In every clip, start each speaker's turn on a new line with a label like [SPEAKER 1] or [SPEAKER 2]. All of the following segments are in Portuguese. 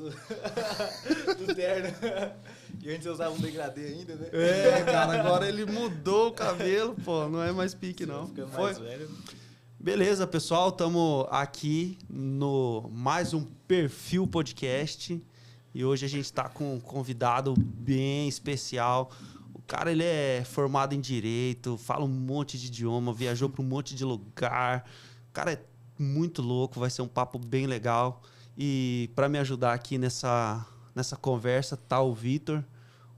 [SPEAKER 1] do terno. E antes eu usava um degradê ainda, né?
[SPEAKER 2] Cara, agora ele mudou o cabelo, pô, não é mais pique, não.
[SPEAKER 1] Ficando mais velho.
[SPEAKER 2] Beleza, pessoal, estamos aqui no mais um Perfil Podcast e hoje a gente está com um convidado bem especial. O cara, ele é formado em Direito, fala um monte de idioma, viajou para um monte de lugar. O cara é muito louco, vai ser um papo bem legal. E para me ajudar aqui nessa conversa tá o Vitor.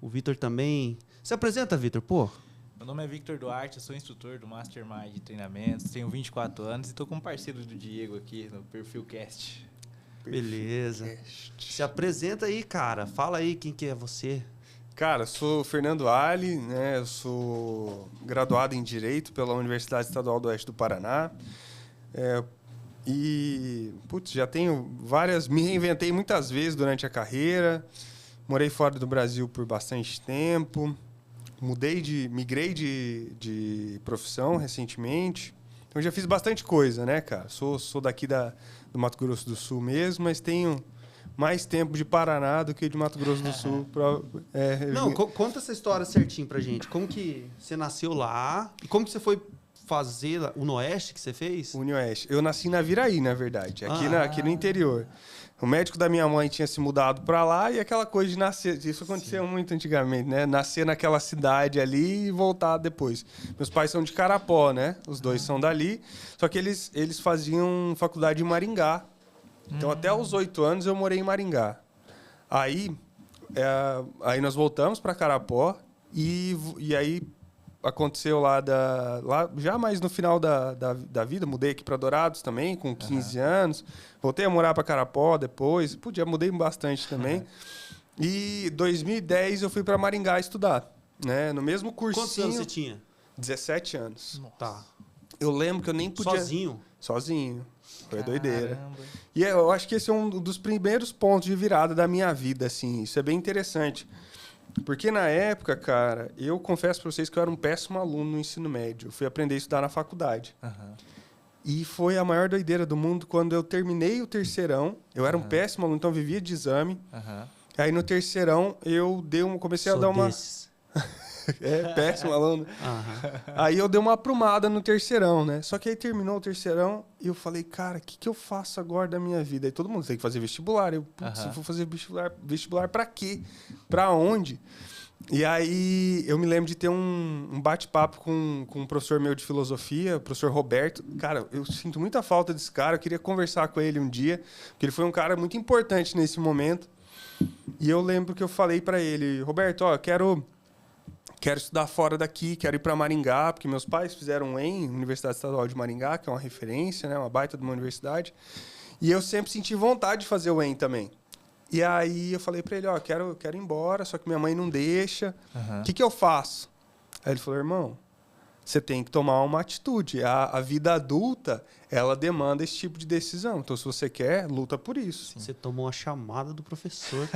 [SPEAKER 2] O Vitor também... Se apresenta, Vitor, pô.
[SPEAKER 1] Meu nome é Victor Duarte, eu sou instrutor do Mastermind de treinamentos, tenho 24 anos e estou como parceiro do Diego aqui no Perfilcast.
[SPEAKER 2] Beleza. Se apresenta aí, cara. Fala aí quem que é você.
[SPEAKER 3] Cara, sou Fernando Ali, né? Eu sou graduado em Direito pela Universidade Estadual do Oeste do Paraná. Já tenho me reinventei muitas vezes durante a carreira. Morei fora do Brasil por bastante tempo. Migrei de profissão recentemente. Então, já fiz bastante coisa, né, cara? Sou daqui do Mato Grosso do Sul mesmo, mas tenho mais tempo de Paraná do que de Mato Grosso do Sul.
[SPEAKER 2] Conta essa história certinho pra gente. Como que você nasceu lá? E como que você foi fazer o Oeste que você fez?
[SPEAKER 3] Unioeste. Eu nasci na Viraí, na verdade, aqui no interior. O médico da minha mãe tinha se mudado para lá e aquela coisa de nascer, isso acontecia muito antigamente, né? Nascer naquela cidade ali e voltar depois. Meus pais são de Carapó, né? Os dois são dali, só que eles faziam faculdade em Maringá. Então, até os 8 anos eu morei em Maringá. Aí nós voltamos para Carapó e aí aconteceu lá já mais no final da vida, mudei aqui para Dourados também, com 15 anos. Voltei a morar para Carapó depois, mudei bastante também. E em 2010 eu fui para Maringá estudar, né? No mesmo cursinho.
[SPEAKER 2] Quantos anos você tinha?
[SPEAKER 3] 17 anos.
[SPEAKER 2] Nossa. Tá.
[SPEAKER 3] Eu lembro que eu nem podia... Sozinho. Foi doideira. E eu acho que esse é um dos primeiros pontos de virada da minha vida, assim. Isso é bem interessante. Porque na época, cara, eu confesso para vocês que eu era um péssimo aluno no ensino médio. Eu fui aprender a estudar na faculdade. E foi a maior doideira do mundo quando eu terminei o terceirão. Eu era um péssimo aluno, então eu vivia de exame. Aí no terceirão eu comecei a dar uma... péssimo aluno. Aí eu dei uma aprumada no terceirão, né? Só que aí terminou o terceirão e eu falei, cara, o que eu faço agora da minha vida? Aí todo mundo tem que fazer vestibular. Eu vou fazer vestibular pra quê? Pra onde? E aí eu me lembro de ter um bate-papo com um professor meu de filosofia, o professor Roberto. Cara, eu sinto muita falta desse cara, eu queria conversar com ele um dia, porque ele foi um cara muito importante nesse momento. E eu lembro que eu falei pra ele, Roberto, quero estudar fora daqui, quero ir para Maringá, porque meus pais fizeram UEM, Universidade Estadual de Maringá, que é uma referência, né, uma baita de uma universidade. E eu sempre senti vontade de fazer o UEM também. E aí eu falei para ele, quero ir embora, só que minha mãe não deixa. O que eu faço? Aí ele falou, irmão, você tem que tomar uma atitude. A vida adulta, ela demanda esse tipo de decisão. Então, se você quer, luta por isso.
[SPEAKER 2] Você tomou a chamada do professor.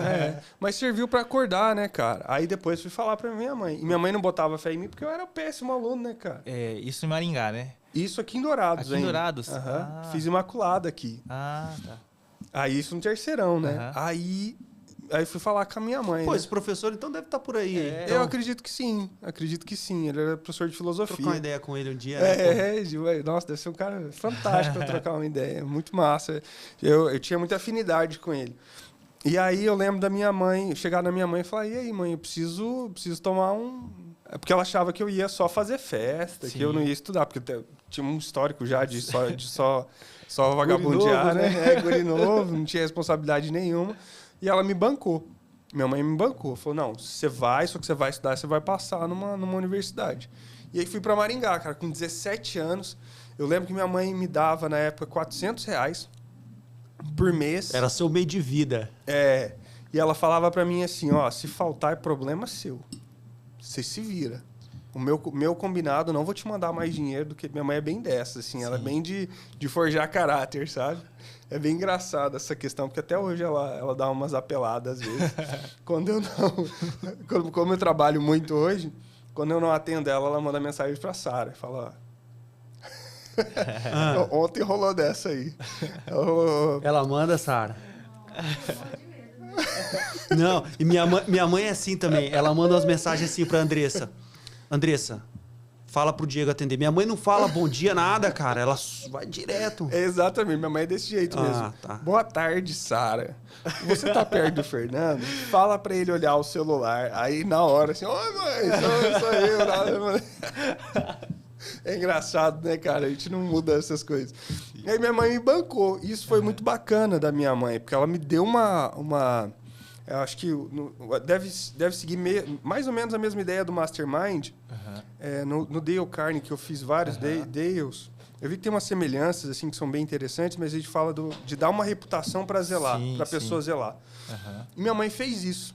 [SPEAKER 3] Mas serviu para acordar, né, cara? Aí depois fui falar para minha mãe. E minha mãe não botava fé em mim porque eu era péssimo aluno, né, cara?
[SPEAKER 1] Isso em Maringá, né?
[SPEAKER 3] Isso aqui em Dourados,
[SPEAKER 1] Aqui em Dourados?
[SPEAKER 3] Fiz Imaculada aqui.
[SPEAKER 1] Tá.
[SPEAKER 3] Aí isso no terceirão, né? Aí fui falar com a minha mãe.
[SPEAKER 2] Pô,
[SPEAKER 3] né?
[SPEAKER 2] esse professor então deve estar por aí.
[SPEAKER 3] Eu acredito que sim. Ele era professor de filosofia.
[SPEAKER 2] Trocar uma ideia com ele um dia.
[SPEAKER 3] Nossa, deve ser um cara fantástico para trocar uma ideia. Muito massa. Eu tinha muita afinidade com ele. E aí eu lembro da minha mãe, chegar na minha mãe e falar, e aí, mãe, eu preciso tomar um... Porque ela achava que eu ia só fazer festa, que eu não ia estudar, porque tinha um histórico já de só vagabundear, né? Guri novo, não tinha responsabilidade nenhuma. E ela me bancou. Minha mãe me bancou. Falou, não, você vai, só que você vai estudar, você vai passar numa universidade. E aí fui para Maringá, cara, com 17 anos. Eu lembro que minha mãe me dava, na época, R$400 por mês.
[SPEAKER 2] Era seu meio de vida.
[SPEAKER 3] E ela falava para mim assim, se faltar é problema seu. Você se vira. O meu combinado, não vou te mandar mais dinheiro do que... Minha mãe é bem dessa, assim. Sim. Ela é bem de forjar caráter, sabe? É bem engraçado essa questão, porque até hoje ela dá umas apeladas, às vezes. Quando eu não... Como eu trabalho muito hoje, quando eu não atendo ela manda mensagem pra Sara. Fala, Ontem rolou dessa aí.
[SPEAKER 2] Ela manda, Sara? Não, e minha mãe é assim também. Ela manda umas mensagens assim pra Andressa. Andressa, fala pro Diego atender. Minha mãe não fala bom dia, nada, cara. Ela vai direto.
[SPEAKER 3] Exatamente, minha mãe é desse jeito mesmo.
[SPEAKER 2] Tá.
[SPEAKER 3] Boa tarde, Sara. Você tá perto do Fernando? Fala pra ele olhar o celular. Aí na hora assim, oi mãe, sou eu. Nada, mãe. É engraçado, né, cara? A gente não muda essas coisas. E aí minha mãe me bancou. Isso foi muito bacana da minha mãe, porque ela me deu uma eu acho que deve seguir mais ou menos a mesma ideia do Mastermind. No Dale Carnegie, que eu fiz vários Dales, eu vi que tem umas semelhanças assim, que são bem interessantes, mas a gente fala de dar uma reputação para zelar, para a pessoa zelar. E minha mãe fez isso.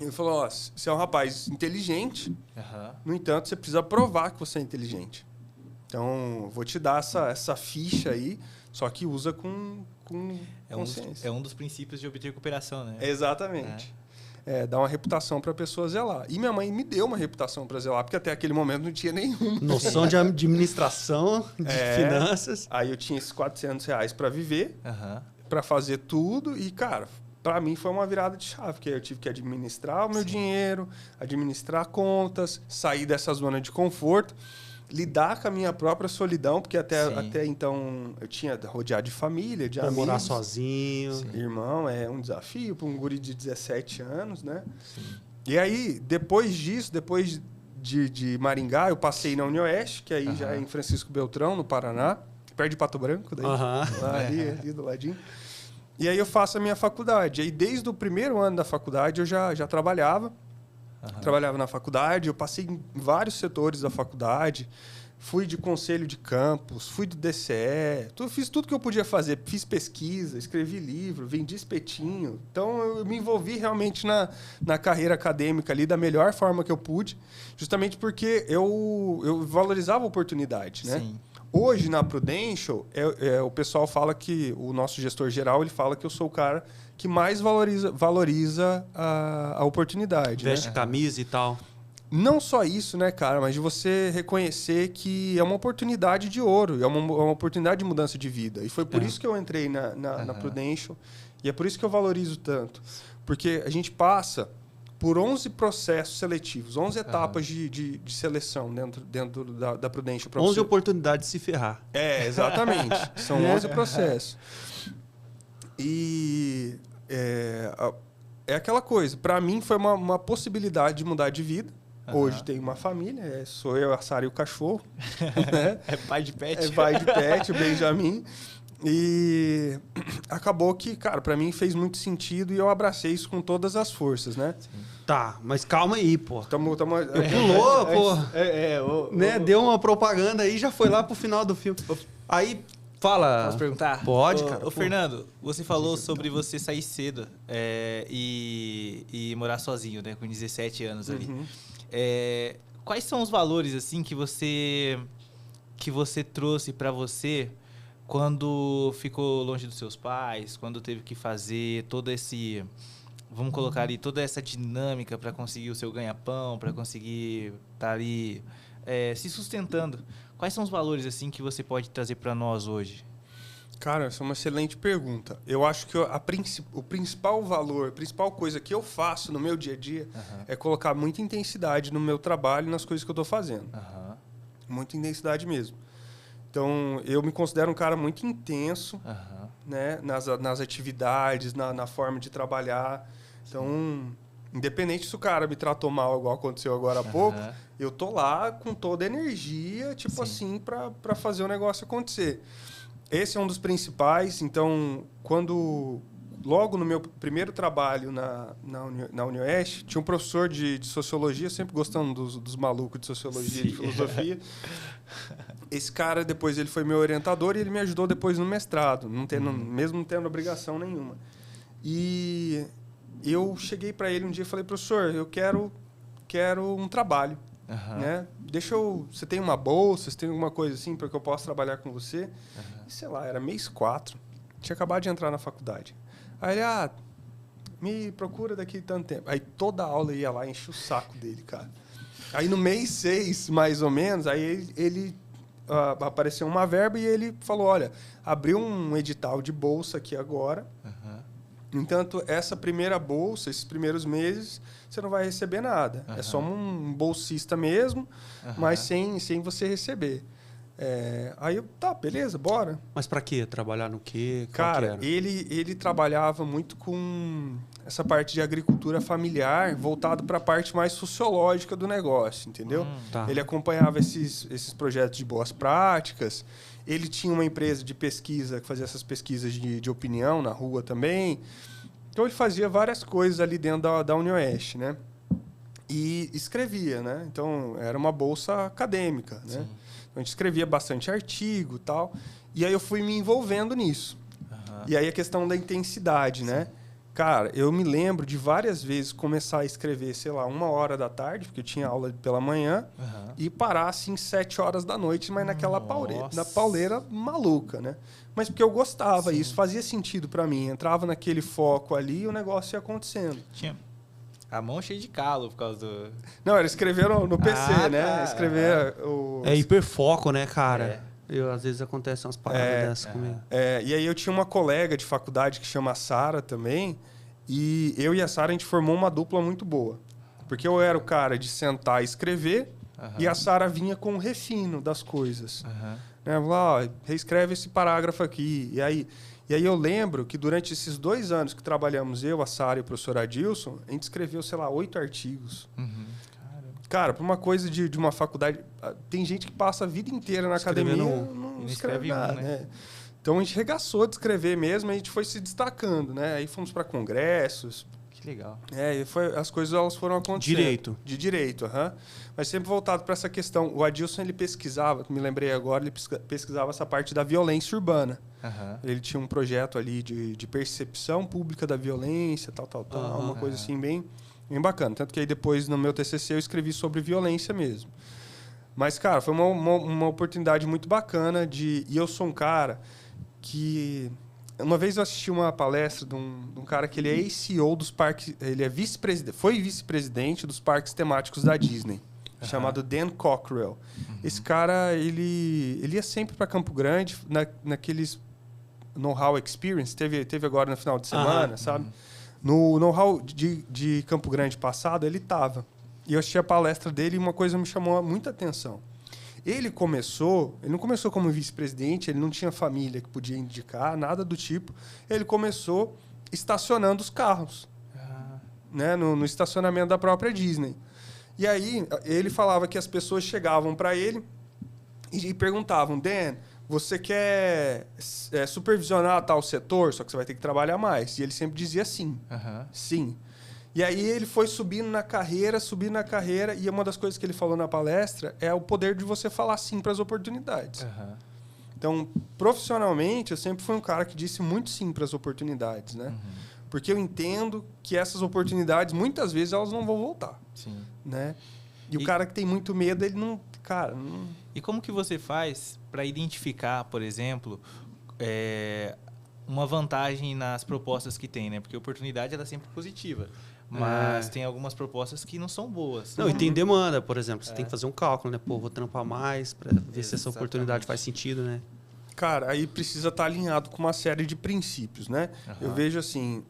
[SPEAKER 3] Ele falou, ó, você é um rapaz inteligente, no entanto, você precisa provar que você é inteligente. Então, vou te dar essa ficha aí, só que usa com consciência.
[SPEAKER 1] É um dos princípios de obter cooperação, né?
[SPEAKER 3] Exatamente. Dar uma reputação para a pessoa zelar. E minha mãe me deu uma reputação para zelar, porque até aquele momento não tinha nenhuma.
[SPEAKER 2] Noção de administração, de finanças.
[SPEAKER 3] Aí eu tinha esses R$400 para viver, para fazer tudo. E, cara, para mim foi uma virada de chave, porque eu tive que administrar o meu dinheiro, administrar contas, sair dessa zona de conforto, lidar com a minha própria solidão, porque até então eu tinha rodeado de família, de amigos.
[SPEAKER 2] Morar sozinho.
[SPEAKER 3] Irmão, é um desafio para um guri de 17 anos, né? Sim. E aí, depois disso, depois de Maringá, eu passei na UniOeste, que aí já é em Francisco Beltrão, no Paraná, perto de Pato Branco, daí, ali do ladinho. E aí eu faço a minha faculdade. E aí, desde o primeiro ano da faculdade, eu já trabalhava. Trabalhava na faculdade, eu passei em vários setores da faculdade, fui de conselho de campus, fui do DCE, fiz tudo que eu podia fazer, fiz pesquisa, escrevi livro, vendi espetinho. Então, eu me envolvi realmente na carreira acadêmica ali da melhor forma que eu pude, justamente porque eu valorizava a oportunidade, né? Sim. Hoje, na Prudential, o pessoal fala que, o nosso gestor geral, ele fala que eu sou o cara que mais valoriza a oportunidade.
[SPEAKER 2] Veste
[SPEAKER 3] né?
[SPEAKER 2] camisa e tal.
[SPEAKER 3] Não só isso, né, cara, mas de você reconhecer que é uma oportunidade de ouro, é uma oportunidade de mudança de vida. E foi por isso que eu entrei na Prudential, e é por isso que eu valorizo tanto. Porque a gente passa por 11 processos seletivos, 11 etapas de seleção dentro da Prudential.
[SPEAKER 2] 11 oportunidades de se ferrar.
[SPEAKER 3] Exatamente. São 11 processos. E é aquela coisa. Para mim, foi uma possibilidade de mudar de vida. Hoje tenho uma família. Sou eu, a Sara e o cachorro. Né?
[SPEAKER 1] É pai de pet.
[SPEAKER 3] É pai de pet, o Benjamin. E acabou que, cara, para mim fez muito sentido e eu abracei isso com todas as forças, né?
[SPEAKER 2] Sim. Tá, mas calma aí, pô.
[SPEAKER 3] Pulou,
[SPEAKER 2] pô. Né? Deu uma propaganda aí, já foi lá pro final do filme. Aí, fala.
[SPEAKER 1] Posso perguntar?
[SPEAKER 2] Pode, cara.
[SPEAKER 1] Ô, Fernando, você falou sobre você sair cedo e morar sozinho, né? Com 17 anos ali. Quais são os valores, assim, que você trouxe para você quando ficou longe dos seus pais, quando teve que fazer todo esse, vamos colocar ali, toda essa dinâmica para conseguir o seu ganha-pão, para conseguir estar ali se sustentando? Quais são os valores assim que você pode trazer para nós hoje?
[SPEAKER 3] Cara, essa é uma excelente pergunta. Eu acho que o principal valor, a principal coisa que eu faço no meu dia a dia é colocar muita intensidade no meu trabalho e nas coisas que eu estou fazendo. Muita intensidade mesmo. Então, eu me considero um cara muito intenso, né? nas atividades, na forma de trabalhar. Então, independente se o cara me tratou mal, igual aconteceu agora há pouco, eu tô lá com toda a energia, tipo assim, para fazer o negócio acontecer. Esse é um dos principais. Então, logo no meu primeiro trabalho na UniOeste, tinha um professor de sociologia, sempre gostando dos malucos de sociologia, de filosofia. Esse cara, depois, ele foi meu orientador e ele me ajudou depois no mestrado, mesmo não tendo obrigação nenhuma. E eu cheguei para ele um dia e falei, professor, eu quero um trabalho. Né? Você tem uma bolsa, você tem alguma coisa assim para que eu possa trabalhar com você? E, sei lá, era mês 4, tinha acabado de entrar na faculdade. Aí ele, me procura daqui tanto tempo. Aí toda aula eu ia lá e enchi o saco dele, cara. Aí no mês 6, mais ou menos, aí ele apareceu uma verba e ele falou, olha, abriu um edital de bolsa aqui agora, No entanto, essa primeira bolsa, esses primeiros meses, você não vai receber nada. É só um bolsista mesmo, mas sem você receber. Aí eu, tá, beleza, bora.
[SPEAKER 2] Mas para quê? Trabalhar no quê?
[SPEAKER 3] Cara, ele trabalhava muito com essa parte de agricultura familiar, voltado para a parte mais sociológica do negócio, entendeu?
[SPEAKER 2] Tá.
[SPEAKER 3] Ele acompanhava esses projetos de boas práticas. Ele tinha uma empresa de pesquisa que fazia essas pesquisas de opinião na rua também. Então, ele fazia várias coisas ali dentro da UniOeste, né? E escrevia, né? Então, era uma bolsa acadêmica, né? Então, a gente escrevia bastante artigo e tal. E aí, eu fui me envolvendo nisso. E aí, a questão da intensidade, né? Cara, eu me lembro de várias vezes começar a escrever, sei lá, 1h da tarde, porque eu tinha aula pela manhã, e parar, assim, 7 horas da noite, mas naquela pauleira maluca, né? Mas porque eu gostava, isso fazia sentido para mim. Entrava naquele foco ali e o negócio ia acontecendo.
[SPEAKER 1] Tinha a mão cheia de calo por causa do...
[SPEAKER 3] Não, era escrever no PC, né?
[SPEAKER 1] Tá.
[SPEAKER 3] Escrever
[SPEAKER 2] É hiperfoco, né, cara? Às vezes acontecem umas paradas dessas comigo.
[SPEAKER 3] E aí eu tinha uma colega de faculdade que chama Sara também, e eu e a Sara, a gente formou uma dupla muito boa. Porque eu era o cara de sentar e escrever, e a Sara vinha com o refino das coisas. Né? Lá, reescreve esse parágrafo aqui. E aí eu lembro que durante esses 2 anos que trabalhamos, eu, a Sara e o professor Adilson, a gente escreveu, sei lá, 8 artigos. Cara, para uma coisa de uma faculdade... Tem gente que passa a vida inteira na academia e não escreve nada, né? Então, a gente regaçou de escrever mesmo, a gente foi se destacando, né? Aí fomos para congressos.
[SPEAKER 1] Que legal.
[SPEAKER 3] E as coisas elas foram acontecendo.
[SPEAKER 2] Direito.
[SPEAKER 3] De direito, Mas sempre voltado para essa questão. O Adilson, ele pesquisava, me lembrei agora, ele pesquisava essa parte da violência urbana. Ele tinha um projeto ali de percepção pública da violência, tal, uma coisa assim bem bacana. Tanto que aí depois, no meu TCC, eu escrevi sobre violência mesmo. Mas, cara, foi uma oportunidade muito bacana e eu sou um cara que... Uma vez eu assisti uma palestra de um cara que ele é CEO dos parques... Ele é foi vice-presidente dos parques temáticos da Disney, chamado Dan Cockrell. Esse cara, ele ia sempre para Campo Grande, naqueles Know-How Experience, teve agora no final de semana, sabe? No Know-How de Campo Grande passado, ele estava. E eu assisti a palestra dele e uma coisa me chamou muita atenção. Ele não começou como vice-presidente, ele não tinha família que podia indicar, nada do tipo. Ele começou estacionando os carros, né, no estacionamento da própria Disney. E aí, ele falava que as pessoas chegavam para ele e perguntavam, Dan, você quer supervisionar tal setor, só que você vai ter que trabalhar mais. E ele sempre dizia sim. Sim. E aí ele foi subindo na carreira, e uma das coisas que ele falou na palestra é o poder de você falar sim para as oportunidades. Então, profissionalmente, eu sempre fui um cara que disse muito sim para as oportunidades, né? Porque eu entendo que essas oportunidades, muitas vezes, elas não vão voltar. Né? E o cara que tem muito medo, ele não... Cara, não...
[SPEAKER 1] E como que você faz para identificar, por exemplo, uma vantagem nas propostas que tem, né? Porque a oportunidade ela é sempre positiva. Mas tem algumas propostas que não são boas.
[SPEAKER 2] Não, e tem demanda, por exemplo. Você tem que fazer um cálculo, né? Pô, vou trampar mais para ver se essa oportunidade faz sentido, né?
[SPEAKER 3] Cara, aí precisa estar alinhado com uma série de princípios, né? Eu vejo assim,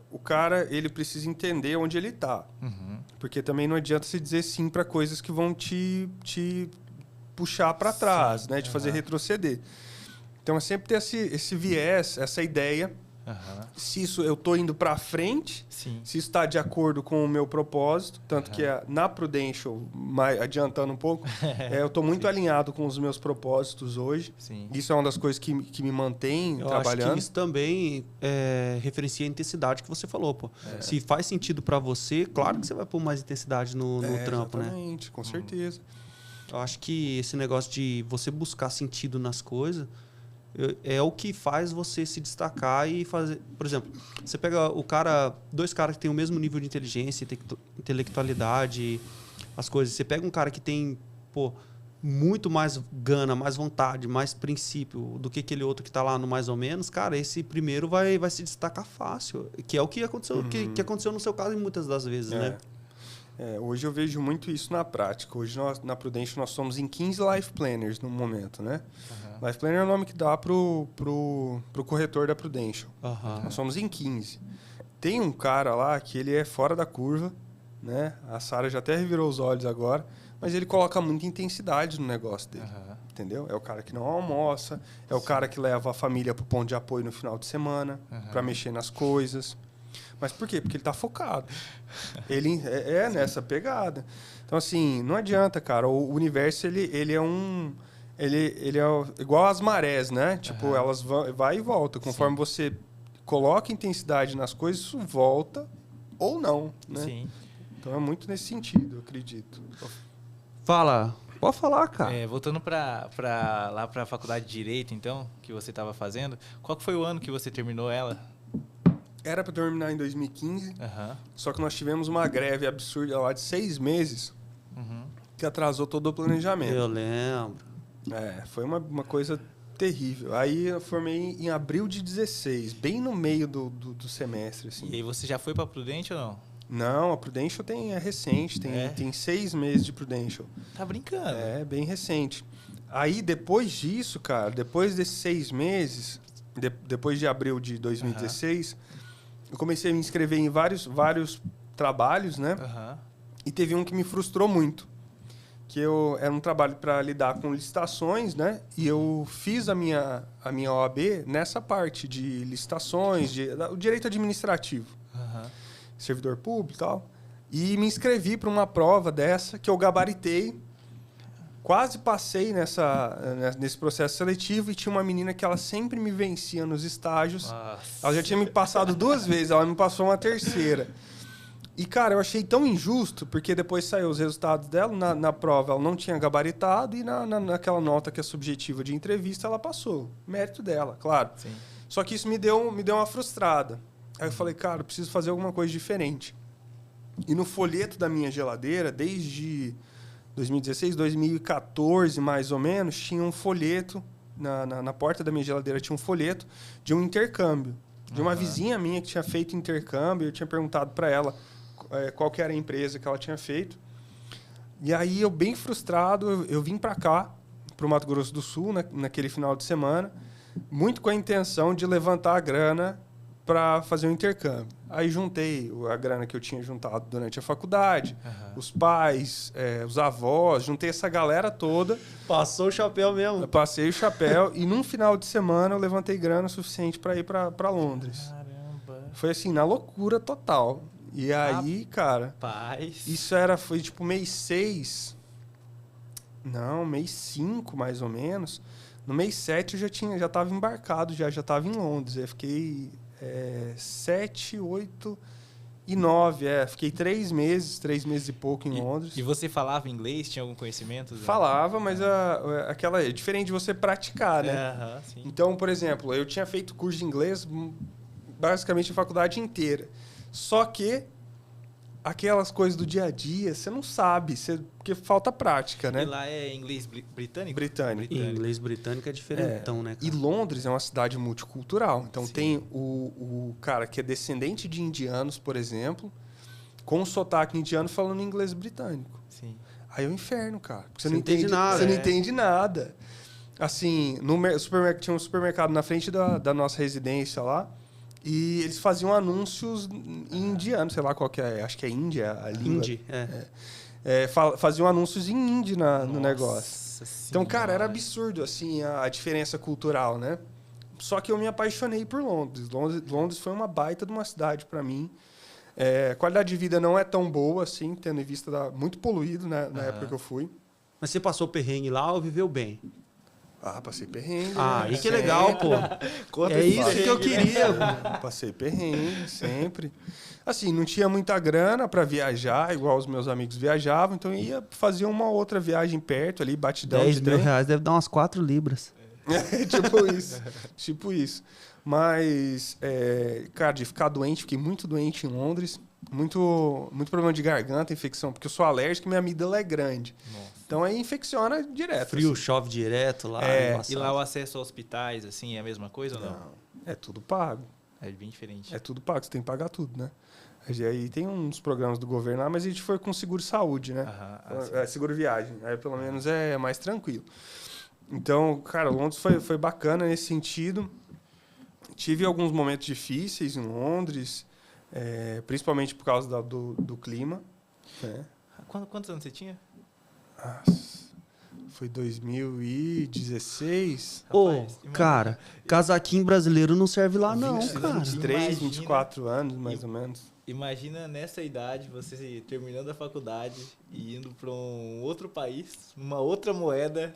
[SPEAKER 3] o cara, ele precisa entender onde ele está. Porque também não adianta você dizer sim para coisas que vão te puxar para trás, né? De fazer retroceder. Então, é sempre ter esse viés, essa ideia. Se isso eu estou indo para frente, se isso está de acordo com o meu propósito, tanto que na Prudential, adiantando um pouco, eu estou muito alinhado com os meus propósitos hoje. Isso é uma das coisas que me mantém trabalhando.
[SPEAKER 2] Acho que isso também referencia a intensidade que você falou, pô. Se faz sentido para você, claro que você vai pôr mais intensidade no trampo, né?
[SPEAKER 3] Exatamente, com certeza.
[SPEAKER 2] Eu acho que esse negócio de você buscar sentido nas coisas é o que faz você se destacar e fazer... Por exemplo, você pega dois caras que têm o mesmo nível de inteligência, intelectualidade, as coisas. Você pega um cara que tem, muito mais gana, mais vontade, mais princípio do que aquele outro que está lá no mais ou menos, cara, esse primeiro vai se destacar fácil. Que é o que aconteceu, que aconteceu no seu caso muitas das vezes, né?
[SPEAKER 3] Hoje eu vejo muito isso na prática. Hoje na Prudential nós somos em 15 Life Planners no momento, né? Uhum. Life Planner é o nome que dá pro corretor da Prudential. Uhum. Nós somos em 15. Tem um cara lá que ele é fora da curva, né? A Sara já até revirou os olhos agora, mas ele coloca muita intensidade no negócio dele. Uhum. Entendeu? É o cara que não almoça, é o cara que leva a família pro ponto de apoio no final de semana, para mexer nas coisas. Mas por quê? Porque ele tá focado. Ele é nessa pegada. Então, assim, não adianta, cara. O universo, ele é um... Ele é igual às marés, né? Tipo, elas vai e volta. Conforme você coloca intensidade nas coisas, isso volta ou não, né? Sim. Então, é muito nesse sentido, eu acredito.
[SPEAKER 2] Fala. Pode falar, cara.
[SPEAKER 1] Voltando lá pra faculdade de Direito, então, que você estava fazendo, qual foi o ano que você terminou ela?
[SPEAKER 3] Era para terminar em 2015, só que nós tivemos uma greve absurda lá de 6 meses, que atrasou todo o planejamento.
[SPEAKER 2] Eu lembro.
[SPEAKER 3] Foi uma coisa terrível. Aí eu formei em abril de 16, bem no meio do semestre. Assim.
[SPEAKER 1] E aí você já foi para Prudential ou não?
[SPEAKER 3] Não, a Prudential é recente, tem 6 meses de Prudential.
[SPEAKER 1] Tá brincando?
[SPEAKER 3] É, bem recente. Aí depois disso, cara, depois desses 6 meses, depois de abril de 2016... Eu comecei a me inscrever em vários trabalhos, né? E teve um que me frustrou muito. Que era um trabalho para lidar com licitações, né? E eu fiz a minha OAB nessa parte de licitações, o direito administrativo. Servidor público e tal. E me inscrevi para uma prova dessa que eu gabaritei. Quase passei nesse processo seletivo e tinha uma menina que ela sempre me vencia nos estágios. Nossa. Ela já tinha me passado 2 vezes, ela me passou uma 3ª. E, cara, eu achei tão injusto, porque depois saiu os resultados dela, na prova ela não tinha gabaritado e naquela nota que é subjetiva de entrevista ela passou. Mérito dela, claro. Sim. Só que isso me deu uma frustrada. Aí eu falei, cara, eu preciso fazer alguma coisa diferente. E no folheto da minha geladeira, desde 2016, 2014, mais ou menos, tinha um folheto, na porta da minha geladeira tinha um folheto de um intercâmbio. De uma vizinha minha que tinha feito intercâmbio, eu tinha perguntado para ela qual que era a empresa que ela tinha feito. E aí, eu bem frustrado, eu vim para cá, para o Mato Grosso do Sul, naquele final de semana, muito com a intenção de levantar a grana para fazer um intercâmbio. Aí juntei a grana que eu tinha juntado durante a faculdade, os pais, os avós, juntei essa galera toda.
[SPEAKER 2] Passou o chapéu mesmo.
[SPEAKER 3] Eu passei o chapéu e num final de semana eu levantei grana suficiente para ir para Londres.
[SPEAKER 1] Caramba.
[SPEAKER 3] Foi assim, na loucura total. E aí, cara, isso foi tipo mês 6. Não, mês 5 mais ou menos. No mês 7 eu já estava embarcado, já estava em Londres. Eu fiquei 7, 8 e 9. Fiquei 3 meses e pouco em Londres.
[SPEAKER 1] E você falava inglês? Tinha algum conhecimento?
[SPEAKER 3] Falava, mas é diferente de você praticar, né?
[SPEAKER 1] Sim.
[SPEAKER 3] Então, por exemplo, eu tinha feito curso de inglês basicamente a faculdade inteira. Só que aquelas coisas do dia a dia, você não sabe, porque falta prática, né?
[SPEAKER 1] E lá é inglês britânico?
[SPEAKER 3] Britânico.
[SPEAKER 2] Inglês britânico é diferentão, né, cara?
[SPEAKER 3] E Londres é uma cidade multicultural. Então, tem o cara que é descendente de indianos, por exemplo, com um sotaque indiano falando inglês britânico.
[SPEAKER 1] Sim.
[SPEAKER 3] Aí é o inferno, cara. Porque você
[SPEAKER 2] não entende nada.
[SPEAKER 3] Você não entende nada. Assim, tinha um supermercado na frente da nossa residência lá. E eles faziam anúncios em indiano, sei lá qual que é, acho que é Índia a língua.
[SPEAKER 2] Hindi,
[SPEAKER 3] faziam anúncios em hindi no negócio.
[SPEAKER 1] Senhora.
[SPEAKER 3] Então, cara, era absurdo, assim, a diferença cultural, né? Só que eu me apaixonei por Londres. Londres foi uma baita de uma cidade para mim. A qualidade de vida não é tão boa, assim, tendo em vista muito poluído, né, na época que eu fui.
[SPEAKER 2] Mas você passou perrengue lá ou viveu bem?
[SPEAKER 3] Passei perrengue.
[SPEAKER 2] E que legal, pô. É isso que eu queria.
[SPEAKER 3] Passei perrengue, sempre. Assim, não tinha muita grana para viajar, igual os meus amigos viajavam, então eu ia fazer uma outra viagem perto ali, batidão de trem.
[SPEAKER 2] R$10.000 deve dar umas 4 libras.
[SPEAKER 3] Tipo isso. Mas, cara, de ficar doente, fiquei muito doente em Londres. Muito problema de garganta, infecção, porque eu sou alérgico e minha amígdala é grande.
[SPEAKER 1] Nossa.
[SPEAKER 3] Então aí infecciona direto.
[SPEAKER 2] Frio,
[SPEAKER 3] assim.
[SPEAKER 2] chove direto lá.
[SPEAKER 1] E lá o acesso a hospitais, assim, é a mesma coisa ou não?
[SPEAKER 3] É tudo pago.
[SPEAKER 1] É bem diferente.
[SPEAKER 3] É tudo pago, você tem que pagar tudo, né? Aí tem uns programas do governo lá, mas a gente foi com seguro-saúde, né? Seguro-viagem. Aí pelo menos é mais tranquilo. Então, cara, Londres foi bacana nesse sentido. Tive alguns momentos difíceis em Londres, principalmente por causa do clima. Né?
[SPEAKER 1] Quantos anos você tinha?
[SPEAKER 3] Foi 2016.
[SPEAKER 2] Cara, casaquinho brasileiro não serve lá não, cara.
[SPEAKER 3] 23, 24 anos, mais ou menos.
[SPEAKER 1] Imagina nessa idade, você terminando a faculdade e indo para um outro país, uma outra moeda,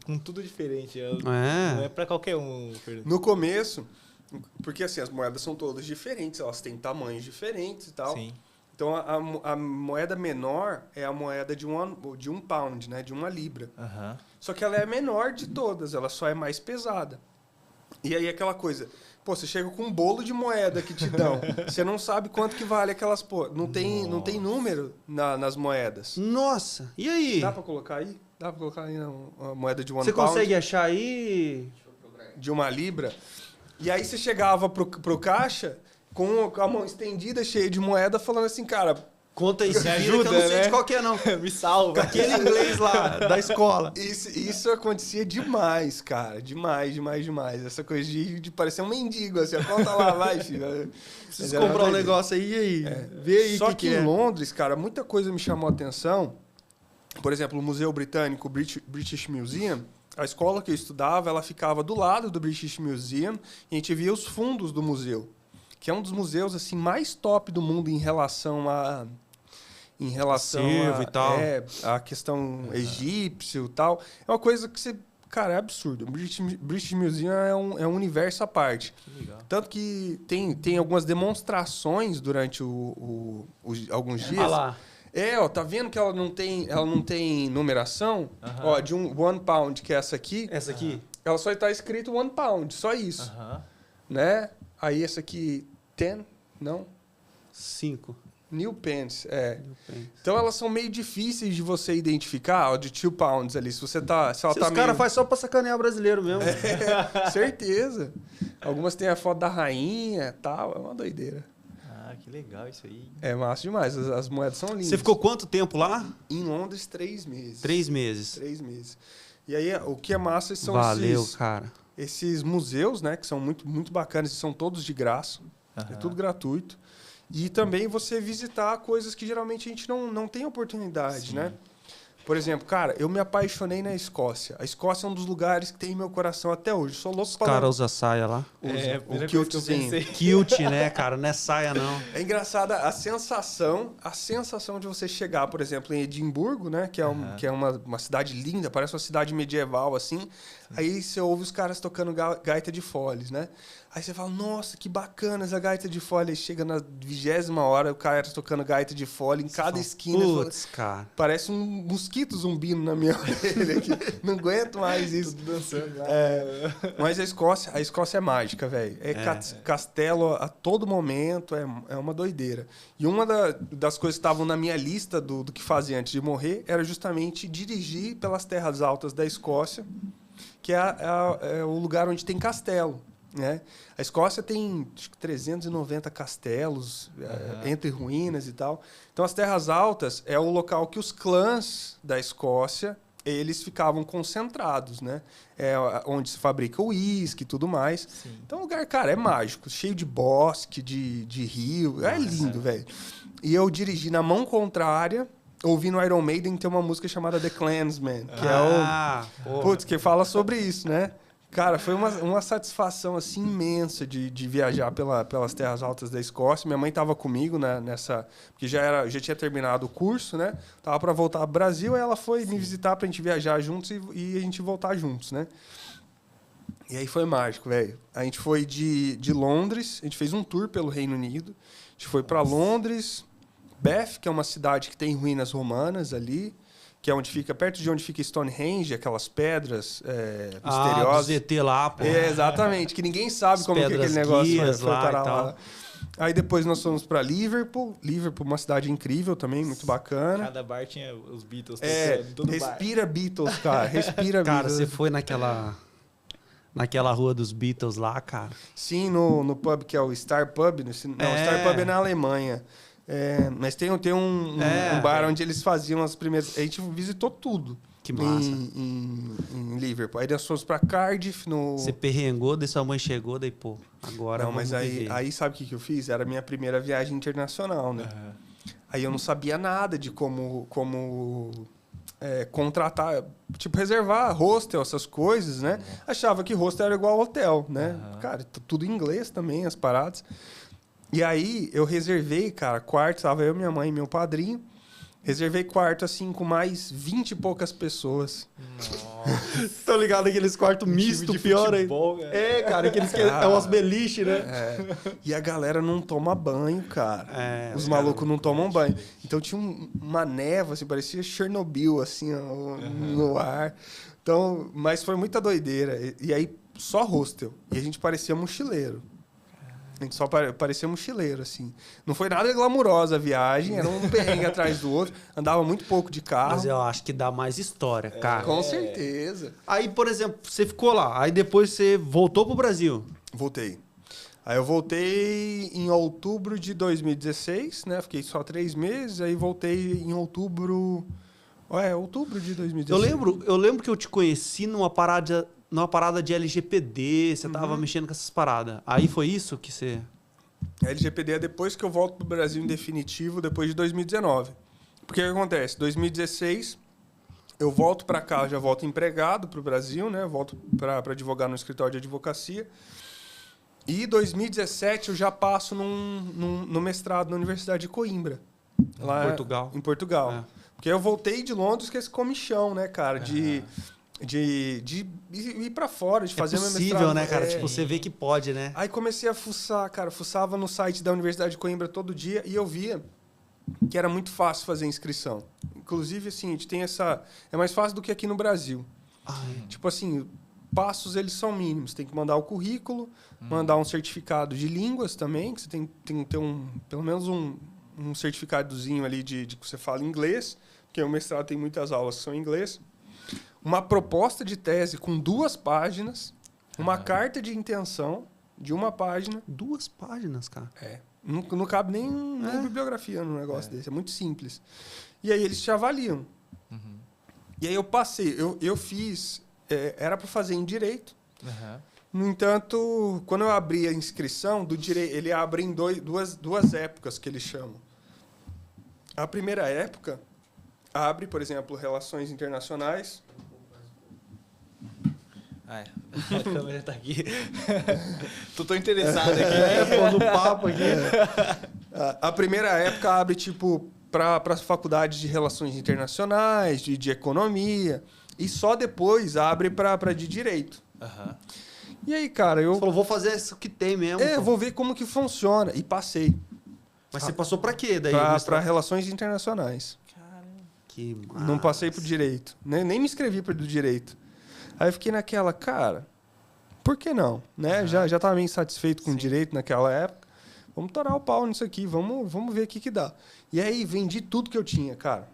[SPEAKER 1] com tudo diferente. Não é para qualquer um, Fernando.
[SPEAKER 3] No começo, porque assim, as moedas são todas diferentes, elas têm tamanhos diferentes e tal.
[SPEAKER 1] Sim.
[SPEAKER 3] Então, a moeda menor é a moeda de um pound, né? De 1 libra.
[SPEAKER 1] Uhum.
[SPEAKER 3] Só que ela é a menor de todas, ela só é mais pesada. E aí aquela coisa, pô, você chega com um bolo de moeda que te dão, você não sabe quanto que vale aquelas, pô, não tem número nas moedas.
[SPEAKER 2] Nossa, e aí?
[SPEAKER 3] Dá pra colocar aí? Dá pra colocar aí a moeda de 1 pound?
[SPEAKER 2] Você consegue achar aí?
[SPEAKER 3] De 1 libra. E aí você chegava pro caixa com a mão estendida, cheia de moeda, falando assim, cara...
[SPEAKER 2] Conta isso,
[SPEAKER 1] me ajuda,
[SPEAKER 2] que eu não sei
[SPEAKER 1] né?
[SPEAKER 2] de qual que é, não.
[SPEAKER 1] Me salva.
[SPEAKER 2] Com aquele inglês lá, da escola.
[SPEAKER 3] Isso acontecia demais, cara. Demais. Essa coisa de parecer um mendigo, assim. Conta lá, vai, filho.
[SPEAKER 2] Preciso comprar um negócio aí, e aí? Vê aí
[SPEAKER 3] Só que em
[SPEAKER 2] é.
[SPEAKER 3] Londres, cara, muita coisa me chamou a atenção. Por exemplo, o Museu Britânico, o British Museum, a escola que eu estudava, ela ficava do lado do British Museum e a gente via os fundos do museu, que é um dos museus assim mais top do mundo em relação
[SPEAKER 2] Acervo e tal.
[SPEAKER 3] A questão egípcio e tal. É uma coisa que você... Cara, é absurdo. O British Museum é um universo à parte.
[SPEAKER 1] Que legal.
[SPEAKER 3] Tanto que tem algumas demonstrações durante alguns dias.
[SPEAKER 2] Olha lá.
[SPEAKER 3] Ó, tá vendo que ela não tem numeração? Ó, de 1 pound, que é essa aqui.
[SPEAKER 2] Essa aqui?
[SPEAKER 3] Ela só tá escrito 1 pound, só isso. Né? Aí essa aqui, 10, não?
[SPEAKER 2] 5.
[SPEAKER 3] New pence, Então elas são meio difíceis de você identificar, ó, de 2 pounds ali. Se ela tá
[SPEAKER 2] os caras fazem só pra sacanear o brasileiro mesmo.
[SPEAKER 3] Certeza. Algumas têm a foto da rainha e tal, é uma doideira.
[SPEAKER 1] Ah, que legal isso aí.
[SPEAKER 3] É massa demais, as moedas são lindas.
[SPEAKER 2] Você ficou quanto tempo lá?
[SPEAKER 3] Em Londres, 3 meses.
[SPEAKER 2] 3 meses.
[SPEAKER 3] 3 meses. E aí, o que é massa são
[SPEAKER 2] cara.
[SPEAKER 3] esses museus, né, que são muito, muito bacanas, e são todos de graça. É tudo gratuito. E também você visitar coisas que geralmente a gente não tem oportunidade,
[SPEAKER 1] Sim.
[SPEAKER 3] né? Por exemplo, cara, eu me apaixonei na Escócia. A Escócia é um dos lugares que tem em meu coração até hoje. Sou louco para...
[SPEAKER 2] Os caras usam saia lá.
[SPEAKER 3] O kiltzinho.
[SPEAKER 2] Kilt, né, cara? Não é saia, não.
[SPEAKER 3] É engraçada a sensação de você chegar, por exemplo, em Edimburgo, né? Que é uma cidade linda, parece uma cidade medieval, assim. Sim. Aí você ouve os caras tocando gaita de foles, né? Aí você fala, nossa, que bacana essa gaita de fole. Aí chega na 20ª hora, o cara tocando gaita de fole em cada esquina.
[SPEAKER 2] Putz, cara.
[SPEAKER 3] Parece um mosquito zumbindo na minha orelha aqui. Não aguento mais isso.
[SPEAKER 1] Tudo dançando.
[SPEAKER 3] Mas a Escócia é mágica, velho. Castelo a todo momento, é uma doideira. E uma das coisas que estavam na minha lista do que fazer antes de morrer era justamente dirigir pelas terras altas da Escócia, que é o lugar onde tem castelo. Né? A Escócia tem acho que 390 castelos entre ruínas e tal. Então as terras altas é o local que os clãs da Escócia eles ficavam concentrados, né? É onde se fabrica o uísque e tudo mais.
[SPEAKER 1] Sim.
[SPEAKER 3] Então o lugar, cara, é mágico, cheio de bosque, de rio, é lindo, velho. E eu dirigi na mão contrária, ouvindo Iron Maiden, tem uma música chamada The Clansman, que que fala sobre isso, né? Cara, foi uma satisfação assim imensa de viajar pelas terras altas da Escócia. Minha mãe estava comigo nessa, porque já tinha terminado o curso, né? Tava para voltar ao Brasil, aí ela foi me visitar pra gente viajar juntos e a gente voltar juntos, né? E aí foi mágico, velho. A gente foi de Londres, a gente fez um tour pelo Reino Unido. A gente foi para Londres, Bath, que é uma cidade que tem ruínas romanas ali, que é perto de onde fica Stonehenge, aquelas pedras misteriosas.
[SPEAKER 2] Do ZT lá, pô.
[SPEAKER 3] Exatamente, que ninguém sabe como que aquele negócio foi parar lá. Aí depois nós fomos para Liverpool, uma cidade incrível também, muito bacana.
[SPEAKER 1] Cada bar tinha os Beatles.
[SPEAKER 3] Respira bar. Beatles, cara, respira
[SPEAKER 2] Cara,
[SPEAKER 3] Beatles.
[SPEAKER 2] você foi Naquela rua dos Beatles lá, cara.
[SPEAKER 3] Sim, no pub que é o Star Pub. Não, o Star Pub é na Alemanha. Mas tem um bar onde eles faziam as primeiras... A gente visitou tudo.
[SPEAKER 2] Que massa.
[SPEAKER 3] Em Liverpool. Aí nós fomos pra Cardiff.
[SPEAKER 2] Você perrengou, daí sua mãe chegou, daí, pô, agora.
[SPEAKER 3] Não, mas aí sabe o que eu fiz? Era a minha primeira viagem internacional, né? Uhum. Aí eu não sabia nada de como contratar, tipo, reservar hostel, essas coisas, né? Uhum. Achava que hostel era igual hotel, né? Uhum. Cara, tudo em inglês também, as paradas. E aí eu reservei, cara, quarto, tava eu, minha mãe e meu padrinho. Reservei quarto, assim, com mais 20 e poucas pessoas.
[SPEAKER 2] Nossa. Tô ligado? Aqueles quartos mistos, pior aí. Cara, aqueles que é umas beliche, né?
[SPEAKER 3] E a galera não toma banho, cara. Os malucos não tomam banho. Então tinha uma névoa, assim, parecia Chernobyl, assim, no ar. Então, mas foi muita doideira. E aí, só hostel. E a gente parecia mochileiro. A gente só parecia mochileiro, assim. Não foi nada glamurosa a viagem, era um perrengue atrás do outro. Andava muito pouco de carro.
[SPEAKER 2] Mas eu acho que dá mais história, cara.
[SPEAKER 3] Com certeza.
[SPEAKER 2] Aí, por exemplo, você ficou lá. Aí depois você voltou pro Brasil.
[SPEAKER 3] Voltei. Aí eu voltei em outubro de 2016, né? Fiquei só 3 meses. Aí voltei em outubro... outubro de 2016.
[SPEAKER 2] Eu lembro que eu te conheci numa parada de LGPD, você tava mexendo com essas paradas. Aí foi isso que você...
[SPEAKER 3] A LGPD é depois que eu volto pro Brasil em definitivo, depois de 2019. Porque o que acontece? 2016, eu volto para cá, já volto empregado pro Brasil, né? Volto para advogar no escritório de advocacia. E 2017 eu já passo no mestrado na Universidade de Coimbra. Lá
[SPEAKER 2] Portugal.
[SPEAKER 3] Em Portugal. Porque eu voltei de Londres com esse comichão, né, cara? De ir pra fora, de fazer meu mestrado.
[SPEAKER 2] É possível, né, cara? Tipo, você vê que pode, né?
[SPEAKER 3] Aí comecei a fuçar, cara. Fuçava no site da Universidade de Coimbra todo dia e eu via que era muito fácil fazer inscrição. Inclusive, assim, a gente tem essa... É mais fácil do que aqui no Brasil. Tipo assim, passos, eles são mínimos. Tem que mandar o currículo, mandar um certificado de línguas também, que você tem que ter pelo menos um certificadozinho ali de que você fala inglês, porque o mestrado tem muitas aulas que são em inglês. Uma proposta de tese com 2 páginas, uma carta de intenção de 1 página.
[SPEAKER 2] 2 páginas, cara?
[SPEAKER 3] Não cabe nem bibliografia num negócio desse. É muito simples. E aí eles te avaliam. E aí eu passei. Eu fiz... era para fazer em direito. No entanto, quando eu abri a inscrição do direito, ele abre em duas épocas que eles chamam. A primeira época abre, por exemplo, relações internacionais.
[SPEAKER 1] A câmera tá aqui. Tô interessado aqui.
[SPEAKER 2] No papo aqui.
[SPEAKER 3] A primeira época abre, tipo, para as faculdades de relações internacionais, de economia. E só depois abre para de direito. E aí, cara, eu...
[SPEAKER 2] Você falou, vou fazer isso que tem mesmo.
[SPEAKER 3] Vou ver como que funciona. E passei.
[SPEAKER 2] Mas você passou para quê daí?
[SPEAKER 3] Para relações internacionais.
[SPEAKER 2] Caramba. Que massa.
[SPEAKER 3] Não passei pro direito. Nem me inscrevi pro direito. Aí eu fiquei naquela, cara, por que não? Né? Já estava meio insatisfeito com o direito naquela época. Vamos torar o pau nisso aqui, vamos ver o que dá. E aí vendi tudo que eu tinha, cara,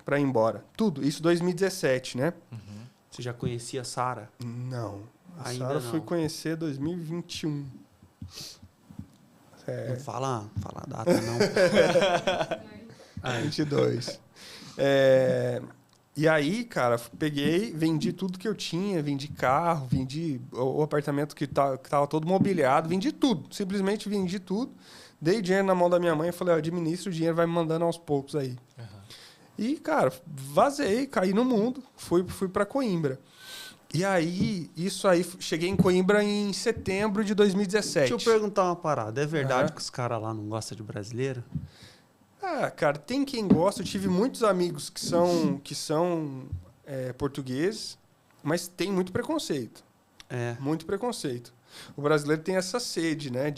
[SPEAKER 3] para ir embora. Tudo. Isso 2017, né?
[SPEAKER 2] Você já conhecia a Sara?
[SPEAKER 3] Não. A
[SPEAKER 2] Ainda
[SPEAKER 3] Sara
[SPEAKER 2] não.
[SPEAKER 3] fui conhecer 2021.
[SPEAKER 2] Não fala a data, não.
[SPEAKER 3] 22. E aí, cara, peguei, vendi tudo que eu tinha, vendi carro, vendi o apartamento que tava todo mobiliado, vendi tudo, simplesmente vendi tudo. Dei dinheiro na mão da minha mãe e falei, administra o dinheiro, vai me mandando aos poucos aí. E, cara, vazei, caí no mundo, fui para Coimbra. E aí, cheguei em Coimbra em setembro de 2017.
[SPEAKER 2] Deixa eu perguntar uma parada, é verdade que os caras lá não gostam de brasileiro?
[SPEAKER 3] Cara, tem quem gosta. Eu tive muitos amigos que são portugueses, mas tem muito preconceito. Muito preconceito. O brasileiro tem essa sede, né?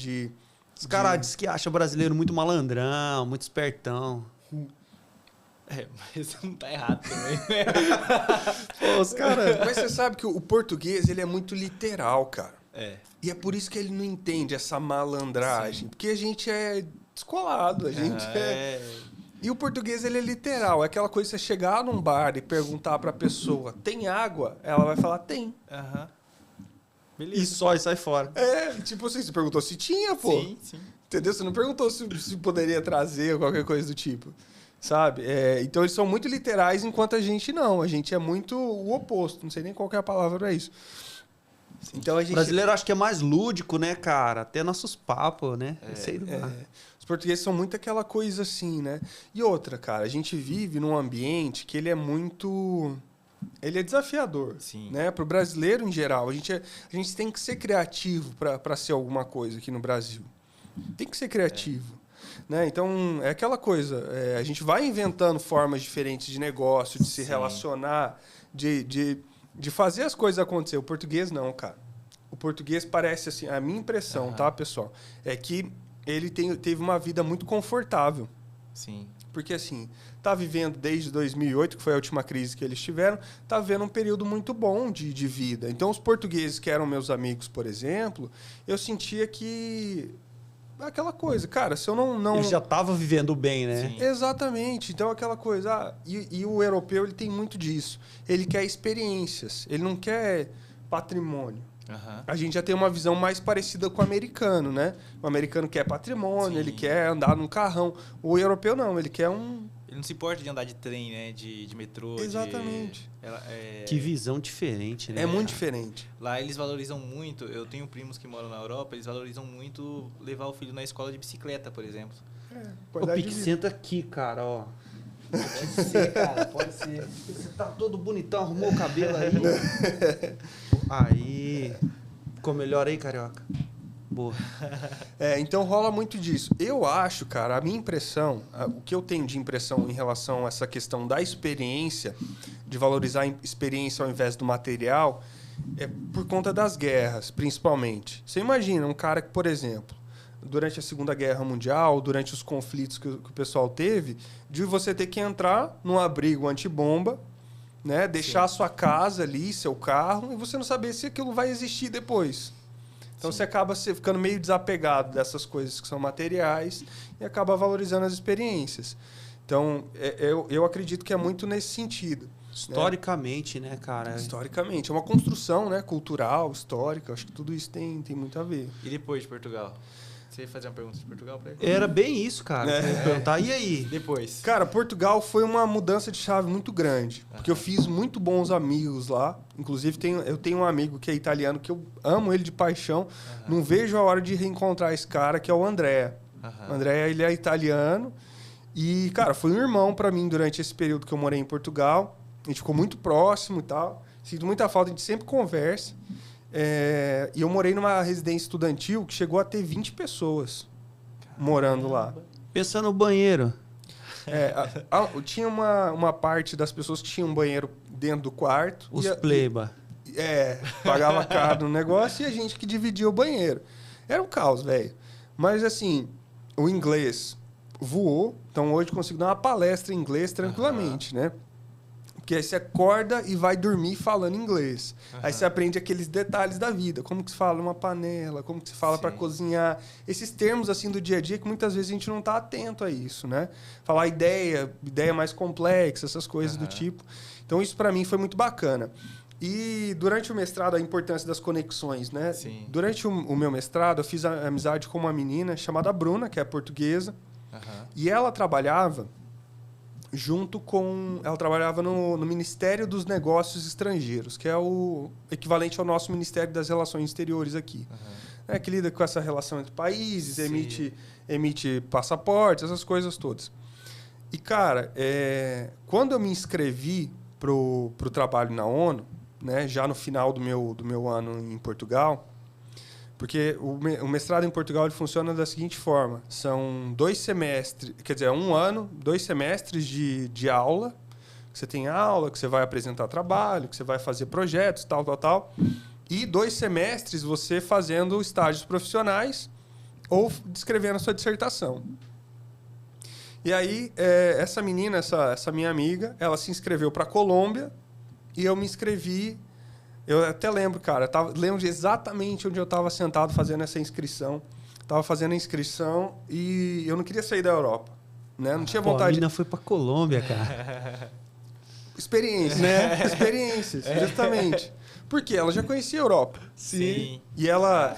[SPEAKER 2] Os caras dizem que acham o brasileiro muito malandrão, muito espertão.
[SPEAKER 1] Mas não tá errado também, né?
[SPEAKER 2] Os caras...
[SPEAKER 3] Mas você sabe que o português, ele é muito literal, cara. E é por isso que ele não entende essa malandragem. Sim. Porque a gente é descolado, a gente E o português, ele é literal. É aquela coisa de você chegar num bar e perguntar pra pessoa, tem água? Ela vai falar, tem.
[SPEAKER 2] Beleza. E só, e sai fora.
[SPEAKER 3] Tipo assim, você perguntou se tinha, pô.
[SPEAKER 1] Sim.
[SPEAKER 3] Entendeu? Você não perguntou se poderia trazer ou qualquer coisa do tipo. Sabe? Então eles são muito literais, enquanto a gente não. A gente é muito o oposto. Não sei nem qual que é a palavra pra isso. Então a gente...
[SPEAKER 2] O brasileiro acho que é mais lúdico, né, cara? Até nossos papos, né? Sei lá.
[SPEAKER 3] Os portugueses são muito aquela coisa assim, né? E outra, cara, a gente vive num ambiente que ele é muito... Ele é desafiador, né? Para o brasileiro em geral. A gente tem que ser criativo para ser alguma coisa aqui no Brasil. Tem que ser criativo. Né? Então, é aquela coisa. A gente vai inventando formas diferentes de negócio, de se relacionar, de fazer as coisas acontecer. O português não, cara. O português parece assim... A minha impressão, tá, pessoal? É que ele teve uma vida muito confortável.
[SPEAKER 1] Sim.
[SPEAKER 3] Porque, assim, tá vivendo desde 2008, que foi a última crise que eles tiveram, tá vivendo um período muito bom de vida. Então, os portugueses que eram meus amigos, por exemplo, eu sentia que... Aquela coisa, cara, se eu não...
[SPEAKER 2] Ele já tava vivendo bem, né?
[SPEAKER 3] Sim. Exatamente. Então, aquela coisa... E o europeu, ele tem muito disso. Ele quer experiências. Ele não quer patrimônio. A gente já tem uma visão mais parecida com o americano, né? O americano quer patrimônio, ele quer andar num carrão. O europeu não, ele quer um...
[SPEAKER 1] Ele não se importa de andar de trem, né? De metrô.
[SPEAKER 3] Exatamente.
[SPEAKER 2] Que visão diferente, né?
[SPEAKER 3] É muito diferente.
[SPEAKER 1] Lá eles valorizam muito, eu tenho primos que moram na Europa, eles valorizam muito levar o filho na escola de bicicleta, por exemplo.
[SPEAKER 2] Ô, Pique, senta aqui, cara, ó. Pode ser, cara, pode ser. Você tá todo bonitão, arrumou o cabelo aí. Aí. Ficou melhor aí, carioca? Boa.
[SPEAKER 3] Então rola muito disso. Eu acho, cara, a minha impressão, o que eu tenho de impressão em relação a essa questão da experiência, de valorizar a experiência ao invés do material, é por conta das guerras, principalmente. Você imagina um cara que, por exemplo, durante a Segunda Guerra Mundial, durante os conflitos que o pessoal teve, de você ter que entrar num abrigo antibomba, né, deixar a sua casa ali, seu carro, e você não saber se aquilo vai existir depois. Então você acaba ficando meio desapegado dessas coisas que são materiais e acaba valorizando as experiências. Então, eu acredito que é muito nesse sentido.
[SPEAKER 2] Historicamente, né, cara?
[SPEAKER 3] Historicamente. É uma construção, né, cultural, histórica. Acho que tudo isso tem muito a ver.
[SPEAKER 1] E depois de Portugal? Você ia fazer uma pergunta de Portugal pra ele?
[SPEAKER 2] Era bem isso, cara. Eu ia perguntar, e aí?
[SPEAKER 1] Depois.
[SPEAKER 3] Cara, Portugal foi uma mudança de chave muito grande. Porque eu fiz muito bons amigos lá. Inclusive, eu tenho um amigo que é italiano, que eu amo ele de paixão. Não vejo a hora de reencontrar esse cara, que é o André. O André, ele é italiano. E, cara, foi um irmão pra mim durante esse período que eu morei em Portugal. A gente ficou muito próximo e tal. Sinto muita falta, a gente sempre conversa. E eu morei numa residência estudantil que chegou a ter 20 pessoas morando lá.
[SPEAKER 2] Pensa no banheiro.
[SPEAKER 3] Tinha uma parte das pessoas que tinham um banheiro dentro do quarto.
[SPEAKER 2] Os pleba.
[SPEAKER 3] Pagava caro no negócio e a gente que dividia o banheiro. Era um caos, velho. Mas, assim, o inglês voou. Então, hoje eu consigo dar uma palestra em inglês tranquilamente, né? Porque aí você acorda e vai dormir falando inglês. Aí você aprende aqueles detalhes da vida. Como que se fala uma panela, como que se fala para cozinhar. Esses termos assim do dia a dia que muitas vezes a gente não está atento a isso, né? Falar ideia mais complexa, essas coisas do tipo. Então isso para mim foi muito bacana. E durante o mestrado, a importância das conexões, né? Sim. Durante o meu mestrado, eu fiz amizade com uma menina chamada Bruna, que é portuguesa. E ela trabalhava... Ela trabalhava no Ministério dos Negócios Estrangeiros, que é o equivalente ao nosso Ministério das Relações Exteriores aqui. Que lida com essa relação entre países, emite passaportes, essas coisas todas. E, cara, quando eu me inscrevi pro trabalho na ONU, né, já no final do meu ano em Portugal, porque o mestrado em Portugal ele funciona da seguinte forma. São 2 semestres, quer dizer, 1 ano, 2 semestres de aula. Você tem aula, que você vai apresentar trabalho, que você vai fazer projetos, tal. E 2 semestres você fazendo estágios profissionais ou escrevendo a sua dissertação. E aí, essa menina, essa minha amiga, ela se inscreveu para a Colômbia e eu me inscrevi. Eu até lembro, cara, lembro de exatamente onde eu estava sentado fazendo essa inscrição. Estava fazendo a inscrição e eu não queria sair da Europa, né? Não tinha vontade.
[SPEAKER 2] A menina foi para Colômbia, cara.
[SPEAKER 3] Experiências, né? Experiências, justamente. Porque ela já conhecia a Europa.
[SPEAKER 1] Sim.
[SPEAKER 3] E ela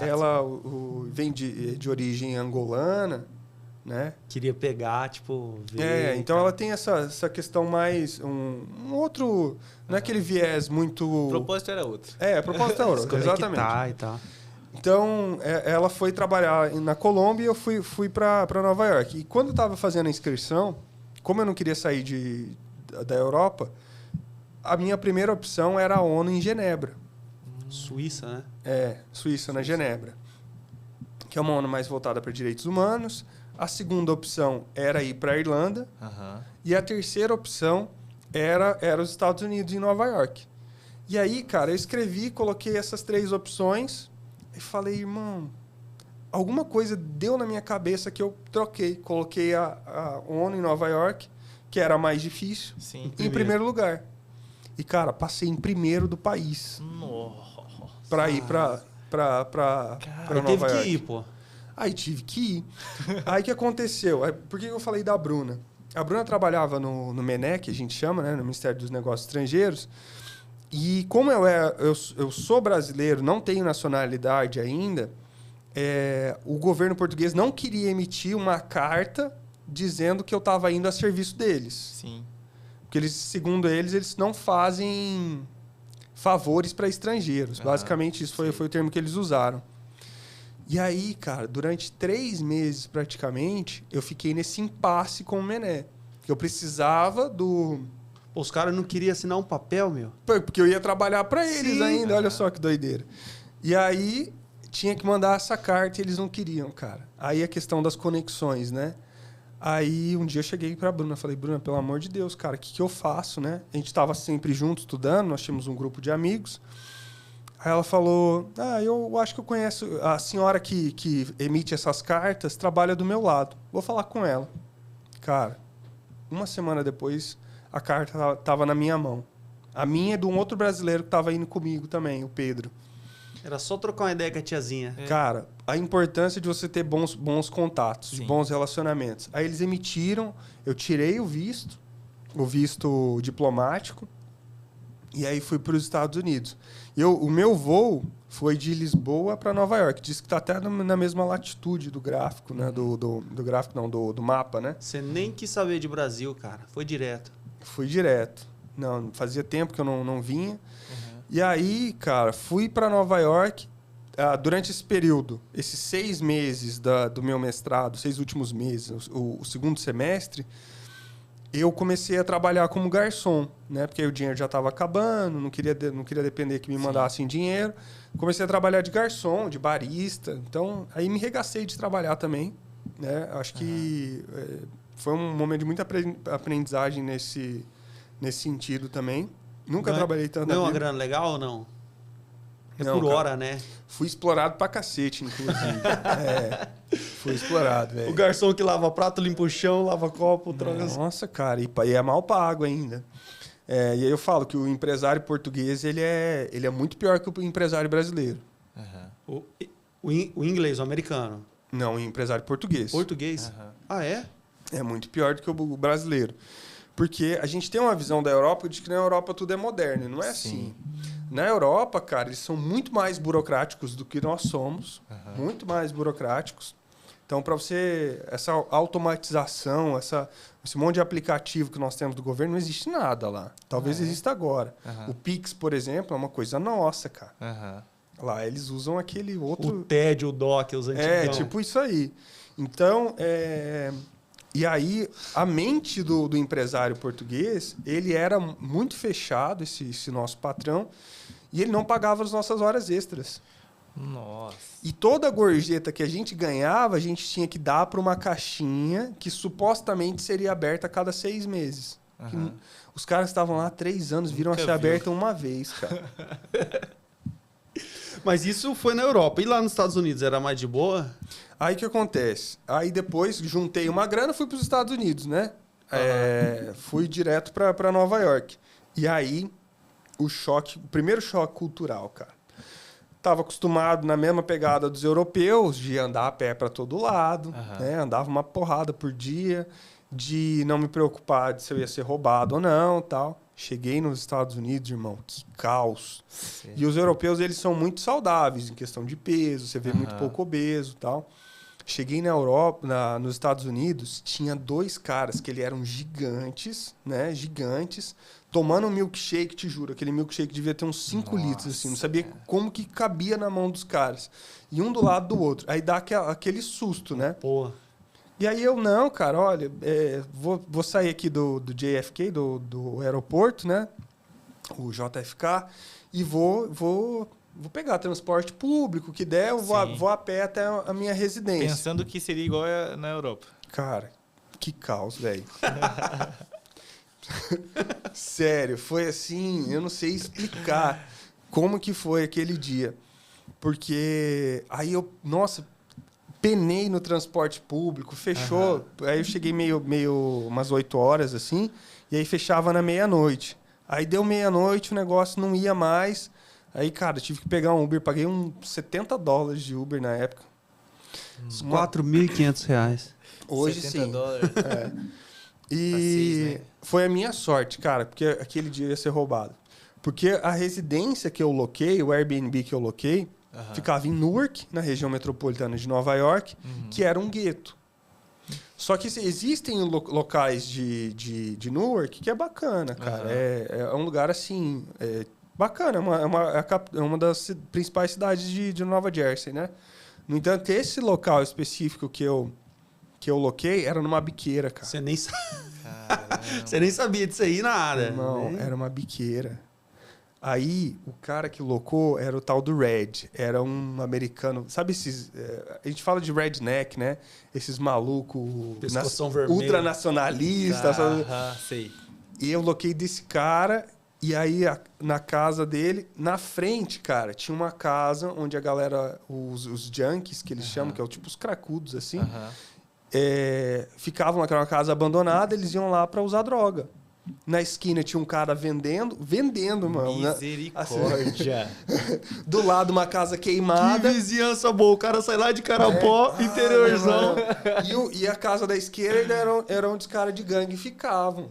[SPEAKER 3] vem de origem angolana, né?
[SPEAKER 2] Queria pegar, tipo...
[SPEAKER 3] Então ela tem essa questão mais... Um outro... Não é aquele viés muito...
[SPEAKER 1] O propósito era outro.
[SPEAKER 3] A propósito era outro, exatamente.
[SPEAKER 2] E tal.
[SPEAKER 3] Então, ela foi trabalhar na Colômbia e eu fui para Nova York. E quando eu estava fazendo a inscrição, como eu não queria sair da Europa, a minha primeira opção era a ONU em Genebra.
[SPEAKER 2] Suíça, né?
[SPEAKER 3] Suíça, na Genebra. Que é uma ONU mais voltada para direitos humanos. A segunda opção era ir para a Irlanda. E a terceira opção era os Estados Unidos, em Nova York. E aí, cara, eu escrevi, coloquei essas 3 opções e falei, irmão, alguma coisa deu na minha cabeça que eu troquei. Coloquei a ONU em Nova York, que era a mais difícil, em primeiro lugar. E, cara, passei em primeiro do país.
[SPEAKER 1] Nossa.
[SPEAKER 3] Pra ir pra Nova York.
[SPEAKER 2] Teve que ir, pô.
[SPEAKER 3] Aí tive que ir. Aí o que aconteceu? Por que eu falei da Bruna? A Bruna trabalhava no MENEC, a gente chama, né? No Ministério dos Negócios Estrangeiros. E como eu sou brasileiro, não tenho nacionalidade ainda, o governo português não queria emitir uma carta dizendo que eu estava indo a serviço deles.
[SPEAKER 1] Sim.
[SPEAKER 3] Porque eles, segundo eles não fazem favores para estrangeiros. Basicamente, isso foi o termo que eles usaram. E aí, cara, durante 3 meses, praticamente, eu fiquei nesse impasse com o Mené. Eu precisava do...
[SPEAKER 2] Pô, os caras não queriam assinar um papel, meu?
[SPEAKER 3] Porque eu ia trabalhar para eles ainda, olha só que doideira. E aí, tinha que mandar essa carta e eles não queriam, cara. Aí a questão das conexões, né? Aí um dia eu cheguei pra Bruna, falei, Bruna, pelo amor de Deus, cara, o que eu faço, né? A gente tava sempre junto estudando, nós tínhamos um grupo de amigos. Aí ela falou, eu acho que eu conheço a senhora que emite essas cartas, trabalha do meu lado. Vou falar com ela. Cara, uma semana depois, a carta tava na minha mão. A minha é de um outro brasileiro que tava indo comigo também, o Pedro.
[SPEAKER 2] Era só trocar uma ideia com a tiazinha.
[SPEAKER 3] Cara, a importância de você ter bons contatos, de bons relacionamentos. Aí eles emitiram, eu tirei o visto diplomático, e aí fui para os Estados Unidos. O meu voo foi de Lisboa para Nova York. Diz que está até na mesma latitude do gráfico, né? Do gráfico, não, do mapa, né?
[SPEAKER 2] Você nem quis saber de Brasil, cara. Foi direto.
[SPEAKER 3] Fui direto. Não, fazia tempo que eu não vinha. E aí, cara, fui para Nova York. Durante esse período, esses 6 meses do meu mestrado, 6 últimos meses, o segundo semestre, eu comecei a trabalhar como garçom, né? Porque aí o dinheiro já estava acabando, não queria depender que me mandassem dinheiro. Comecei a trabalhar de garçom, de barista. Então, aí me regacei de trabalhar também, né? Acho que foi um momento de muita aprendizagem nesse sentido também. Nunca trabalhei tanto.
[SPEAKER 2] Não é uma grana legal ou não? Não, por hora, né?
[SPEAKER 3] Fui explorado pra cacete, inclusive. Fui explorado, velho.
[SPEAKER 2] O garçom que lava prato, limpa o chão, lava copo, troca...
[SPEAKER 3] Nossa, cara, e é mal pago ainda. E aí eu falo que o empresário português, ele é muito pior que o empresário brasileiro.
[SPEAKER 2] O inglês, o americano?
[SPEAKER 3] Não, o empresário português.
[SPEAKER 2] Português? Ah, é?
[SPEAKER 3] É muito pior do que o brasileiro. Porque a gente tem uma visão da Europa de que na Europa tudo é moderno. Não é assim. Na Europa, cara, eles são muito mais burocráticos do que nós somos. Muito mais burocráticos. Então, para você... Essa automatização, esse monte de aplicativo que nós temos do governo, não existe nada lá. Talvez exista agora. O Pix, por exemplo, é uma coisa nossa, cara. Lá eles usam aquele outro...
[SPEAKER 2] O TED, o DOC, os antigos.
[SPEAKER 3] tipo isso aí. Então, e aí, a mente do empresário português, ele era muito fechado, esse nosso patrão, e ele não pagava as nossas horas extras.
[SPEAKER 1] Nossa.
[SPEAKER 3] E toda a gorjeta que a gente ganhava, a gente tinha que dar para uma caixinha que supostamente seria aberta a cada 6 meses. Os caras estavam lá há 3 anos, viram a ser aberta uma vez, cara.
[SPEAKER 2] Mas isso foi na Europa. E lá nos Estados Unidos, era mais de boa?
[SPEAKER 3] Aí o que acontece? Aí depois juntei uma grana e fui para os Estados Unidos, né? Fui direto para Nova York. E aí, o primeiro choque cultural, cara. Tava acostumado na mesma pegada dos europeus, de andar a pé para todo lado, né? Andava uma porrada por dia, de não me preocupar se eu ia ser roubado ou não, tal. Cheguei nos Estados Unidos, irmão, que caos.
[SPEAKER 1] Certo.
[SPEAKER 3] E os europeus, eles são muito saudáveis em questão de peso, você vê muito pouco obeso e tal. Cheguei na Europa, nos Estados Unidos, tinha 2 caras que eles eram gigantes, né? Gigantes, tomando um milkshake, te juro. Aquele milkshake devia ter uns 5 litros, assim. Não sabia como que cabia na mão dos caras. E um do lado do outro. Aí dá aquele susto, né?
[SPEAKER 2] Porra.
[SPEAKER 3] E aí eu, não, cara, olha, vou sair aqui do JFK, do aeroporto, né? O JFK, e vou pegar transporte público, que der, eu vou a pé até a minha residência.
[SPEAKER 1] Pensando que seria igual na Europa.
[SPEAKER 3] Cara, que caos, velho. Sério, foi assim, eu não sei explicar como que foi aquele dia. Porque aí eu, nossa, penei no transporte público, fechou. Aí eu cheguei meio umas 8 horas, assim, e aí fechava na meia-noite. Aí deu meia-noite, o negócio não ia mais. Aí, cara, eu tive que pegar um Uber, paguei uns $70 de Uber na época.
[SPEAKER 2] Uns R$4.500.
[SPEAKER 3] Hoje sim.
[SPEAKER 1] $70.
[SPEAKER 3] É. E foi a minha sorte, cara, porque aquele dia ia ser roubado. Porque a residência que eu loquei, o Airbnb que eu loquei, ficava em Newark, na região metropolitana de Nova York, que era um gueto. Só que existem locais de Newark que é bacana, cara. É um lugar assim, bacana, é uma das principais cidades de Nova Jersey, né? No entanto, esse local específico que eu loquei era numa biqueira, cara.
[SPEAKER 2] Você nem, Você nem sabia disso aí, nada.
[SPEAKER 3] Não, era uma biqueira. Aí, o cara que locou era o tal do Red. Era um americano... Sabe esses... a gente fala de redneck, né? Esses malucos... ultranacionalistas.
[SPEAKER 1] Sei.
[SPEAKER 3] E eu loquei desse cara... E aí, na casa dele, na frente, cara, tinha uma casa onde a galera... Os junkies, que eles chamam, que é tipo os cracudos, assim... ficavam naquela casa abandonada, eles iam lá pra usar droga. Na esquina tinha um cara vendendo, mano.
[SPEAKER 1] Misericórdia.
[SPEAKER 3] Assim, do lado uma casa queimada.
[SPEAKER 2] Que vizinhança boa. O cara sai lá de Carapó, interiorzão.
[SPEAKER 3] E a casa da esquerda era onde os caras de gangue ficavam.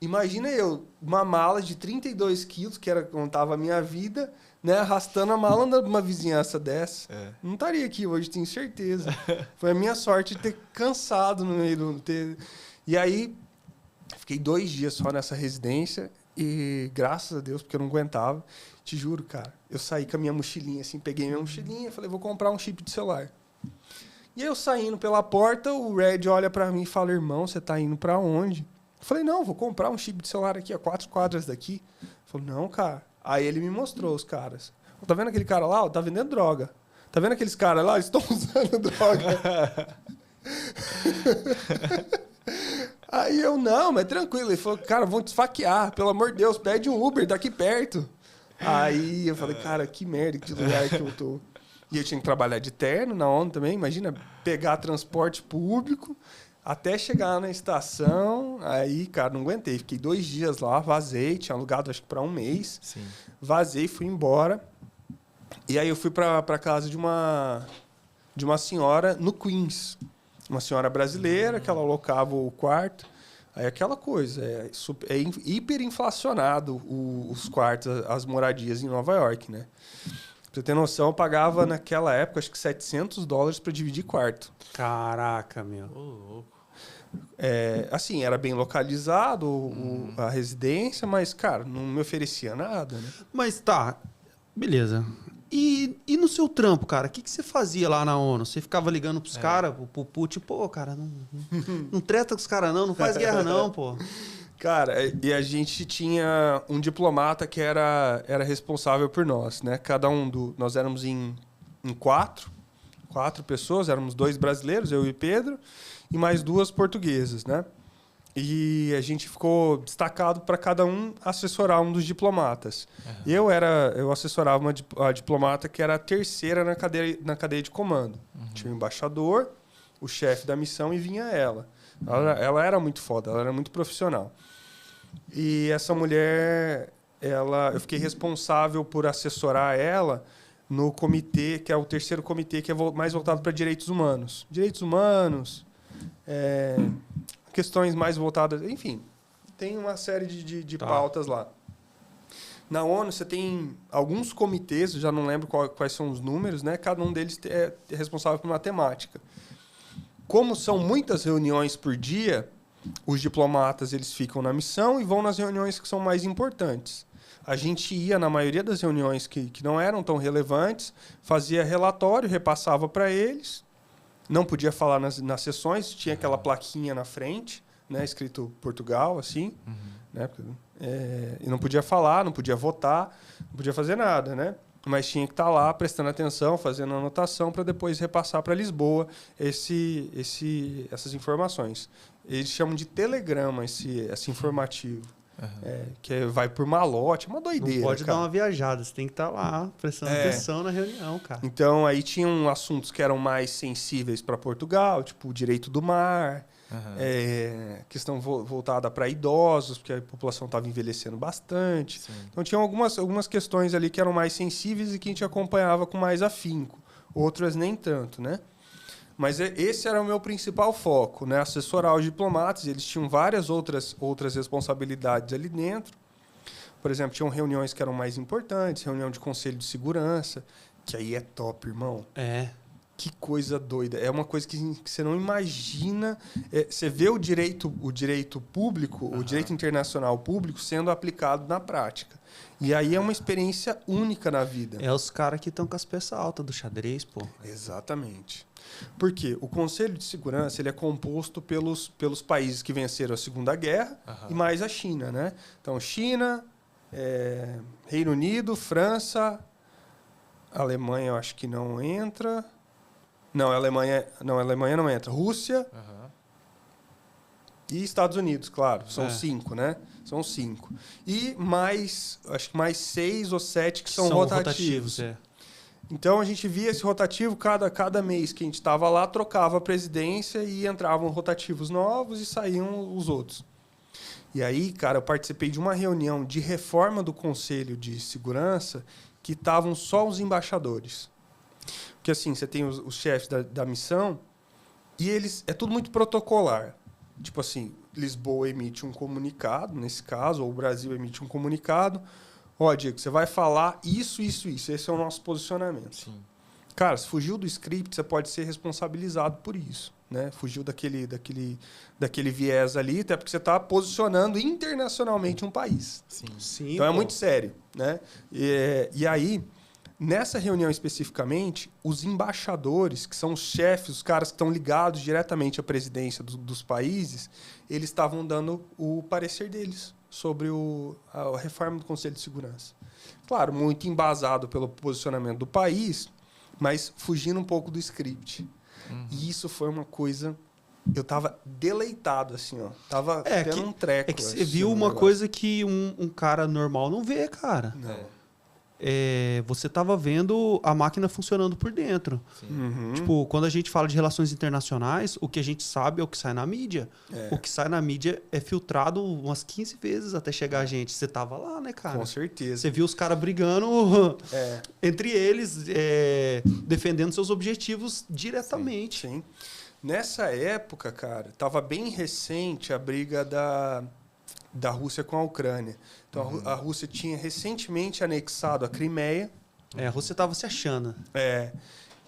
[SPEAKER 3] Imagina eu, uma mala de 32 quilos, que era onde tava a minha vida, né, arrastando a mala numa vizinhança dessa. Não estaria aqui hoje, tenho certeza. Foi a minha sorte de ter cansado no meio do... E aí... Fiquei 2 dias só nessa residência e, graças a Deus, porque eu não aguentava, te juro, cara, eu saí com a minha mochilinha, assim, peguei minha mochilinha e falei, vou comprar um chip de celular. E aí eu saindo pela porta, o Red olha pra mim e fala, irmão, você tá indo pra onde? Eu falei, não, vou comprar um chip de celular aqui, a 4 quadras daqui. Ele falou, não, cara. Aí ele me mostrou os caras. Tá vendo aquele cara lá? Tá vendendo droga. Tá vendo aqueles caras lá? Eles estão usando droga. Aí eu, não, mas tranquilo. Ele falou, cara, vão te esfaquear. Pelo amor de Deus, pede um Uber daqui perto. Aí eu falei, cara, que merda, que lugar que eu tô. E eu tinha que trabalhar de terno na ONU também. Imagina, pegar transporte público até chegar na estação. Aí, cara, não aguentei. Fiquei 2 dias lá, vazei. Tinha alugado, acho que pra 1 mês.
[SPEAKER 1] Sim.
[SPEAKER 3] Vazei, fui embora. E aí eu fui pra casa de uma senhora no Queens. Uma senhora brasileira que ela alocava o quarto. Aí aquela coisa, é hiperinflacionado os quartos, as moradias em Nova York, né? Pra você ter noção, eu pagava naquela época, acho que $700 para dividir quarto.
[SPEAKER 2] Caraca, meu.
[SPEAKER 1] Louco.
[SPEAKER 3] Assim, era bem localizado a residência, mas, cara, não me oferecia nada, né?
[SPEAKER 2] Mas tá, beleza. E no seu trampo, cara, o que você fazia lá na ONU? Você ficava ligando pros caras, pro Putin, pô, cara, não treta com os caras não faz guerra não, pô.
[SPEAKER 3] Cara, e a gente tinha um diplomata que era responsável por nós, né? Cada nós éramos em 4 pessoas, éramos 2 brasileiros, eu e Pedro, e mais 2 portuguesas, né? E a gente ficou destacado para cada um assessorar um dos diplomatas. Eu assessorava a diplomata que era a terceira na cadeia de comando. Tinha o embaixador, o chefe da missão e vinha ela. Ela era muito foda, ela era muito profissional. E essa mulher, eu fiquei responsável por assessorar ela no comitê, que é o terceiro comitê, que é mais voltado para direitos humanos. Direitos humanos... questões mais voltadas, enfim, tem uma série de pautas lá. Na ONU, você tem alguns comitês, eu já não lembro quais são os números, né? Cada um deles é responsável por uma temática. Como são muitas reuniões por dia, os diplomatas eles ficam na missão e vão nas reuniões que são mais importantes. A gente ia na maioria das reuniões que não eram tão relevantes, fazia relatório, repassava para eles, não podia falar nas sessões, tinha aquela plaquinha na frente, né, escrito Portugal, assim, né? E não podia falar, não podia votar, não podia fazer nada, né? Mas tinha que estar lá prestando atenção, fazendo anotação para depois repassar para Lisboa essas informações. Eles chamam de telegrama esse informativo, que vai por malote, é uma doideira.
[SPEAKER 2] Não pode
[SPEAKER 3] cara.
[SPEAKER 2] dar uma viajada, você tem que estar lá prestando atenção na reunião, cara.
[SPEAKER 3] Então, aí tinham assuntos que eram mais sensíveis para Portugal, tipo o direito do mar, questão voltada para idosos, porque a população estava envelhecendo bastante. Sim. Então, tinham algumas questões ali que eram mais sensíveis e que a gente acompanhava com mais afinco. Outras nem tanto, né? Mas esse era o meu principal foco, né? Assessorar os diplomatas. Eles tinham várias outras responsabilidades ali dentro. Por exemplo, tinham reuniões que eram mais importantes, reunião de conselho de segurança, que aí é top, irmão. Que coisa doida. É uma coisa que você não imagina. Você vê o direito público, o direito internacional público sendo aplicado na prática. E aí é uma experiência única na vida.
[SPEAKER 2] É os caras que estão com as peças altas do xadrez, pô.
[SPEAKER 3] Exatamente. Porque o Conselho de Segurança ele é composto pelos países que venceram a Segunda Guerra e mais a China, né? Então, China, Reino Unido, França, Alemanha eu acho que não entra... Não, a Alemanha não entra. Rússia e Estados Unidos, claro. São 5, né? São 5. E acho que mais 6 ou 7 que são rotativos. Então, a gente via esse rotativo, cada mês que a gente estava lá, trocava a presidência e entravam rotativos novos e saíam os outros. E aí, cara, eu participei de uma reunião de reforma do Conselho de Segurança que estavam só os embaixadores. Porque assim, você tem os chefes da missão e eles... É tudo muito protocolar. Tipo assim, Lisboa emite um comunicado, nesse caso, ou o Brasil emite um comunicado. Ó, Diego, você vai falar isso, isso, isso. Esse é o nosso posicionamento. Sim. Cara, se fugiu do script, você pode ser responsabilizado por isso. Né? Fugiu daquele viés ali, até porque você está posicionando internacionalmente um país. Sim, então é muito sério. Né? E aí... Nessa reunião especificamente, os embaixadores, que são os chefes, os caras que estão ligados diretamente à presidência dos países, eles estavam dando o parecer deles sobre a reforma do Conselho de Segurança. Claro, muito embasado pelo posicionamento do país, mas fugindo um pouco do script. E isso foi uma coisa... Eu tava deleitado, assim, ó. Tava tendo um treco.
[SPEAKER 2] É que você viu uma coisa que um cara normal não vê, cara.
[SPEAKER 3] Não.
[SPEAKER 2] Você estava vendo a máquina funcionando por dentro. Tipo, quando a gente fala de relações internacionais, o que a gente sabe é o que sai na mídia. O que sai na mídia é filtrado umas 15 vezes até chegar a gente. Você tava lá, né, cara?
[SPEAKER 3] Com certeza.
[SPEAKER 2] Você viu os caras brigando entre eles, defendendo seus objetivos diretamente.
[SPEAKER 3] Sim. Nessa época, cara, tava bem recente a briga da Rússia com a Ucrânia. Então, a Rússia tinha recentemente anexado a Crimeia.
[SPEAKER 2] A Rússia estava se achando.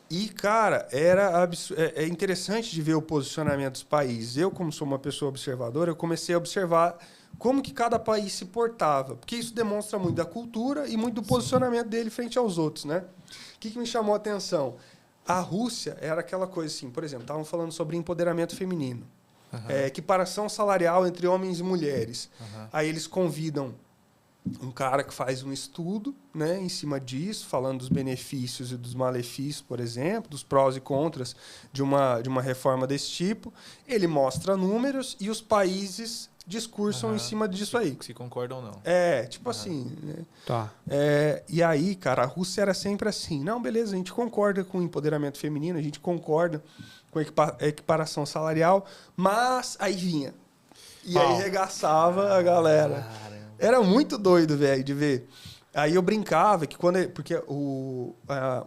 [SPEAKER 3] E, cara, é interessante de ver o posicionamento dos países. Eu, como sou uma pessoa observadora, eu comecei a observar como que cada país se portava. Porque isso demonstra muito da cultura e muito do posicionamento dele frente aos outros, né? O que me chamou a atenção? A Rússia era aquela coisa assim, por exemplo, estavam falando sobre empoderamento feminino. Equiparação salarial entre homens e mulheres. Aí eles convidam um cara que faz um estudo, né, em cima disso, falando dos benefícios e dos malefícios, por exemplo, dos prós e contras de uma reforma desse tipo. Ele mostra números e os países discursam em cima disso aí.
[SPEAKER 1] Se concordam ou não.
[SPEAKER 3] Tipo assim. Né?
[SPEAKER 2] Tá.
[SPEAKER 3] E aí, cara, a Rússia era sempre assim. Não, beleza, a gente concorda com o empoderamento feminino, a gente concorda com a equiparação salarial, mas aí vinha. E aí regaçava a galera. Caramba. Era muito doido, velho, de ver. Aí eu brincava que porque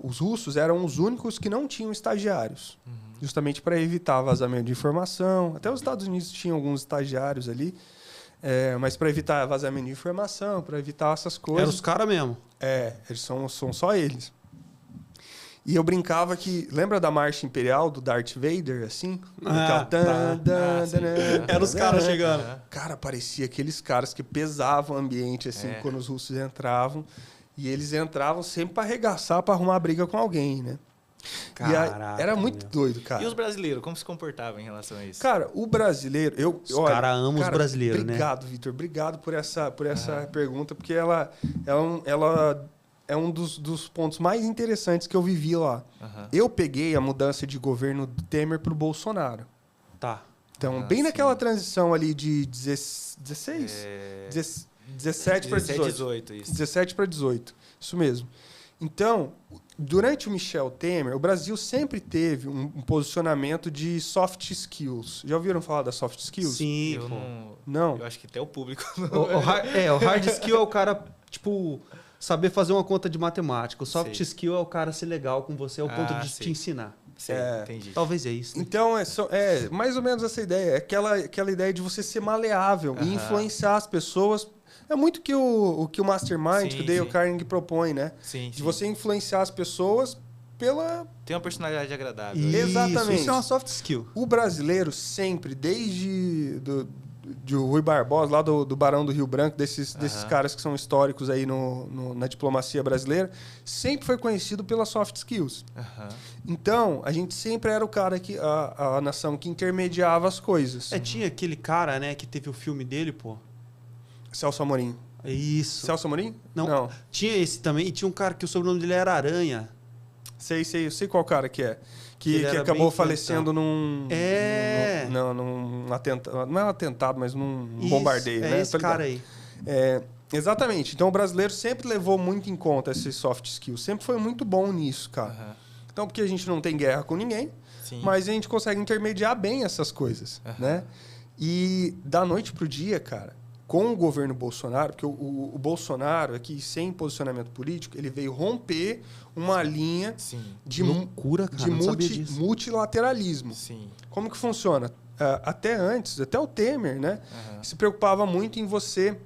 [SPEAKER 3] os russos eram os únicos que não tinham estagiários. Justamente para evitar vazamento de informação. Até os Estados Unidos tinham alguns estagiários ali. mas para evitar vazamento de informação, para evitar essas coisas.
[SPEAKER 2] Eram os caras mesmo?
[SPEAKER 3] Eles são só eles. E eu brincava que... Lembra da marcha imperial do Darth Vader, assim?
[SPEAKER 2] Eram os caras chegando.
[SPEAKER 3] Cara, parecia aqueles caras que pesavam o ambiente, assim, quando os russos entravam. E eles entravam sempre para arregaçar, para arrumar briga com alguém, né?
[SPEAKER 2] Caraca,
[SPEAKER 3] era muito doido, cara.
[SPEAKER 1] E os brasileiros, como se comportavam em relação a isso?
[SPEAKER 3] Cara, o brasileiro...
[SPEAKER 2] Os caras amam os brasileiros,
[SPEAKER 3] obrigado,
[SPEAKER 2] né?
[SPEAKER 3] Vitor. Obrigado por essa pergunta, porque ela é um dos pontos mais interessantes que eu vivi lá. Eu peguei a mudança de governo do Temer pro Bolsonaro.
[SPEAKER 2] Tá.
[SPEAKER 3] Então, bem naquela transição ali de 17 para 18.
[SPEAKER 1] Isso.
[SPEAKER 3] 17 para 18. Isso mesmo. Então, durante o Michel Temer, o Brasil sempre teve um posicionamento de soft skills. Já ouviram falar da soft skills?
[SPEAKER 2] Sim,
[SPEAKER 1] eu
[SPEAKER 2] pô.
[SPEAKER 1] não. Eu acho que até o público não.
[SPEAKER 2] O hard skill é o cara, tipo, saber fazer uma conta de matemática. O soft skill é o cara ser legal com você ao ponto de te ensinar.
[SPEAKER 1] Entendi.
[SPEAKER 2] Talvez é isso. Né?
[SPEAKER 3] Então, é mais ou menos essa ideia. É aquela ideia de você ser maleável e influenciar as pessoas. É muito o que o Mastermind, que o Dale Carnegie propõe, né?
[SPEAKER 1] De
[SPEAKER 3] você influenciar as pessoas pela...
[SPEAKER 1] Tem uma personalidade agradável.
[SPEAKER 3] Exatamente.
[SPEAKER 2] Isso é uma soft skill.
[SPEAKER 3] O brasileiro sempre, desde de Rui Barbosa, lá do Barão do Rio Branco, desses caras que são históricos aí na diplomacia brasileira, sempre foi conhecido pelas soft skills. Então, a gente sempre era o cara a nação que intermediava as coisas.
[SPEAKER 2] Tinha aquele cara, né, que teve o filme dele, pô.
[SPEAKER 3] Celso Amorim.
[SPEAKER 2] Isso.
[SPEAKER 3] Celso Amorim?
[SPEAKER 2] Não. Tinha esse também, e tinha um cara que o sobrenome dele era Aranha.
[SPEAKER 3] Eu sei qual cara que é. Que acabou falecendo num atentado. Não é um atentado, mas num bombardeio, né?
[SPEAKER 2] Esse cara aí.
[SPEAKER 3] Exatamente. Então o brasileiro sempre levou muito em conta esses soft skills. Sempre foi muito bom nisso, cara. Então, porque a gente não tem guerra com ninguém, mas a gente consegue intermediar bem essas coisas, né? E da noite pro dia, cara, com o governo Bolsonaro, porque o Bolsonaro, aqui, sem posicionamento político, ele veio romper uma linha de
[SPEAKER 2] loucura, cara,
[SPEAKER 3] multilateralismo. Como que funciona? Até o Temer, né? Se preocupava muito em você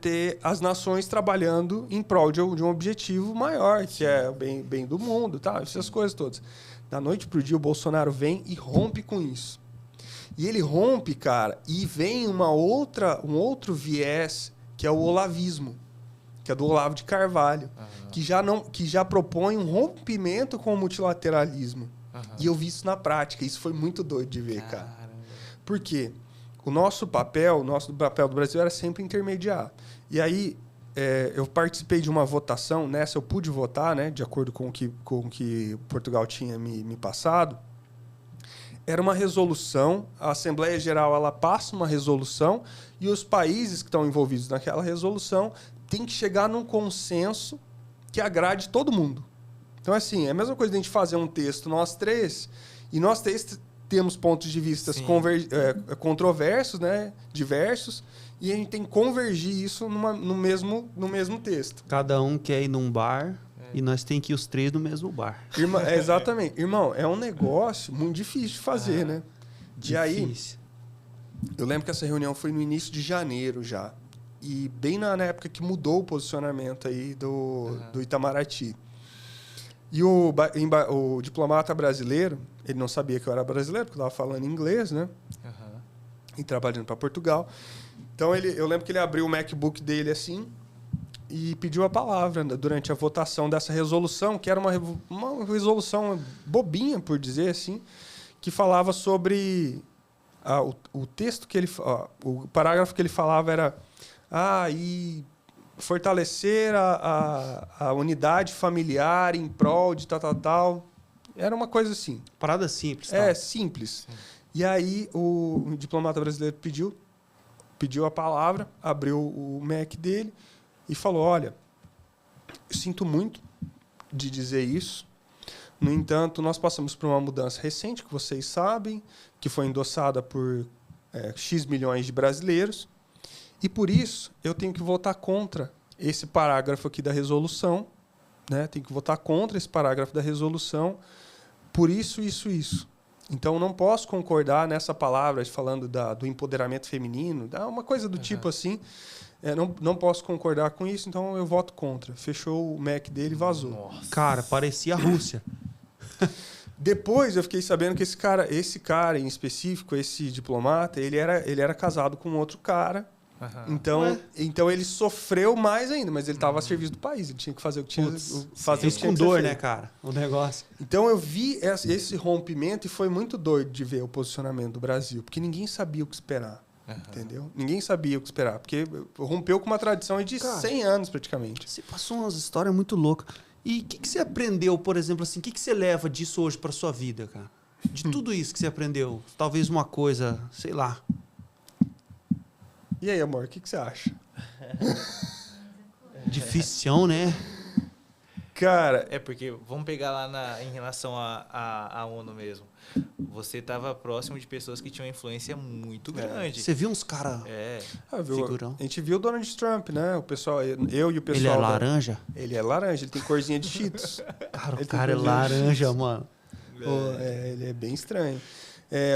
[SPEAKER 3] ter as nações trabalhando em prol de um objetivo maior, que é o bem do mundo, tá? Essas coisas todas. Da noite pro dia, o Bolsonaro vem e rompe com isso. E ele rompe, cara, e vem um outro viés, que é o olavismo, que é do Olavo de Carvalho, que já propõe um rompimento com o multilateralismo. E eu vi isso na prática. Isso foi muito doido de ver, cara. Por quê? O nosso papel do Brasil era sempre intermediar. E aí, eu participei de uma votação, nessa eu pude votar, né, de acordo com o que Portugal tinha me passado. Era uma resolução, a Assembleia Geral ela passa uma resolução e os países que estão envolvidos naquela resolução têm que chegar num consenso que agrade todo mundo. Então, assim, é a mesma coisa de a gente fazer um texto, nós três temos pontos de vista controversos, né, diversos, e a gente tem que convergir isso no mesmo texto.
[SPEAKER 2] Cada um quer ir num bar... E nós temos que ir os três no mesmo bar.
[SPEAKER 3] Exatamente. Irmão, é um negócio muito difícil de fazer, né?
[SPEAKER 2] Difícil.
[SPEAKER 3] E aí, eu lembro que essa reunião foi no início de janeiro já. E bem na época que mudou o posicionamento aí do Itamaraty. E o diplomata brasileiro, ele não sabia que eu era brasileiro, porque eu estava falando inglês, né? E trabalhando para Portugal. Então, eu lembro que ele abriu o MacBook dele assim... e pediu a palavra durante a votação dessa resolução, que era uma resolução bobinha, por dizer assim, que falava sobre... o texto que ele... o parágrafo que ele falava era... e fortalecer a unidade familiar em prol de tal. Era uma coisa assim.
[SPEAKER 2] Parada simples. Tá?
[SPEAKER 3] Simples. E aí o diplomata brasileiro pediu a palavra, abriu o Mac dele... e falou, olha, eu sinto muito de dizer isso. No entanto, nós passamos por uma mudança recente, que vocês sabem, que foi endossada por X milhões de brasileiros. E, por isso, eu tenho que votar contra esse parágrafo aqui da resolução. Né? Tenho que votar contra esse parágrafo da resolução. Por isso. Então, não posso concordar nessa palavra, falando do empoderamento feminino, uma coisa do tipo assim. Não posso concordar com isso, então eu voto contra. Fechou o Mac dele e vazou.
[SPEAKER 2] Nossa. Cara, parecia a Rússia.
[SPEAKER 3] Depois eu fiquei sabendo que esse cara em específico, esse diplomata, ele era casado com outro cara. Então ele sofreu mais ainda, mas ele estava a serviço do país. Ele tinha que fazer o que tinha fazer.
[SPEAKER 2] Isso com dor, né, cara? O negócio.
[SPEAKER 3] Então eu vi esse rompimento e foi muito doido de ver o posicionamento do Brasil, porque ninguém sabia o que esperar. Entendeu? Ninguém sabia o que esperar, porque rompeu com uma tradição de 100 anos praticamente.
[SPEAKER 2] Você passou umas histórias muito loucas. E o que você aprendeu, por exemplo, assim, o que você leva disso hoje para sua vida, cara? De tudo isso que você aprendeu, talvez uma coisa, sei lá.
[SPEAKER 3] E aí, amor, o que você acha?
[SPEAKER 2] Dificião, né?
[SPEAKER 3] Cara...
[SPEAKER 1] porque, vamos pegar lá em relação à ONU mesmo. Você estava próximo de pessoas que tinham uma influência muito grande.
[SPEAKER 2] Você viu uns caras figurão?
[SPEAKER 3] A gente viu o Donald Trump, né? O pessoal, eu e o pessoal...
[SPEAKER 2] Ele é laranja?
[SPEAKER 3] Ele é laranja, ele tem corzinha de Cheetos.
[SPEAKER 2] Cara, o cara é laranja, mano.
[SPEAKER 3] Ele é bem estranho.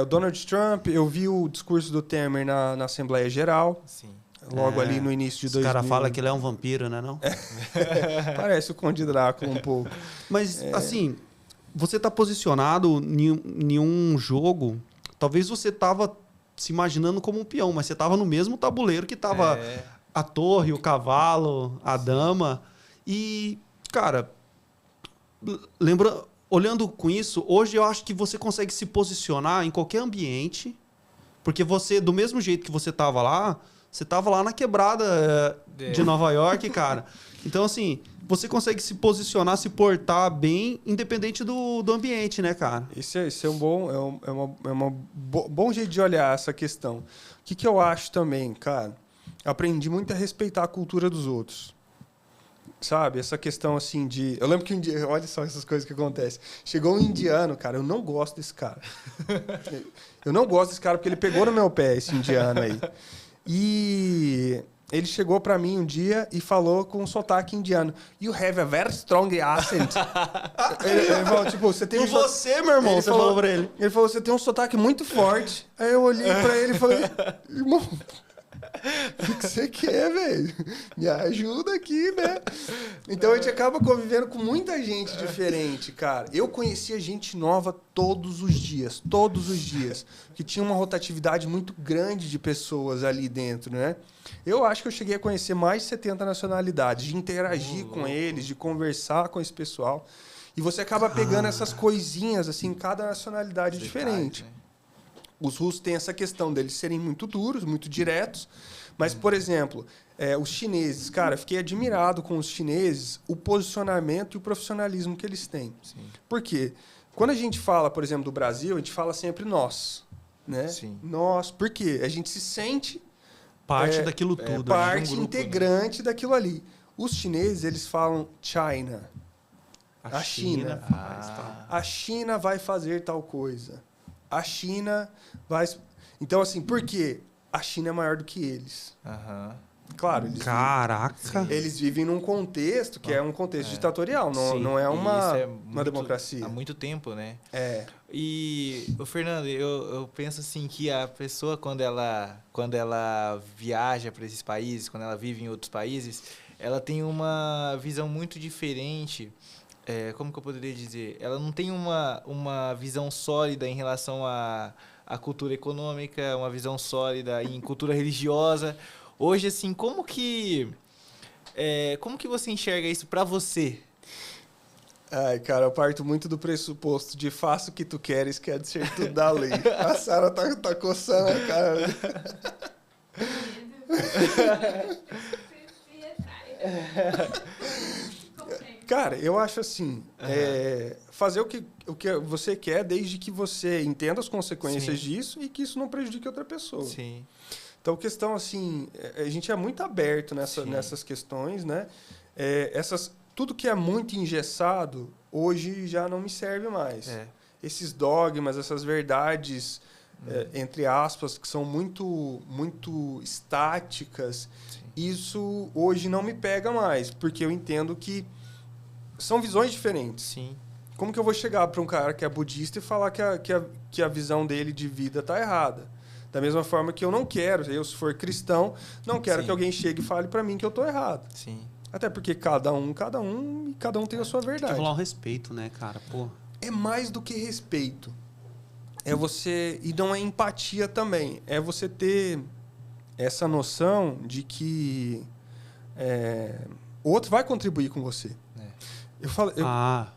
[SPEAKER 3] O Donald Trump, eu vi o discurso do Temer na Assembleia Geral.
[SPEAKER 1] Sim.
[SPEAKER 3] Logo ali no início de 2000.
[SPEAKER 2] Os caras falam que ele é um vampiro, né? Não?
[SPEAKER 3] Parece o Conde Drácula um pouco.
[SPEAKER 2] Mas, assim, você tá posicionado em um jogo... Talvez você tava se imaginando como um peão, mas você tava no mesmo tabuleiro que tava a torre, o cavalo, a dama. E, cara, olhando com isso, hoje eu acho que você consegue se posicionar em qualquer ambiente, porque você, do mesmo jeito que você tava lá na quebrada de Nova York, cara. Então, assim, você consegue se posicionar, se portar bem, independente do ambiente, né, cara?
[SPEAKER 3] Isso é um bom jeito de olhar essa questão. O que eu acho também, cara? Aprendi muito a respeitar a cultura dos outros. Sabe? Essa questão, assim, de... Eu lembro que um dia... Olha só essas coisas que acontecem. Chegou um indiano, cara. Eu não gosto desse cara. Eu não gosto desse cara porque ele pegou no meu pé, esse indiano aí. E ele chegou pra mim um dia e falou com um sotaque indiano. You have a very strong accent. ele falou, tipo, você tem um sotaque...
[SPEAKER 2] você, meu irmão? Você falou pra ele.
[SPEAKER 3] Ele falou, você tem um sotaque muito forte. Aí eu olhei pra ele e falei, irmão... O que você quer, velho? Me ajuda aqui, né? Então a gente acaba convivendo com muita gente diferente, cara. Eu conhecia gente nova todos os dias, que tinha uma rotatividade muito grande de pessoas ali dentro, né? Eu acho que eu cheguei a conhecer mais de 70 nacionalidades, de interagir com eles, de conversar com esse pessoal. E você acaba pegando essas coisinhas, assim, cada nacionalidade diferente. Né? Os russos têm essa questão deles serem muito duros, muito diretos. Mas, por exemplo, os chineses, cara, fiquei admirado com os chineses, o posicionamento e o profissionalismo que eles têm. Sim. Por quê? Quando a gente fala, por exemplo, do Brasil, a gente fala sempre nós. Né? Sim. Nós. Por quê? A gente se sente...
[SPEAKER 2] Parte daquilo tudo.
[SPEAKER 3] Parte integrante daquilo ali. Os chineses, eles falam China. A China faz tal. A China vai fazer tal coisa. A China vai... Então, assim, por quê? A China é maior do que eles. Claro, eles vivem num contexto que é um contexto ditatorial, não é uma democracia.
[SPEAKER 1] Há muito tempo, né?
[SPEAKER 3] E,
[SPEAKER 1] Fernando, eu penso assim que a pessoa, quando ela viaja para esses países, quando ela vive em outros países, ela tem uma visão muito diferente. Como que eu poderia dizer? Ela não tem uma visão sólida em relação à cultura econômica, uma visão sólida em cultura religiosa. Hoje, assim, como que você enxerga isso pra você?
[SPEAKER 3] Ai, cara, eu parto muito do pressuposto de faça o que tu queres, que é de ser tudo da lei. A Sara tá coçando a cara. Cara, eu acho assim, fazer o que você quer desde que você entenda as consequências disso e que isso não prejudique outra pessoa.
[SPEAKER 1] Sim.
[SPEAKER 3] Então, questão assim, a gente é muito aberto nessas questões, né? Tudo que é muito engessado, hoje já não me serve mais. Esses dogmas, essas verdades, entre aspas, que são muito, muito estáticas, isso hoje não me pega mais, porque eu entendo que são visões diferentes.
[SPEAKER 1] Sim.
[SPEAKER 3] Como que eu vou chegar para um cara que é budista e falar que a visão dele de vida tá errada? Da mesma forma que eu não quero, eu se for cristão, não quero que alguém chegue e fale para mim que eu tô errado.
[SPEAKER 1] Sim.
[SPEAKER 3] Até porque cada um tem a sua verdade.
[SPEAKER 2] Tem que rolar um respeito, né, cara? Pô.
[SPEAKER 3] É mais do que respeito. É você... E não é empatia também. É você ter essa noção de que o outro vai contribuir com você.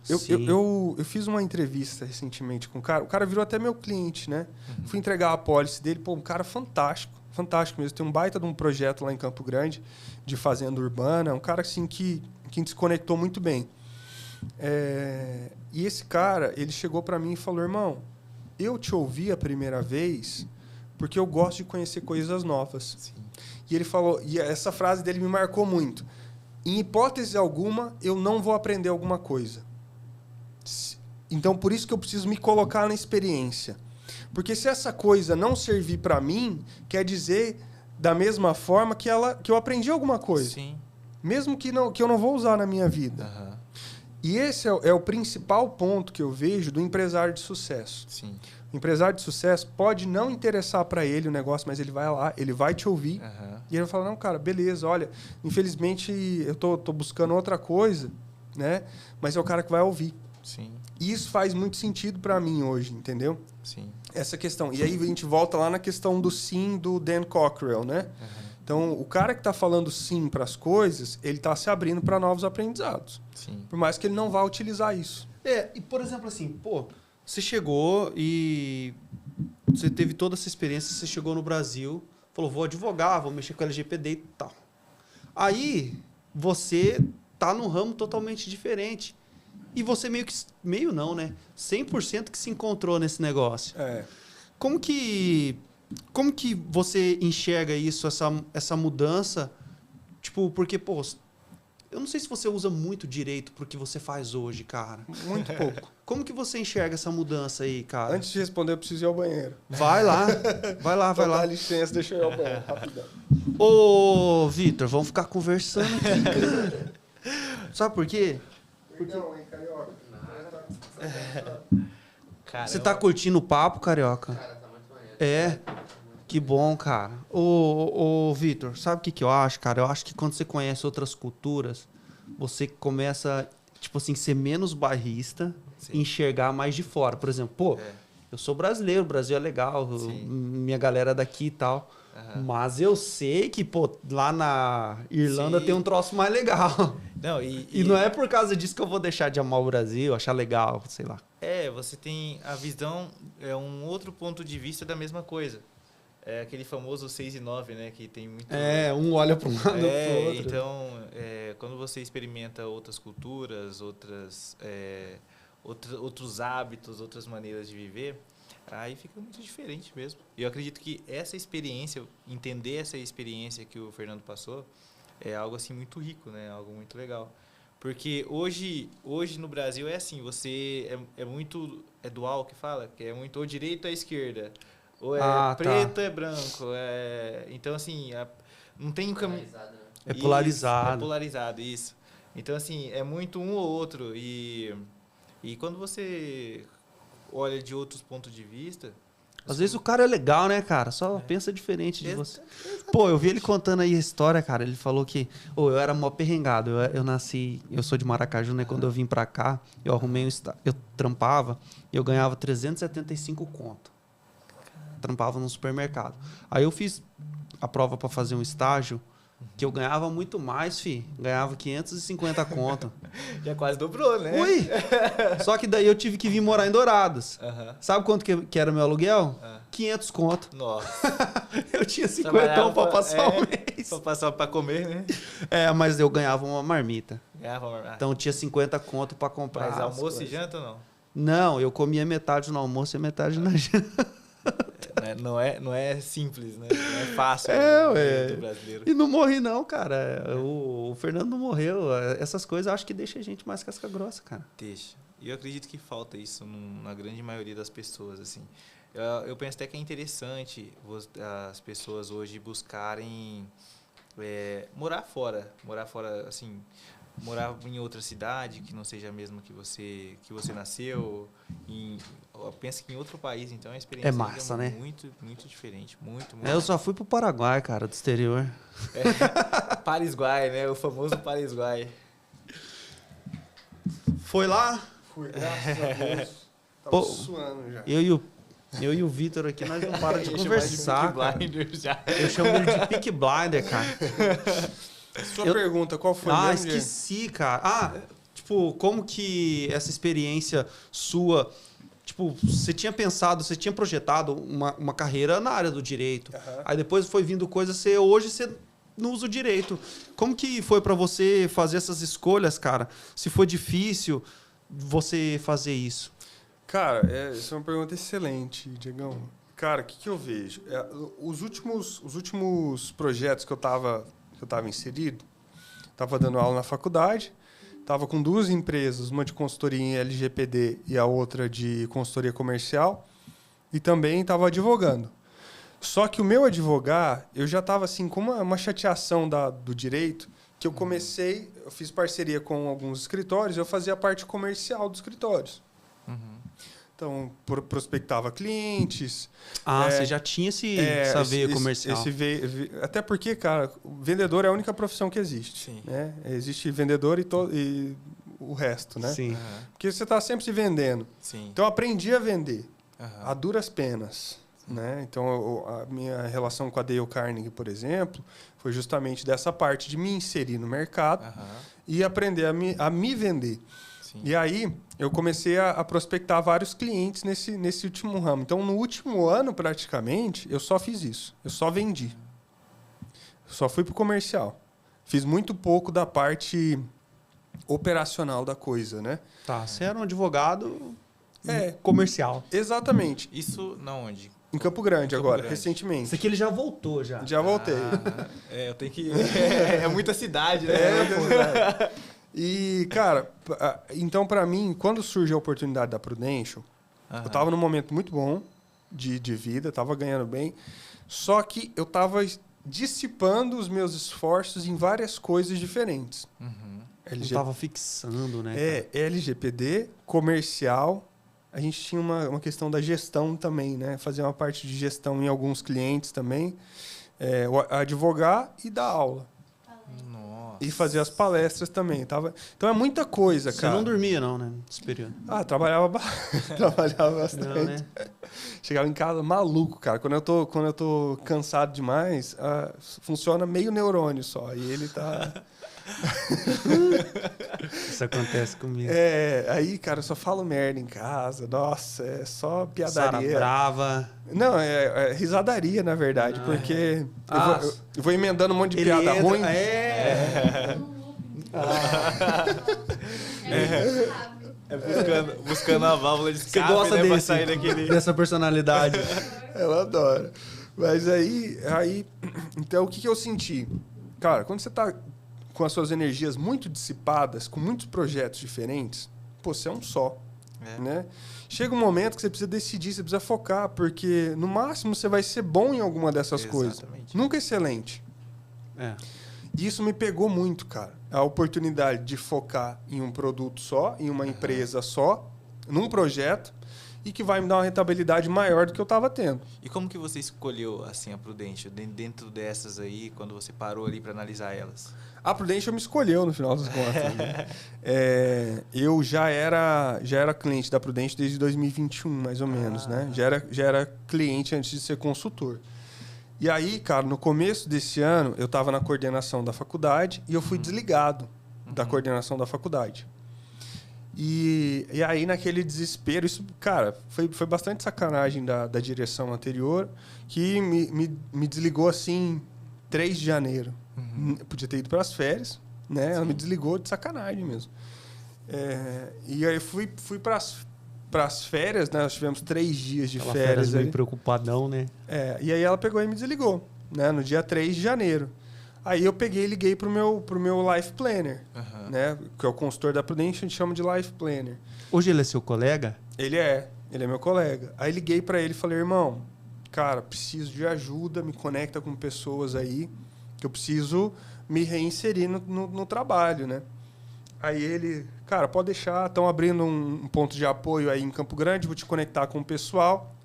[SPEAKER 3] Eu fiz uma entrevista recentemente com um cara. O cara virou até meu cliente, né? Uhum. Fui entregar a apólice dele. Pô, um cara fantástico. Fantástico mesmo. Tem um baita de um projeto lá em Campo Grande de fazenda urbana. Um cara assim que se conectou muito bem. E esse cara, ele chegou para mim e falou: irmão, eu te ouvi a primeira vez porque eu gosto de conhecer coisas novas. Sim. E ele falou, e essa frase dele me marcou muito: em hipótese alguma, eu não vou aprender alguma coisa. Então, por isso que eu preciso me colocar na experiência. Porque se essa coisa não servir para mim, quer dizer, da mesma forma, que eu aprendi alguma coisa.
[SPEAKER 1] Sim.
[SPEAKER 3] Mesmo que eu não vou usar na minha vida. Uhum. E esse é o principal ponto que eu vejo do empresário de sucesso.
[SPEAKER 1] Sim.
[SPEAKER 3] O empresário de sucesso pode não interessar para ele o negócio, mas ele vai lá, ele vai te ouvir. Uhum. E ele vai falar: não, cara, beleza, olha, infelizmente eu tô buscando outra coisa, né? Mas é o cara que vai ouvir.
[SPEAKER 1] Sim.
[SPEAKER 3] E isso faz muito sentido para mim hoje, entendeu?
[SPEAKER 1] Sim.
[SPEAKER 3] Essa questão. E aí a gente volta lá na questão do sim do Dan Cockrell, né? Uhum. Então, o cara que está falando sim para as coisas, ele está se abrindo para novos aprendizados.
[SPEAKER 1] Sim.
[SPEAKER 3] Por mais que ele não vá utilizar isso.
[SPEAKER 2] E por exemplo assim, pô, você chegou e você teve toda essa experiência, você chegou no Brasil, falou: vou advogar, vou mexer com LGPD e tal. Aí, você tá num ramo totalmente diferente. E você meio não, né? 100% que se encontrou nesse negócio. Como que você enxerga isso, essa mudança? Tipo, porque, pô, eu não sei se você usa muito direito pro que você faz hoje, cara.
[SPEAKER 3] Muito pouco.
[SPEAKER 2] Como que você enxerga essa mudança aí, cara?
[SPEAKER 3] Antes de responder, eu preciso ir ao banheiro.
[SPEAKER 2] Vai lá. Dá
[SPEAKER 3] licença, deixa eu ir ao banheiro, rapidão.
[SPEAKER 2] Ô, Vitor, vamos ficar conversando aqui, cara. Sabe por quê?
[SPEAKER 3] Perdão, hein, carioca.
[SPEAKER 2] Você tá curtindo o papo, carioca?
[SPEAKER 4] Cara, tá muito maneiro.
[SPEAKER 2] Que bom, cara. Ô Vitor, sabe o que eu acho, cara? Eu acho que quando você conhece outras culturas, você começa, tipo assim, ser menos bairrista e enxergar mais de fora. Por exemplo, pô, eu sou brasileiro, o Brasil é legal, minha galera daqui e tal. Uhum. Mas eu sei que, pô, lá na Irlanda tem um troço mais legal.
[SPEAKER 1] Não,
[SPEAKER 2] e não é por causa disso que eu vou deixar de amar o Brasil, achar legal, sei lá.
[SPEAKER 1] Você tem a visão, um outro ponto de vista da mesma coisa. É aquele famoso 6 e 9, né? Que tem muito...
[SPEAKER 2] um olha para um lado pro outro.
[SPEAKER 1] Então, quando você experimenta outras culturas, outros hábitos, outras maneiras de viver, aí fica muito diferente mesmo. E eu acredito que essa experiência, entender essa experiência que o Fernando passou, é algo assim muito rico, né? Algo muito legal. Porque hoje no Brasil é assim, você é muito... É dual que fala? Que é muito ou direita ou esquerda. Ou é preto ou é branco. Então, assim, não tem...
[SPEAKER 4] Polarizado, né?
[SPEAKER 2] É polarizado.
[SPEAKER 1] É polarizado, isso. Então, assim, é muito um ou outro. E quando você olha de outros pontos de vista...
[SPEAKER 2] Às vezes o cara é legal, né, cara? Só pensa diferente de você. Pô, eu vi ele contando aí a história, cara. Ele falou que... eu era mó perrengado. Eu nasci... Eu sou de Maracaju, né? Quando eu vim pra cá, eu arrumei eu trampava e eu ganhava 375 conto. Trampava no supermercado. Aí eu fiz a prova pra fazer um estágio que eu ganhava muito mais, ganhava 550 conto.
[SPEAKER 1] Já quase dobrou, né?
[SPEAKER 2] Ui! Só que daí eu tive que vir morar em Dourados.
[SPEAKER 1] Uhum.
[SPEAKER 2] Sabe quanto que era meu aluguel? 500 conto.
[SPEAKER 1] Nossa.
[SPEAKER 2] Eu tinha 50 pra passar o mês.
[SPEAKER 1] Pra passar pra comer, né?
[SPEAKER 2] Mas eu ganhava uma marmita.
[SPEAKER 1] Ganhava uma marmita.
[SPEAKER 2] Então eu tinha 50 conto pra comprar.
[SPEAKER 1] Mas almoço e janta ou não?
[SPEAKER 2] Não, eu comia metade no almoço e metade na janta.
[SPEAKER 1] Não é simples, né? Não é fácil do brasileiro.
[SPEAKER 2] E não morri não, cara. O Fernando não morreu. Essas coisas eu acho que deixa a gente mais casca grossa, cara.
[SPEAKER 1] Deixa. E eu acredito que falta isso na grande maioria das pessoas, assim. Eu penso até que é interessante as pessoas hoje buscarem morar fora, assim, morar em outra cidade, que não seja a mesma que você nasceu, pensa que em outro país, então a experiência
[SPEAKER 2] é massa, né?
[SPEAKER 1] Muito, muito diferente. Muito.
[SPEAKER 2] Eu só fui pro Paraguai, cara, do exterior.
[SPEAKER 1] Paraguai, né? O famoso Paraguai.
[SPEAKER 2] Foi lá?
[SPEAKER 3] Fui, graças a Deus. Tava suando já.
[SPEAKER 2] Eu e o Vitor aqui, nós não paramos de conversar, cara.
[SPEAKER 1] Já.
[SPEAKER 2] Eu chamo ele de Peaky Blinder, cara.
[SPEAKER 3] Sua pergunta, qual foi mesmo?
[SPEAKER 2] Esqueci, cara. Tipo, como que essa experiência sua... Tipo, você tinha projetado uma carreira na área do direito.
[SPEAKER 3] Uhum.
[SPEAKER 2] Aí depois foi vindo coisa, hoje você não usa o direito. Como que foi pra você fazer essas escolhas, cara? Se foi difícil você fazer isso?
[SPEAKER 3] Cara, essa é uma pergunta excelente, Diegão. Cara, o que eu vejo? Os últimos projetos que eu tava inserido, tava dando aula na faculdade, tava com 2 empresas, uma de consultoria em LGPD e a outra de consultoria comercial, e também tava advogando. Só que o meu advogar, eu já tava assim com uma chateação do direito, que eu fiz parceria com alguns escritórios, eu fazia a parte comercial dos escritórios.
[SPEAKER 1] Uhum.
[SPEAKER 3] Então, prospectava clientes.
[SPEAKER 2] Você já tinha essa veia comercial.
[SPEAKER 3] Até porque, cara, o vendedor é a única profissão que existe.
[SPEAKER 1] Sim.
[SPEAKER 3] Né? Existe vendedor e o resto, né?
[SPEAKER 2] Sim.
[SPEAKER 1] Uhum.
[SPEAKER 3] Porque você está sempre se vendendo.
[SPEAKER 1] Sim.
[SPEAKER 3] Então, eu aprendi a vender
[SPEAKER 1] Uhum.
[SPEAKER 3] a duras penas. Né? Então, a minha relação com a Dale Carnegie, por exemplo, foi justamente dessa parte de me inserir no mercado e aprender a me vender.
[SPEAKER 1] Sim.
[SPEAKER 3] E aí, eu comecei a prospectar vários clientes nesse último ramo. Então, no último ano, praticamente, eu só fiz isso. Eu só vendi. Só fui para o comercial. Fiz muito pouco da parte operacional da coisa, né?
[SPEAKER 2] Tá, você era um advogado comercial.
[SPEAKER 3] Exatamente.
[SPEAKER 1] Isso na onde?
[SPEAKER 3] Em Campo Grande agora, recentemente.
[SPEAKER 2] Isso aqui ele já voltou, já.
[SPEAKER 3] Já voltei.
[SPEAKER 1] Eu tenho que... É muita cidade, né?
[SPEAKER 3] E, cara, então para mim, quando surge a oportunidade da Prudential, eu estava num momento muito bom de vida, estava ganhando bem, só que eu estava dissipando os meus esforços em várias coisas diferentes.
[SPEAKER 2] Não estava fixando, né?
[SPEAKER 3] LGPD, comercial, a gente tinha uma questão da gestão também, né? Fazer uma parte de gestão em alguns clientes também, advogar e dar aula.
[SPEAKER 1] Nossa.
[SPEAKER 3] E fazer as palestras também. Então é muita coisa, cara.
[SPEAKER 2] Você não dormia, não, né? Nesse período.
[SPEAKER 3] Trabalhava bastante.
[SPEAKER 2] Não, né?
[SPEAKER 3] Chegava em casa maluco, cara. Quando eu tô cansado demais, funciona meio neurônio só. E ele tá...
[SPEAKER 2] Isso acontece comigo.
[SPEAKER 3] Aí, cara, eu só falo merda em casa. Nossa, é só piadaria.
[SPEAKER 2] Sara brava.
[SPEAKER 3] Não, é risadaria, na verdade. Porque eu vou emendando um monte de piada ruim.
[SPEAKER 1] Buscando a válvula de escape,
[SPEAKER 2] Você gosta
[SPEAKER 1] né, pra sair daquele...
[SPEAKER 2] dessa personalidade.
[SPEAKER 3] Ela adora. Mas aí... Então, o que eu senti? Cara, quando você tá com as suas energias muito dissipadas, com muitos projetos diferentes, você é um só. Né? Chega um momento que você precisa decidir, você precisa focar, porque no máximo você vai ser bom em alguma dessas coisas. Nunca excelente. E isso me pegou muito, cara. A oportunidade de focar em um produto só, em uma empresa só, num projeto, e que vai me dar uma rentabilidade maior do que eu estava tendo.
[SPEAKER 1] E como que você escolheu assim a Prudential dentro dessas aí, quando você parou ali para analisar elas?
[SPEAKER 3] A Prudential me escolheu no final das contas. Né? Eu já era cliente da Prudential desde 2021, mais ou menos, né? Já era cliente antes de ser consultor. E aí, cara, no começo desse ano, eu estava na coordenação da faculdade e eu fui desligado da coordenação da faculdade. E aí, naquele desespero, isso, cara, foi bastante sacanagem da direção anterior, que me desligou, assim, 3 de janeiro. Podia ter ido para as férias, né? Ela me desligou de sacanagem mesmo. E aí, fui para as férias, né? Nós tivemos 3 dias de férias.
[SPEAKER 2] Meio preocupadão, né?
[SPEAKER 3] E aí, ela pegou e me desligou, né? No dia 3 de janeiro. Aí eu peguei e liguei pro meu Life Planner, né? Que é o consultor da Prudential, a gente chama de Life Planner.
[SPEAKER 2] Hoje ele é seu colega?
[SPEAKER 3] Ele é meu colega. Aí liguei para ele e falei, irmão, cara, preciso de ajuda, me conecta com pessoas aí, que eu preciso me reinserir no trabalho, né? Aí ele, cara, pode deixar, estão abrindo um ponto de apoio aí em Campo Grande, vou te conectar com o pessoal.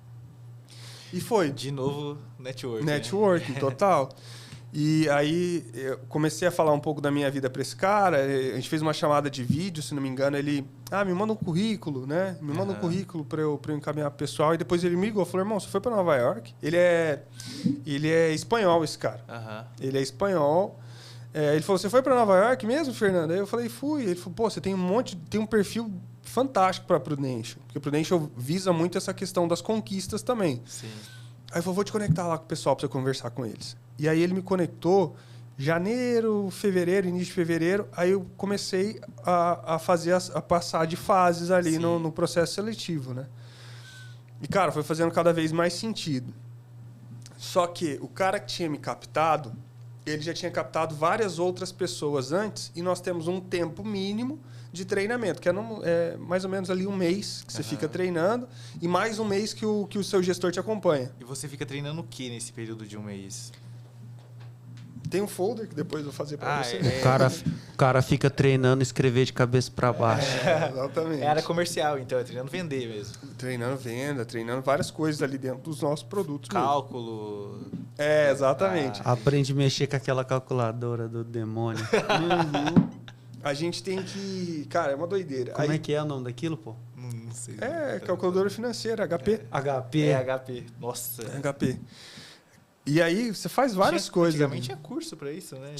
[SPEAKER 3] E foi.
[SPEAKER 1] De novo, networking.
[SPEAKER 3] Networking, né? Total. E aí eu comecei a falar um pouco da minha vida para esse cara. A gente fez uma chamada de vídeo, se não me engano. Ele, me manda um currículo, né? Me manda um currículo para eu encaminhar pro pessoal. E depois ele me ligou, falou, irmão, você foi para Nova York? Ele é espanhol, esse cara. Ele é espanhol. Ele falou, você foi para Nova York mesmo, Fernando? Aí eu falei, fui. Ele falou, pô, você tem um perfil fantástico para Prudential. Porque Prudential visa muito essa questão das conquistas também.
[SPEAKER 1] Sim.
[SPEAKER 3] Aí eu falei, vou te conectar lá com o pessoal para você conversar com eles. E aí ele me conectou janeiro, fevereiro, início de fevereiro. Aí eu comecei a passar de fases ali no processo seletivo, né? E, cara, foi fazendo cada vez mais sentido. Só que o cara que tinha me captado, ele já tinha captado várias outras pessoas antes e nós temos um tempo mínimo de treinamento, que é mais ou menos ali um mês que você fica treinando e mais um mês que o seu gestor te acompanha.
[SPEAKER 1] E você fica treinando o que nesse período de um mês?
[SPEAKER 3] Tem um folder que depois eu vou fazer para você.
[SPEAKER 2] O cara fica treinando escrever de cabeça para baixo.
[SPEAKER 3] Exatamente.
[SPEAKER 1] É área comercial, então, é treinando vender mesmo.
[SPEAKER 3] Treinando venda, treinando várias coisas ali dentro dos nossos produtos.
[SPEAKER 1] Cálculo.
[SPEAKER 3] Mesmo. Exatamente.
[SPEAKER 2] Aprende a mexer com aquela calculadora do demônio.
[SPEAKER 3] A gente tem que... Cara, é uma doideira.
[SPEAKER 2] Como é que é o nome daquilo, pô?
[SPEAKER 1] Não sei.
[SPEAKER 3] Calculadora financeira, HP.
[SPEAKER 2] HP.
[SPEAKER 1] HP. Nossa.
[SPEAKER 3] HP. E aí você faz várias coisas.
[SPEAKER 1] Antigamente tinha curso para isso, né?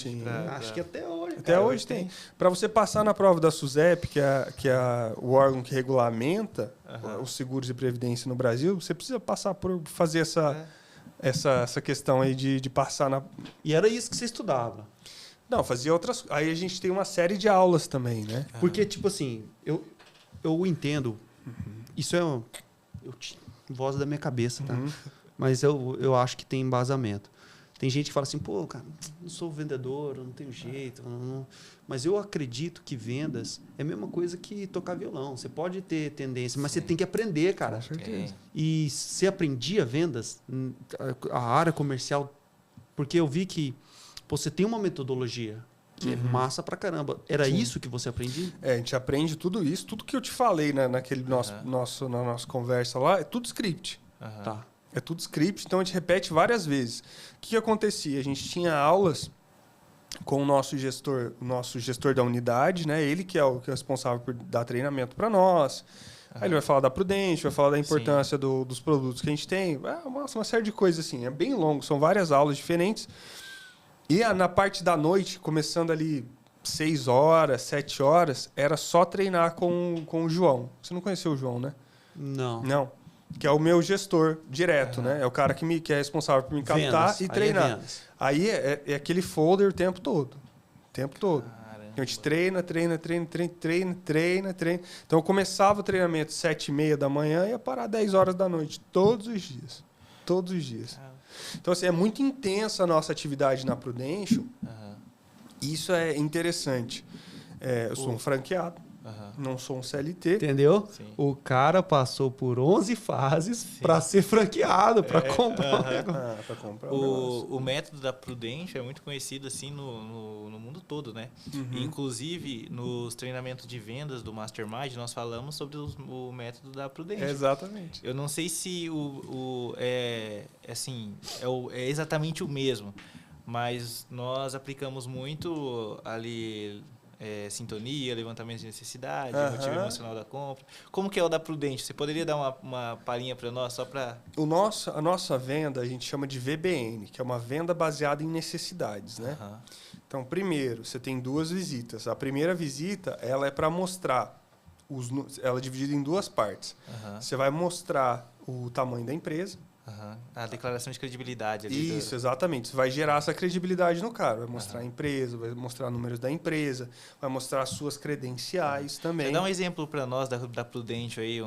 [SPEAKER 2] Acho que até hoje.
[SPEAKER 3] Até hoje tem. Para você passar na prova da SUSEP, que é o órgão que regulamenta os seguros de previdência no Brasil, você precisa passar por fazer essa questão aí de passar na...
[SPEAKER 2] E era isso que você estudava?
[SPEAKER 3] Não, fazia outras... Aí a gente tem uma série de aulas também, né?
[SPEAKER 2] Porque, tipo assim, eu entendo. Isso é voz da minha cabeça, tá? Mas eu acho que tem embasamento. Tem gente que fala assim, pô, cara, não sou vendedor, eu não tenho jeito. Não. Mas eu acredito que vendas é a mesma coisa que tocar violão. Você pode ter tendência, mas você tem que aprender, cara.
[SPEAKER 3] Com certeza.
[SPEAKER 2] E você aprendia vendas, a área comercial, porque eu vi que você tem uma metodologia que é massa pra caramba. Era isso que você aprendia?
[SPEAKER 3] A gente aprende tudo isso. Tudo que eu te falei naquele na nossa conversa lá, é tudo script.
[SPEAKER 2] Tá.
[SPEAKER 3] É tudo script, então a gente repete várias vezes. O que acontecia? A gente tinha aulas com o nosso gestor da unidade, né? Ele que é o responsável por dar treinamento para nós. Aí ele vai falar da Prudential, vai falar da importância dos produtos que a gente tem. Uma série de coisas assim. É bem longo, são várias aulas diferentes. E na parte da noite, começando ali 6 horas, 7 horas, era só treinar com o João. Você não conheceu o João, né?
[SPEAKER 2] Não.
[SPEAKER 3] Que é o meu gestor direto, né? É o cara que é responsável por me captar e treinar. Aí é aquele folder o tempo todo. O tempo todo. A gente treina. Então eu começava o treinamento às 7h30 da manhã e ia parar 10 horas da noite. Todos os dias. Todos os dias. Então, assim, é muito intensa a nossa atividade na Prudential. Isso é interessante. Eu sou um franqueado. Não sou um CLT.
[SPEAKER 2] Entendeu?
[SPEAKER 1] Sim.
[SPEAKER 2] O cara passou por 11 fases para ser franqueado, para comprar um negócio.
[SPEAKER 3] Para comprar
[SPEAKER 1] o método da Prudential é muito conhecido assim no mundo todo, né? Inclusive, nos treinamentos de vendas do Mastermind, nós falamos sobre o método da Prudential.
[SPEAKER 3] Exatamente.
[SPEAKER 1] Eu não sei se é exatamente o mesmo, mas nós aplicamos muito ali... sintonia, levantamento de necessidade, motivo emocional da compra. Como que é o da Prudential? Você poderia dar uma palhinha para nós, só para...
[SPEAKER 3] A nossa venda, a gente chama de VBN, que é uma venda baseada em necessidades, né? Então, primeiro, você tem 2 visitas. A primeira visita, ela é para mostrar, ela é dividida em 2 partes. Você vai mostrar o tamanho da empresa.
[SPEAKER 1] A declaração de credibilidade ali.
[SPEAKER 3] Isso, exatamente. Você vai gerar essa credibilidade no cara. Vai mostrar a empresa, vai mostrar números da empresa, vai mostrar as suas credenciais também.
[SPEAKER 1] Você dá um exemplo para nós da Prudential aí,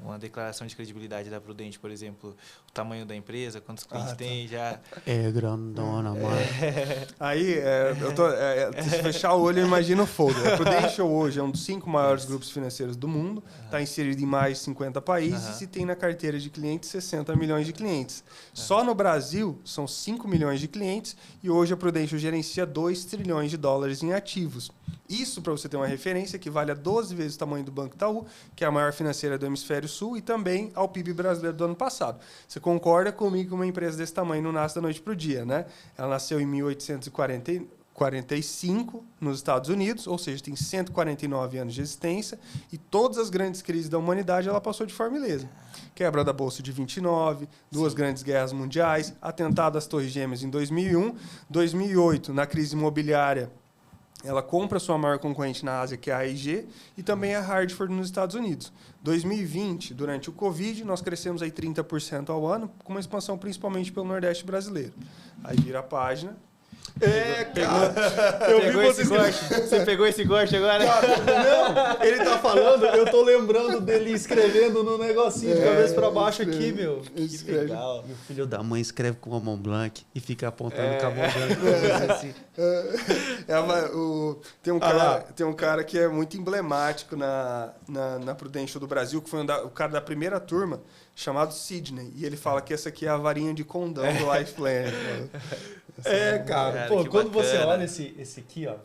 [SPEAKER 1] uma declaração de credibilidade da Prudential, por exemplo, o tamanho da empresa, quantos clientes tem, já...
[SPEAKER 2] É grandona, mano.
[SPEAKER 3] Aí, se fechar o olho, imagina o folder. A Prudential hoje é um dos 5 maiores grupos financeiros do mundo, está inserido em mais de 50 países e tem na carteira de clientes 60 milhões de clientes. Só no Brasil, são 5 milhões de clientes e hoje a Prudential gerencia 2 trilhões de dólares em ativos. Isso, para você ter uma referência, equivale a 12 vezes o tamanho do Banco Itaú, que é a maior financeira do Hemisfério Sul, e também ao PIB brasileiro do ano passado. Você concorda comigo que uma empresa desse tamanho não nasce da noite para o dia, né? Ela nasceu em 1845 nos Estados Unidos, ou seja, tem 149 anos de existência, e todas as grandes crises da humanidade ela passou de forma ilesa. Quebra da Bolsa de 29, duas grandes guerras mundiais, atentado às Torres Gêmeas em 2001, 2008, na crise imobiliária, ela compra sua maior concorrente na Ásia, que é a AIG, e também a Hartford nos Estados Unidos. 2020, durante o Covid, nós crescemos aí 30% ao ano, com uma expansão principalmente pelo Nordeste brasileiro. Aí vira a página.
[SPEAKER 1] Você pegou esse corte agora?
[SPEAKER 2] Não, ele tá falando, eu tô lembrando dele escrevendo no negocinho de cabeça pra baixo aqui, meu.
[SPEAKER 1] Que legal.
[SPEAKER 2] E o filho da mãe escreve com a mão blanca e fica apontando com a mão blanca. Assim.
[SPEAKER 3] Tem um cara que é muito emblemático na Prudential do Brasil, que foi o cara da primeira turma, chamado Sidney. E ele fala que essa aqui é a varinha de condão do Life Planner.
[SPEAKER 2] Cara. Pô, quando você olha esse aqui, ó,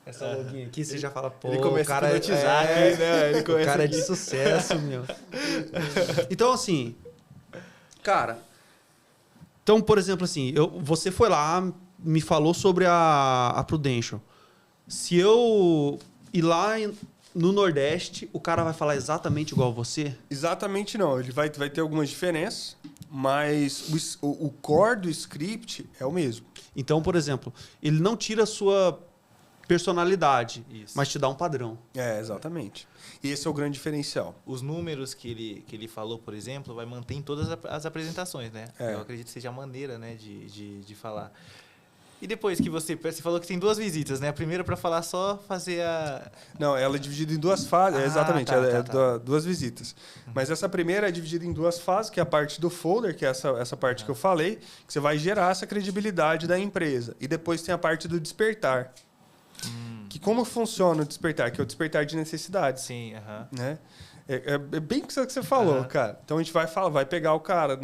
[SPEAKER 2] essa login aqui, você já fala, pô,
[SPEAKER 1] ele começa a
[SPEAKER 2] monetizar
[SPEAKER 1] aqui, né? Ele
[SPEAKER 2] o cara é de sucesso, meu. Então, assim, cara, então, por exemplo, assim, você foi lá, me falou sobre a Prudential. Se eu ir lá no Nordeste, o cara vai falar exatamente igual a você?
[SPEAKER 3] Exatamente não. Ele vai ter algumas diferenças, mas o core do script é o mesmo.
[SPEAKER 2] Então, por exemplo, ele não tira a sua personalidade, mas te dá um padrão.
[SPEAKER 3] Exatamente. E esse é o grande diferencial.
[SPEAKER 1] Os números que ele falou, por exemplo, vai manter em todas as apresentações, né? Eu acredito que seja a maneira, né, de falar. E depois que você falou que tem 2 visitas, né? A primeira para falar só fazer a...
[SPEAKER 3] Não, ela é dividida em 2 fases. Exatamente, tá. 2 visitas. Mas essa primeira é dividida em 2 fases, que é a parte do folder, que é essa parte que eu falei, que você vai gerar essa credibilidade da empresa. E depois tem a parte do despertar. Que como funciona o despertar? Que é o despertar de necessidade.
[SPEAKER 1] Sim,
[SPEAKER 3] né? É bem isso que você falou, cara. Então a gente vai pegar o cara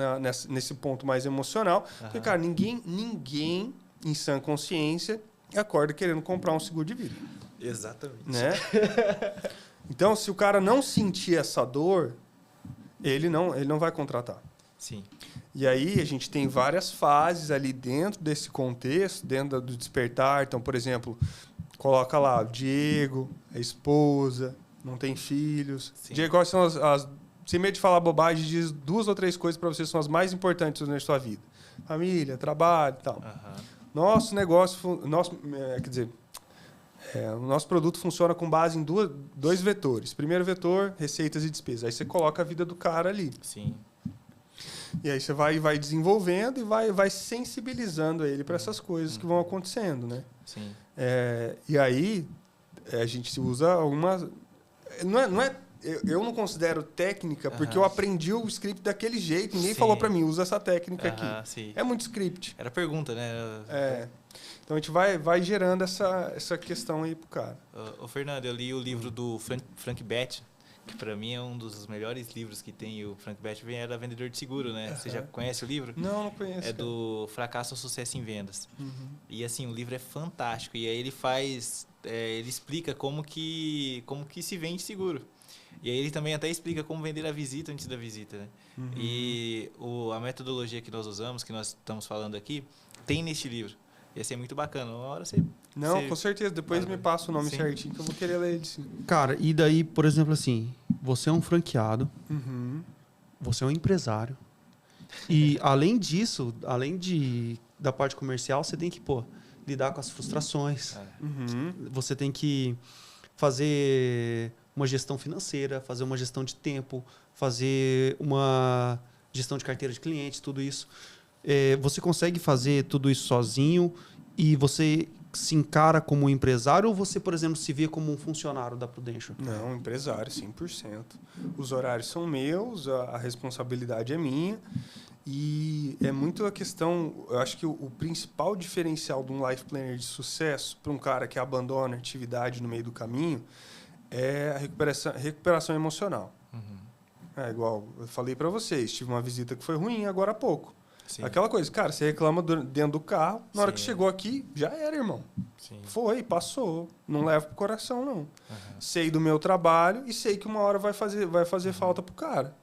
[SPEAKER 3] nesse ponto mais emocional. Porque, cara, ninguém em sã consciência acorda querendo comprar um seguro de vida.
[SPEAKER 1] Exatamente.
[SPEAKER 3] Né? Então, se o cara não sentir essa dor, ele não vai contratar.
[SPEAKER 1] Sim.
[SPEAKER 3] E aí a gente tem várias fases ali dentro desse contexto, dentro do despertar. Então, por exemplo, coloca lá o Diego, a esposa, não tem filhos. Sim. Diego, quais são sem medo de falar bobagem, diz 2 ou 3 coisas para você que são as mais importantes na sua vida. Família, trabalho e tal. Nosso negócio, o nosso produto funciona com base em 2 vetores. Primeiro vetor, receitas e despesas. Aí você coloca a vida do cara ali.
[SPEAKER 1] Sim.
[SPEAKER 3] E aí você vai desenvolvendo e vai sensibilizando ele para essas coisas que vão acontecendo, né?
[SPEAKER 1] Sim.
[SPEAKER 3] E aí a gente usa algumas... Eu não considero técnica porque eu aprendi o script daquele jeito. Ninguém falou para mim, usa essa técnica aqui.
[SPEAKER 1] Sim.
[SPEAKER 3] É muito script.
[SPEAKER 1] Era pergunta, né?
[SPEAKER 3] Então a gente vai gerando essa questão aí pro cara.
[SPEAKER 1] Ô Fernando, eu li o livro do Frank Bett, que para mim é um dos melhores livros que tem. O Frank Bett era vendedor de seguro, né? Você já conhece o livro?
[SPEAKER 3] Não conheço.
[SPEAKER 1] É do Fracasso ao Sucesso em Vendas. E assim, o livro é fantástico. E aí ele ele explica como que se vende seguro. E aí ele também até explica como vender a visita antes da visita, né? E a metodologia que nós usamos, que nós estamos falando aqui, tem neste livro. Ia ser muito bacana. Uma hora você...
[SPEAKER 3] com certeza. Depois me passa o nome certinho, que eu vou querer ler ele, sim.
[SPEAKER 2] Cara, e daí, por exemplo, assim, você é um franqueado, você é um empresário, e além disso, da parte comercial, você tem que, lidar com as frustrações. Você tem que fazer uma gestão financeira, fazer uma gestão de tempo, fazer uma gestão de carteira de clientes, tudo isso. Você consegue fazer tudo isso sozinho e você se encara como um empresário ou você, por exemplo, se vê como um funcionário da Prudential?
[SPEAKER 3] Não, empresário, 100%. Os horários são meus, a responsabilidade é minha e é muito a questão... Eu acho que o principal diferencial de um life planner de sucesso para um cara que abandona a atividade no meio do caminho é a recuperação emocional. É igual eu falei para vocês, tive uma visita que foi ruim agora há pouco. Sim. Aquela coisa, cara, você reclama dentro do carro, na hora que chegou aqui, já era, irmão.
[SPEAKER 1] Sim.
[SPEAKER 3] Foi, passou. Não levo pro coração, não. Sei do meu trabalho e sei que uma hora vai fazer falta pro cara.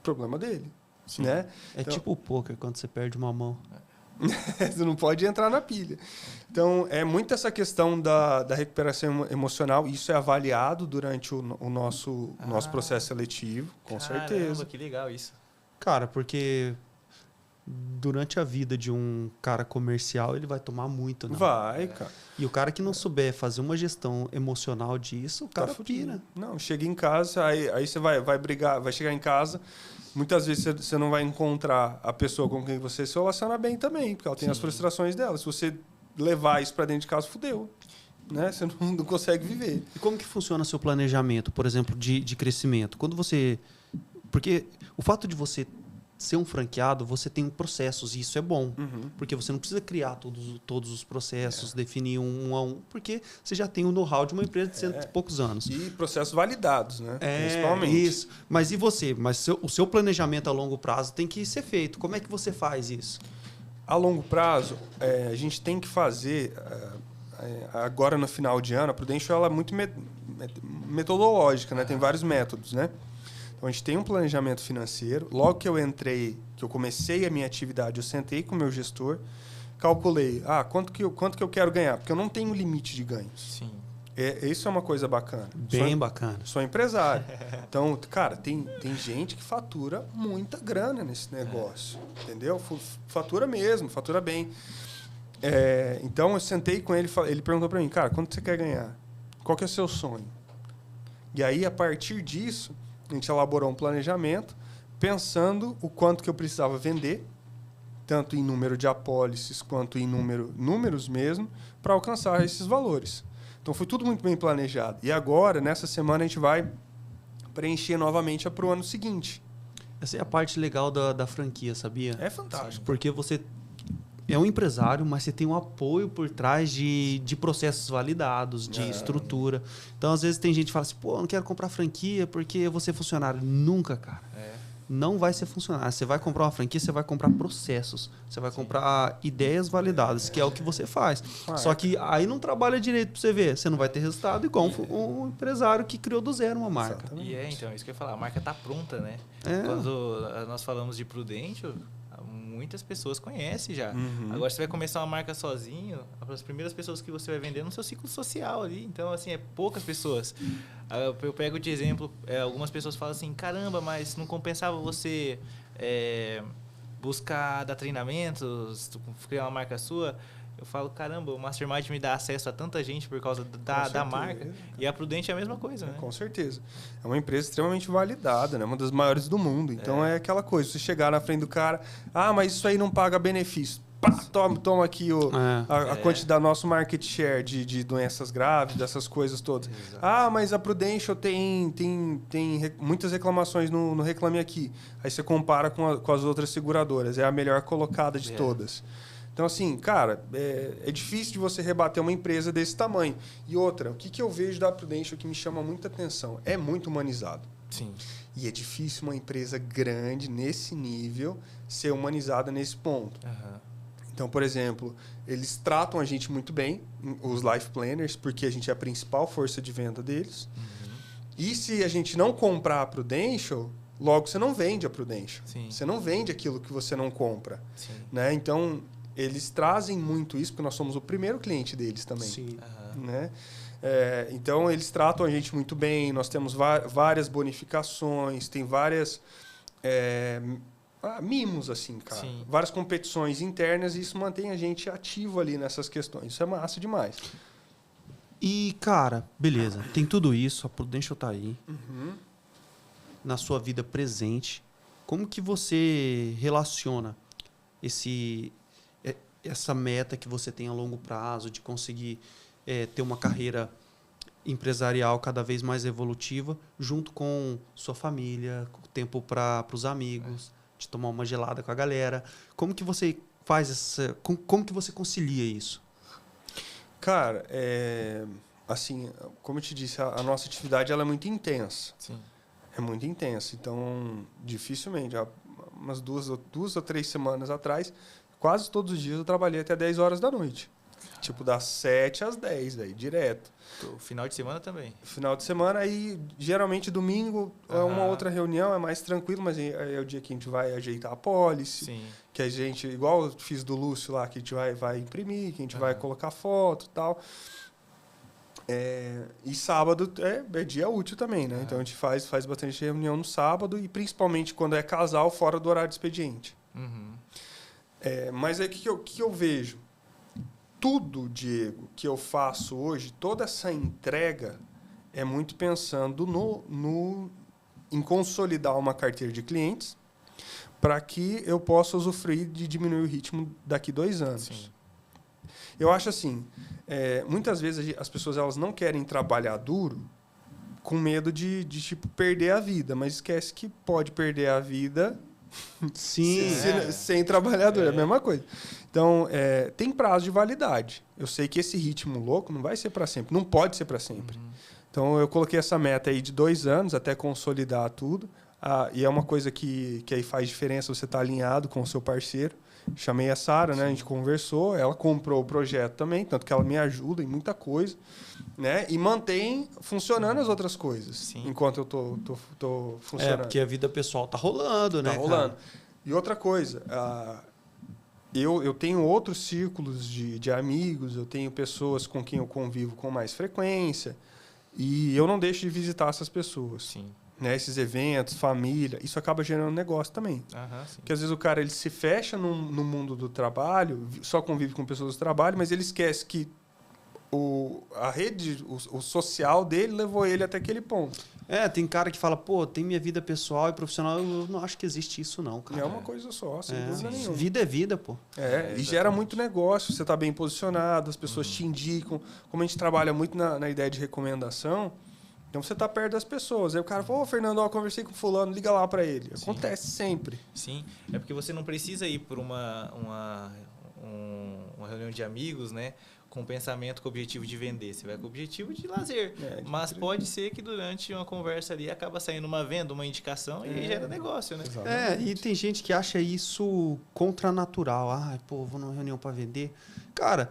[SPEAKER 3] Problema dele. Né?
[SPEAKER 2] É então, tipo o poker, quando você perde uma mão.
[SPEAKER 3] Você não pode entrar na pilha. Então, é muito essa questão da recuperação emocional. Isso é avaliado durante o nosso processo seletivo, com certeza.
[SPEAKER 1] Que legal isso.
[SPEAKER 2] Cara, porque durante a vida de um cara comercial, ele vai tomar muito, né?
[SPEAKER 3] Vai, cara.
[SPEAKER 2] E o cara que não souber fazer uma gestão emocional disso, o cara pira.
[SPEAKER 3] Não, chega em casa, aí você vai brigar, vai chegar em casa... Muitas vezes você não vai encontrar a pessoa com quem você se relaciona bem também, porque ela tem as frustrações dela. Se você levar isso para dentro de casa, fudeu. Né? Você não consegue viver.
[SPEAKER 2] E como que funciona seu planejamento, por exemplo, de crescimento? Quando você... Porque o fato de você ser um franqueado, você tem processos, e isso é bom. Porque você não precisa criar todos os processos, definir um a um, porque você já tem o know-how de uma empresa de cento e poucos anos.
[SPEAKER 3] E processos validados, né? Principalmente.
[SPEAKER 2] Isso. Mas e você? Mas o seu planejamento a longo prazo tem que ser feito. Como é que você faz isso?
[SPEAKER 3] A longo prazo, a gente tem que fazer... agora, no final de ano, a Prudential ela é muito metodológica, né? Tem vários métodos, né? Então, a gente tem um planejamento financeiro. Logo que eu entrei, que eu comecei a minha atividade, eu sentei com o meu gestor, calculei, quanto que eu quero ganhar? Porque eu não tenho limite de ganhos.
[SPEAKER 1] Sim.
[SPEAKER 3] Isso é uma coisa bacana.
[SPEAKER 2] Bem bacana.
[SPEAKER 3] Sou empresário. Então, cara, tem gente que fatura muita grana nesse negócio. Entendeu? Fatura mesmo, fatura bem. Então, eu sentei com ele, ele perguntou para mim, cara, quanto você quer ganhar? Qual que é o seu sonho? E aí, a partir disso... A gente elaborou um planejamento pensando o quanto que eu precisava vender, tanto em número de apólices quanto em números mesmo, para alcançar esses valores. Então, foi tudo muito bem planejado. E agora, nessa semana, a gente vai preencher novamente para o ano seguinte.
[SPEAKER 2] Essa é a parte legal da franquia, sabia?
[SPEAKER 3] É fantástico.
[SPEAKER 2] Porque você é um empresário, mas você tem um apoio por trás de processos validados, de estrutura. Então, às vezes, tem gente que fala assim, pô, eu não quero comprar franquia porque eu vou ser funcionário. Nunca, cara. Não vai ser funcionário. Você vai comprar uma franquia, você vai comprar processos. Você vai comprar ideias validadas, que é o que você faz. Só que aí não trabalha direito para você ver. Você não vai ter resultado igual um empresário que criou do zero uma marca.
[SPEAKER 1] Exatamente. Então, isso que eu ia falar. A marca está pronta, né? Quando nós falamos de Prudential... Muitas pessoas conhecem já. Agora você vai começar uma marca sozinho, as primeiras pessoas que você vai vender no seu ciclo social ali. Então, assim, poucas pessoas. Eu pego de exemplo, algumas pessoas falam assim, caramba, mas não compensava você buscar dar treinamentos, criar uma marca sua? Eu falo, caramba, o Mastermind me dá acesso a tanta gente por causa da marca. E a Prudente é a mesma coisa, né?
[SPEAKER 3] Com certeza. É uma empresa extremamente validada, né? Uma das maiores do mundo. Então é aquela coisa, você chegar na frente do cara, mas isso aí não paga benefício. Pá, toma aqui a quantidade do nosso market share de doenças graves, dessas coisas todas. Exato. Mas a Prudential tem muitas reclamações no Reclame Aqui. Aí você compara com as outras seguradoras. É a melhor colocada de todas. Então, assim, cara, é difícil de você rebater uma empresa desse tamanho. E outra, o que eu vejo da Prudential que me chama muita atenção? É muito humanizado.
[SPEAKER 1] Sim.
[SPEAKER 3] E é difícil uma empresa grande, nesse nível, ser humanizada nesse ponto. Então, por exemplo, eles tratam a gente muito bem, os Life Planners, porque a gente é a principal força de venda deles. E se a gente não comprar a Prudential, logo você não vende a Prudential.
[SPEAKER 1] Sim.
[SPEAKER 3] Você não vende aquilo que você não compra.
[SPEAKER 1] Sim.
[SPEAKER 3] Né? Então... Eles trazem muito isso, porque nós somos o primeiro cliente deles também.
[SPEAKER 2] Sim.
[SPEAKER 3] Né? Então, eles tratam a gente muito bem. Nós temos várias bonificações, tem várias... mimos, assim, cara.
[SPEAKER 1] Sim.
[SPEAKER 3] Várias competições internas, e isso mantém a gente ativo ali nessas questões. Isso é massa demais.
[SPEAKER 2] E, cara, beleza. Tem tudo isso, a Prudential tá aí. Na sua vida presente. Como que você relaciona essa meta que você tem a longo prazo de conseguir ter uma carreira empresarial cada vez mais evolutiva, junto com sua família, com tempo para os amigos, de tomar uma gelada com a galera? Como que você faz como que você concilia isso?
[SPEAKER 3] Cara, assim, como eu te disse, a nossa atividade ela é muito intensa.
[SPEAKER 1] Sim.
[SPEAKER 3] É muito intensa. Então, dificilmente, umas duas ou 3 semanas atrás, quase todos os dias eu trabalhei até 10 horas da noite. Tipo, das 7 às 10, velho, direto.
[SPEAKER 1] Final de semana também?
[SPEAKER 3] Final de semana, aí geralmente domingo é uma outra reunião, é mais tranquilo, mas é o dia que a gente vai ajeitar a pólice.
[SPEAKER 1] Sim.
[SPEAKER 3] Que a gente, igual eu fiz do Lúcio lá, que a gente vai imprimir, que a gente vai colocar foto e tal. E sábado é dia útil também, né? Então a gente faz bastante reunião no sábado e principalmente quando é casal fora do horário de expediente. Mas aí o que eu vejo? Tudo, Diego, que eu faço hoje, toda essa entrega é muito pensando em consolidar uma carteira de clientes para que eu possa usufruir de diminuir o ritmo daqui 2 anos. Sim. Eu acho assim, muitas vezes as pessoas elas não querem trabalhar duro com medo de tipo, perder a vida, mas esquece que pode perder a vida sem trabalhador, é a mesma coisa. Então, tem prazo de validade. Eu sei que esse ritmo louco não vai ser para sempre, não pode ser para sempre. Então, eu coloquei essa meta aí de 2 anos até consolidar tudo. E é uma coisa que aí faz diferença você estar alinhado com o seu parceiro. Chamei a Sara, né? A gente conversou, ela comprou o projeto também, tanto que ela me ajuda em muita coisa, né? E mantém funcionando as outras coisas, enquanto eu tô funcionando.
[SPEAKER 2] Porque a vida pessoal tá rolando, né?
[SPEAKER 3] Tá rolando. E outra coisa, eu tenho outros círculos de amigos, eu tenho pessoas com quem eu convivo com mais frequência, e eu não deixo de visitar essas pessoas.
[SPEAKER 1] Sim.
[SPEAKER 3] Né, esses eventos, família, isso acaba gerando negócio também. Porque às vezes o cara ele se fecha no mundo do trabalho, só convive com pessoas do trabalho, mas ele esquece que a rede, o social dele levou ele até aquele ponto.
[SPEAKER 2] Tem cara que fala, pô, tem minha vida pessoal e profissional, eu não acho que existe isso não, cara.
[SPEAKER 3] É uma coisa só, sem dúvida nenhuma.
[SPEAKER 2] Vida é vida, pô.
[SPEAKER 3] E gera muito negócio, você está bem posicionado, as pessoas te indicam. Como a gente trabalha muito na ideia de recomendação, então você está perto das pessoas. Aí o cara falou, Fernando, eu conversei com fulano, liga lá para ele. Acontece sempre.
[SPEAKER 1] Sim, é porque você não precisa ir por uma reunião de amigos, né? Com pensamento, com o objetivo de vender. Você vai com o objetivo de lazer. Mas pode ser que durante uma conversa ali acaba saindo uma venda, uma indicação e gera negócio, né?
[SPEAKER 2] E tem gente que acha isso contranatural. Vou numa reunião para vender. Cara,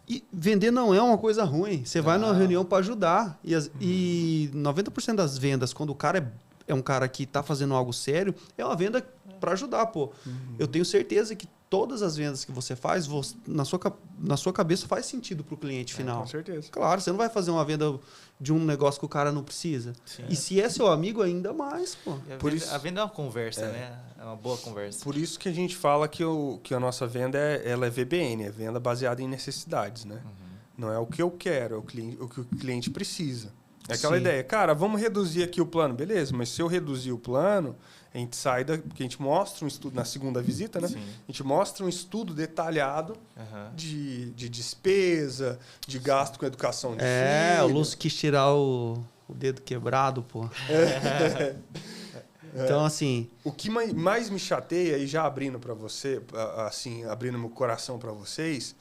[SPEAKER 2] e vender não é uma coisa ruim. Você vai numa reunião para ajudar. E 90% das vendas, quando o cara é um cara que está fazendo algo sério, é uma venda para ajudar, pô. Eu tenho certeza que todas as vendas que você faz, na sua cabeça faz sentido para o cliente final.
[SPEAKER 3] Com certeza.
[SPEAKER 2] Claro, você não vai fazer uma venda de um negócio que o cara não precisa. E se é seu amigo, ainda mais, pô.
[SPEAKER 1] A venda é uma conversa, né? É uma boa conversa.
[SPEAKER 3] Por isso que a gente fala que a nossa venda ela é VBN, é venda baseada em necessidades, né? Não é o que eu quero, é o que o cliente precisa. É aquela ideia, cara, vamos reduzir aqui o plano. Beleza, mas se eu reduzir o plano, a gente sai porque a gente mostra um estudo na segunda visita, né? A gente mostra um estudo detalhado de despesa, de gasto com educação de filho.
[SPEAKER 2] O Lúcio quis tirar o dedo quebrado, pô. Então, assim...
[SPEAKER 3] O que mais me chateia, e já abrindo para você, assim, abrindo meu coração para vocês,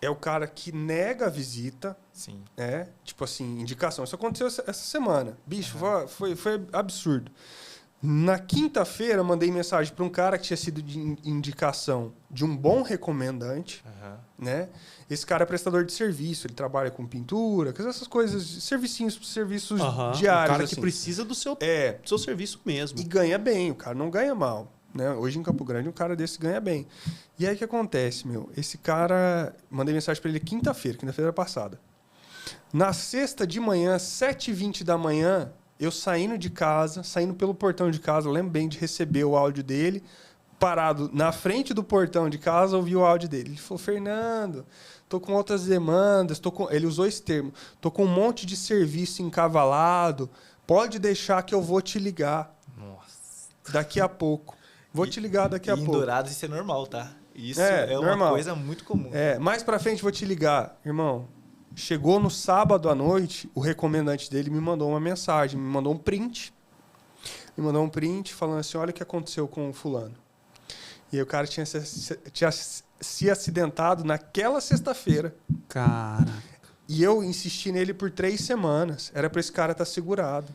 [SPEAKER 3] é o cara que nega a visita.
[SPEAKER 1] Sim.
[SPEAKER 3] Tipo assim, indicação. Isso aconteceu essa semana. Bicho, foi absurdo. Na quinta-feira, mandei mensagem para um cara que tinha sido de indicação de um bom recomendante. Né? Esse cara é prestador de serviço, ele trabalha com pintura, essas coisas, serviços diários.
[SPEAKER 2] O cara
[SPEAKER 3] assim.
[SPEAKER 2] que precisa do seu serviço mesmo.
[SPEAKER 3] E ganha bem, o cara não ganha mal. Né? Hoje em Campo Grande, um cara desse ganha bem. E aí o que acontece, meu? Esse cara, mandei mensagem para ele quinta-feira passada. Na sexta de manhã, 7h20 da manhã, eu saindo de casa, saindo pelo portão de casa, eu lembro bem de receber o áudio dele, parado na frente do portão de casa, ouvi o áudio dele. Ele falou, Fernando, tô com outras demandas, ele usou esse termo, tô com um monte de serviço encavalado, pode deixar que eu vou te ligar.
[SPEAKER 1] Nossa.
[SPEAKER 3] Daqui a pouco. Vou te ligar daqui a pouco.
[SPEAKER 1] Em Dourados isso é normal, tá? Isso é uma coisa muito comum.
[SPEAKER 3] Mais pra frente vou te ligar. Irmão, chegou no sábado à noite, o recomendante dele me mandou uma mensagem, me mandou um print. Me mandou um print falando assim, olha o que aconteceu com o fulano. E aí o cara tinha se acidentado naquela sexta-feira.
[SPEAKER 2] Cara.
[SPEAKER 3] E eu insisti nele por 3 semanas. Era pra esse cara estar segurado.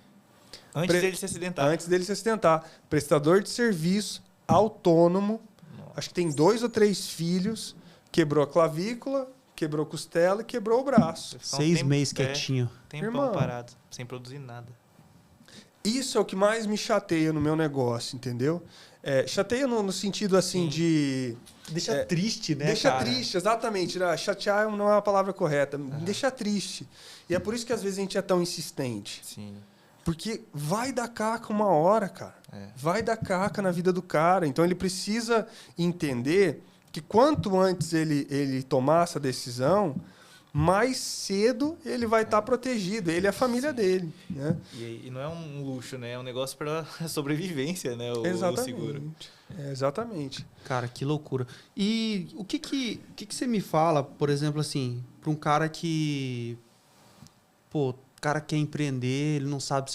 [SPEAKER 1] Antes dele se acidentar.
[SPEAKER 3] Antes dele se acidentar. Prestador de serviço, autônomo. Nossa. Acho que tem 2 ou 3 filhos. Quebrou a clavícula. quebrou costela e quebrou o braço.
[SPEAKER 2] 6 meses quietinho.
[SPEAKER 1] Tempão parado, sem produzir nada.
[SPEAKER 3] Isso é o que mais me chateia no meu negócio, entendeu? Chateia no sentido assim de...
[SPEAKER 2] Deixa triste, né,
[SPEAKER 3] Deixa
[SPEAKER 2] cara?
[SPEAKER 3] triste, exatamente. Né? Chatear não é a palavra correta. Deixa triste. E é por isso que às vezes a gente é tão insistente.
[SPEAKER 1] Sim.
[SPEAKER 3] Porque vai dar caca uma hora, cara. Vai dar caca na vida do cara. Então ele precisa entender que quanto antes ele tomar essa decisão, mais cedo ele vai estar protegido. Ele é a família dele. Né?
[SPEAKER 1] E não é um luxo, né? É um negócio para sobrevivência, né? O seguro.
[SPEAKER 3] Exatamente.
[SPEAKER 2] Cara, que loucura. E o que você me fala, por exemplo, assim, para um cara que... Pô, o cara quer empreender, ele não sabe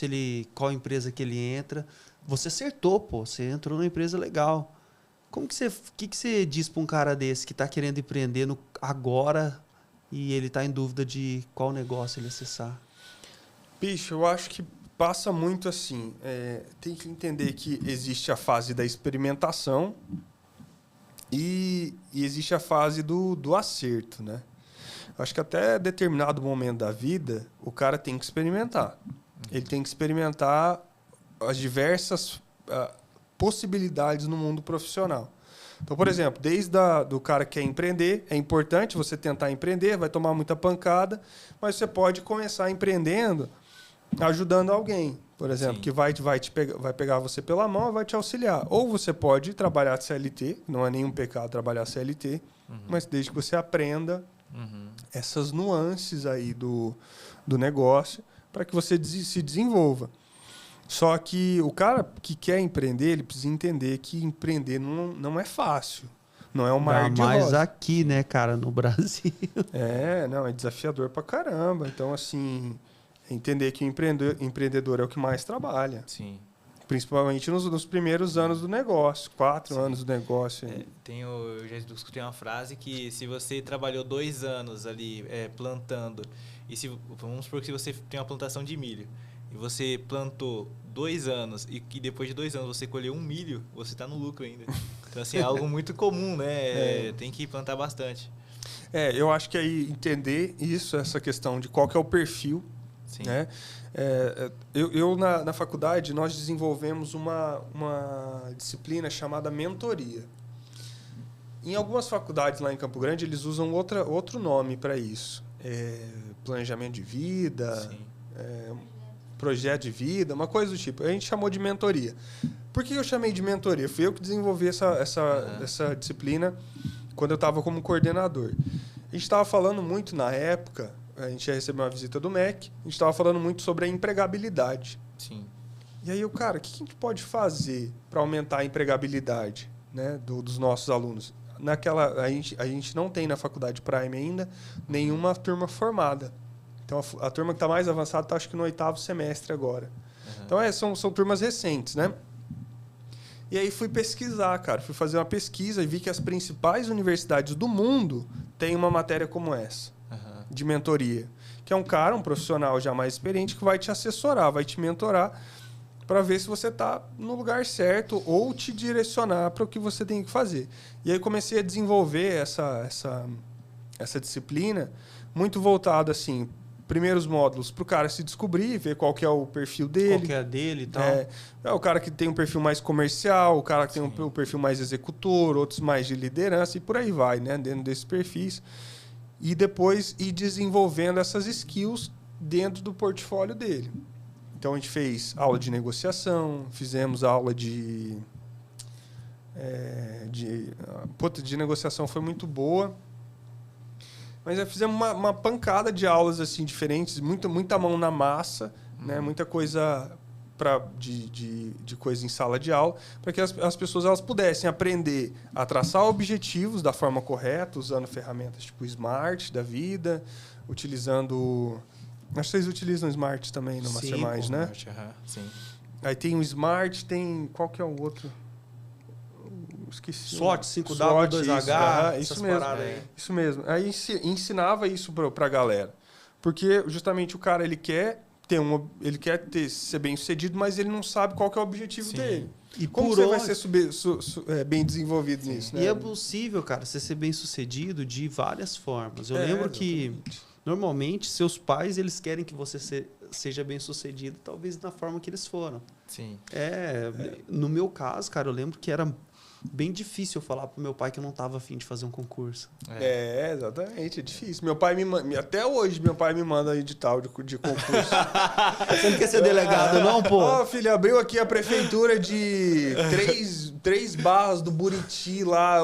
[SPEAKER 2] qual empresa que ele entra. Você acertou, pô. Você entrou numa empresa legal. O que você diz para um cara desse que está querendo empreender agora e ele está em dúvida de qual negócio ele acessar?
[SPEAKER 3] Bicho, eu acho que passa muito assim. Tem que entender que existe a fase da experimentação e existe a fase do acerto, né? Eu acho que até determinado momento da vida, o cara tem que experimentar. Ele tem que experimentar as diversas possibilidades no mundo profissional. Então, por exemplo, desde do cara que quer empreender, é importante você tentar empreender, vai tomar muita pancada, mas você pode começar empreendendo ajudando alguém, por exemplo,
[SPEAKER 1] Sim.
[SPEAKER 3] que vai pegar você pela mão e vai te auxiliar. Ou você pode trabalhar de CLT, não é nenhum pecado trabalhar CLT, mas desde que você aprenda essas nuances aí do negócio para que você se desenvolva. Só que o cara que quer empreender, ele precisa entender que empreender não é fácil. Não é um mar de
[SPEAKER 2] rosas. Mas
[SPEAKER 3] rosa.
[SPEAKER 2] aqui, né, cara, no Brasil.
[SPEAKER 3] É desafiador pra caramba. Então, assim, entender que o empreendedor é o que mais trabalha.
[SPEAKER 1] Sim.
[SPEAKER 3] Principalmente nos primeiros anos do negócio, 4 anos do negócio.
[SPEAKER 1] Eu já escutei uma frase que se você trabalhou 2 anos ali plantando, vamos supor que você tem uma plantação de milho, e você plantou 2 anos e que depois de 2 anos você colheu 1 milho, você está no lucro ainda. Então, assim, é algo muito comum, né? Tem que plantar bastante.
[SPEAKER 3] Eu acho que aí entender isso, essa questão de qual que é o perfil.
[SPEAKER 1] Sim.
[SPEAKER 3] Né? Eu na faculdade, nós desenvolvemos uma disciplina chamada mentoria. Em algumas faculdades lá em Campo Grande, eles usam outro nome para isso. Planejamento de vida, projeto de vida, uma coisa do tipo. A gente chamou de mentoria. Por que eu chamei de mentoria? Fui eu que desenvolvi essa disciplina quando eu estava como coordenador. A gente estava falando muito na época, a gente ia receber uma visita do MEC, a gente estava falando muito sobre a empregabilidade.
[SPEAKER 1] Sim.
[SPEAKER 3] E aí, cara, o que a gente pode fazer para aumentar a empregabilidade, né, dos nossos alunos? A gente não tem na faculdade Prime ainda nenhuma turma formada. Então, a turma que está mais avançada está, acho que no 8º semestre agora. Então, são turmas recentes, né? E aí fui pesquisar, cara. Fui fazer uma pesquisa e vi que as principais universidades do mundo têm uma matéria como essa, de mentoria. Que é um profissional já mais experiente, que vai te assessorar, vai te mentorar para ver se você está no lugar certo ou te direcionar para o que você tem que fazer. E aí comecei a desenvolver essa disciplina muito voltada, assim, primeiros módulos para o cara se descobrir, ver qual que é o perfil dele.
[SPEAKER 2] Qual que é a dele e tal.
[SPEAKER 3] É o cara que tem um perfil mais comercial, o cara que tem um perfil mais executor, outros mais de liderança e por aí vai, né? Dentro desses perfis. E depois ir desenvolvendo essas skills dentro do portfólio dele. Então, a gente fez aula de negociação, fizemos aula de negociação, foi muito boa. Mas fizemos uma pancada de aulas assim diferentes, muita mão na massa, né? Muita coisa de coisa em sala de aula, para que as pessoas elas pudessem aprender a traçar objetivos da forma correta, usando ferramentas tipo Smart da vida, utilizando... Acho que vocês utilizam Smart também no Mastermind, né?
[SPEAKER 1] Smart, sim.
[SPEAKER 3] Aí tem o Smart, tem... Qual que é o outro? Esqueci.
[SPEAKER 2] SWOT, 5W, 2H,
[SPEAKER 3] isso mesmo. Isso mesmo. Aí ensinava isso para a galera. Porque justamente o cara ele quer ser bem sucedido, mas ele não sabe qual que é o objetivo dele.
[SPEAKER 2] E
[SPEAKER 3] como você vai ser bem desenvolvido nisso, né?
[SPEAKER 2] E é possível, cara, você ser bem sucedido de várias formas. Eu lembro que, normalmente, seus pais, eles querem que você seja bem sucedido, talvez da forma que eles foram.
[SPEAKER 1] Sim.
[SPEAKER 2] No meu caso, cara, eu lembro que era bem difícil eu falar pro meu pai que eu não tava afim de fazer um concurso.
[SPEAKER 3] Exatamente, é difícil. Meu pai até hoje, meu pai me manda edital de concurso.
[SPEAKER 2] Você não quer ser delegado, não, pô?
[SPEAKER 3] Filho, abriu aqui a prefeitura de 3 barras do Buriti lá,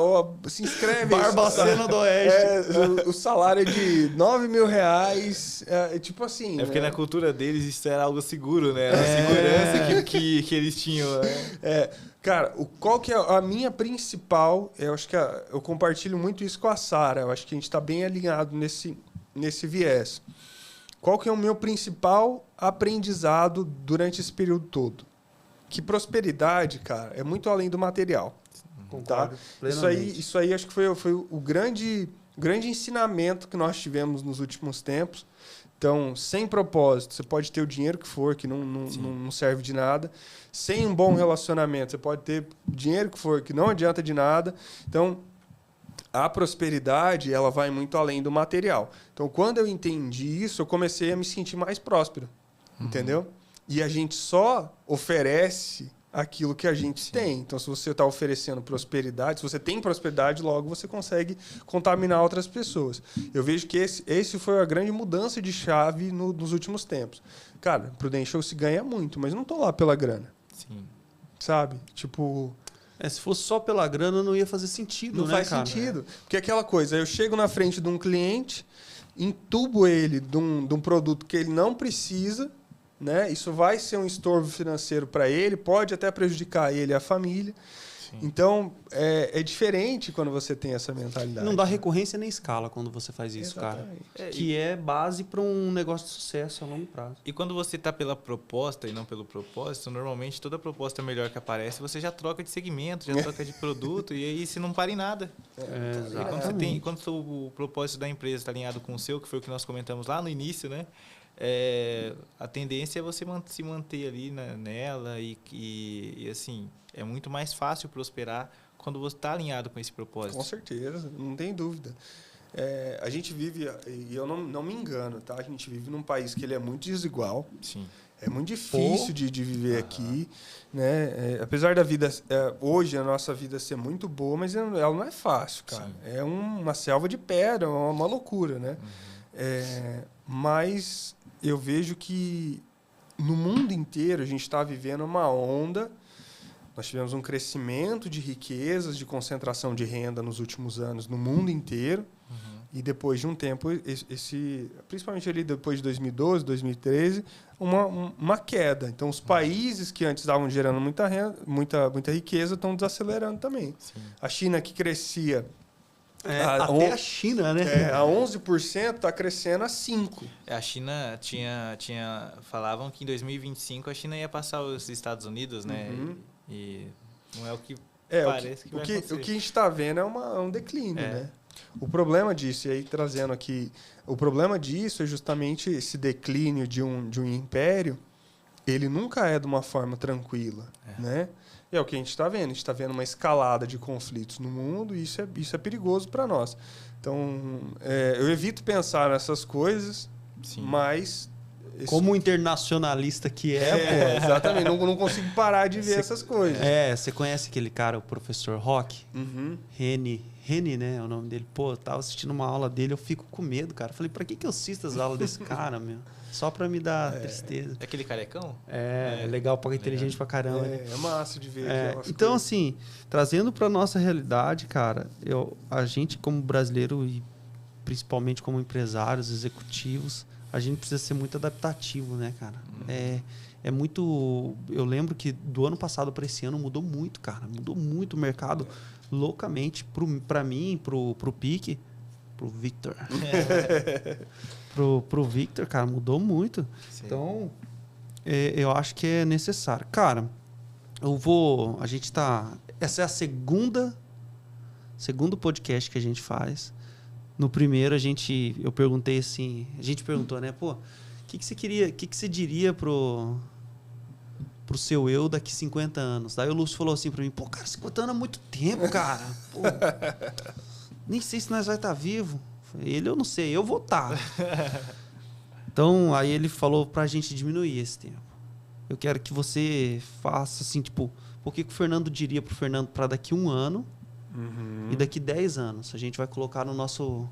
[SPEAKER 3] se inscreve.
[SPEAKER 2] Barbacena do Oeste.
[SPEAKER 3] O salário é de R$9.000, tipo assim.
[SPEAKER 1] Porque na cultura deles isso era algo seguro, né? Era a segurança que eles tinham.
[SPEAKER 3] Cara, qual que é a minha principal... Eu acho que eu compartilho muito isso com a Sara. Eu acho que a gente está bem alinhado nesse viés. Qual que é o meu principal aprendizado durante esse período todo? Que prosperidade, cara, é muito além do material.
[SPEAKER 2] Concordo,
[SPEAKER 3] tá? Isso aí acho que foi o grande ensinamento que nós tivemos nos últimos tempos. Então, sem propósito, você pode ter o dinheiro que for, que não serve de nada. Sem um bom relacionamento, você pode ter dinheiro que for, que não adianta de nada. Então, a prosperidade, ela vai muito além do material. Então, quando eu entendi isso, eu comecei a me sentir mais próspero. Entendeu? E a gente só oferece aquilo que a gente tem. Então, se você está oferecendo prosperidade, se você tem prosperidade, logo você consegue contaminar outras pessoas. Eu vejo que esse foi a grande mudança de chave nos últimos tempos. Cara, Prudential se ganha muito, mas não estou lá pela grana.
[SPEAKER 1] Sim.
[SPEAKER 3] Sabe? Tipo...
[SPEAKER 2] se fosse só pela grana, não ia fazer sentido,
[SPEAKER 3] não faz sentido. Porque aquela coisa, eu chego na frente de um cliente, entubo ele de um produto que ele não precisa, né? Isso vai ser um estorvo financeiro para ele, pode até prejudicar ele e a família. Sim. Então, é diferente quando você tem essa mentalidade.
[SPEAKER 2] Não dá recorrência nem escala quando você faz isso, exatamente, cara. Que é base para um negócio de sucesso a longo prazo.
[SPEAKER 1] E quando você está pela proposta e não pelo propósito, normalmente toda proposta melhor que aparece, você já troca de segmento, já troca de produto, e aí você não para em nada. E quando o propósito da empresa está alinhado com o seu, que foi o que nós comentamos lá no início, né? A tendência é você se manter ali nela e assim, é muito mais fácil prosperar quando você está alinhado com esse propósito.
[SPEAKER 3] Com certeza, não tem dúvida. A gente vive, e eu não me engano, tá? A gente vive num país que ele é muito desigual.
[SPEAKER 1] Sim.
[SPEAKER 3] É muito difícil de viver aqui, né? Apesar da vida, hoje a nossa vida ser muito boa, mas ela não é fácil, cara. Sim. É uma selva de pedra, uma loucura, né? Mas eu vejo que no mundo inteiro a gente está vivendo uma onda. Nós tivemos um crescimento de riquezas, de concentração de renda nos últimos anos no mundo inteiro. E depois de um tempo, principalmente ali depois de 2012, 2013, uma queda. Então, os países que antes estavam gerando muita renda, muita riqueza, estão desacelerando também. Sim. A China, que crescia...
[SPEAKER 2] até a China, né?
[SPEAKER 3] A 11% está crescendo a 5%.
[SPEAKER 1] A China falavam que em 2025 a China ia passar os Estados Unidos, né? E não é o que parece que vai acontecer.
[SPEAKER 3] O que a gente está vendo é um declínio, né? O problema disso, e aí trazendo aqui, o problema disso é justamente esse declínio de um império, ele nunca é de uma forma tranquila, né? É o que a gente está vendo. A gente está vendo uma escalada de conflitos no mundo e isso é perigoso para nós. Então, eu evito pensar nessas coisas, mas...
[SPEAKER 2] Como um internacionalista que pô.
[SPEAKER 3] Exatamente. Não consigo parar de ver essas coisas.
[SPEAKER 2] Você conhece aquele cara, o professor Rock? Reni, né? É o nome dele. Pô, eu tava assistindo uma aula dele, eu fico com medo, cara. Falei, pra que eu assisto as aulas desse cara, meu? Só pra me dar tristeza.
[SPEAKER 1] É aquele carecão?
[SPEAKER 2] Legal, inteligente pra caramba.
[SPEAKER 3] É massa de ver.
[SPEAKER 2] Então, coisas. Assim, trazendo pra nossa realidade, cara, a gente como brasileiro e principalmente como empresários, executivos, a gente precisa ser muito adaptativo, né, cara? É muito... Eu lembro que do ano passado para esse ano mudou muito, cara. Mudou muito o mercado loucamente. Para mim, pro Pique, pro Victor. pro Victor, cara, mudou muito. Sim. Então, eu acho que é necessário. Cara, a gente tá... Essa é a segundo podcast que a gente faz. No primeiro, eu perguntei assim... A gente perguntou, né? Pô, o que você queria... O que você diria pro seu eu daqui 50 anos. Daí o Lúcio falou assim pra mim, pô, cara, 50 anos é muito tempo, cara. Pô, nem sei se nós vai estar vivo. Ele, eu não sei, eu vou estar. Então, aí ele falou pra gente diminuir esse tempo. Eu quero que você faça assim, tipo, o que o Fernando diria pro Fernando para daqui 1 ano e daqui 10 anos? A gente vai colocar no nosso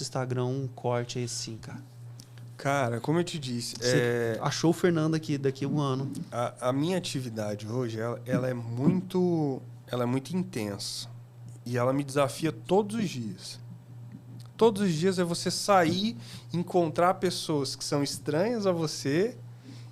[SPEAKER 2] Instagram um corte aí assim, cara.
[SPEAKER 3] Cara, como eu te disse...
[SPEAKER 2] Você achou o Fernando aqui daqui 1 ano.
[SPEAKER 3] A minha atividade hoje, ela é muito intensa. E ela me desafia todos os dias. Todos os dias é você sair, encontrar pessoas que são estranhas a você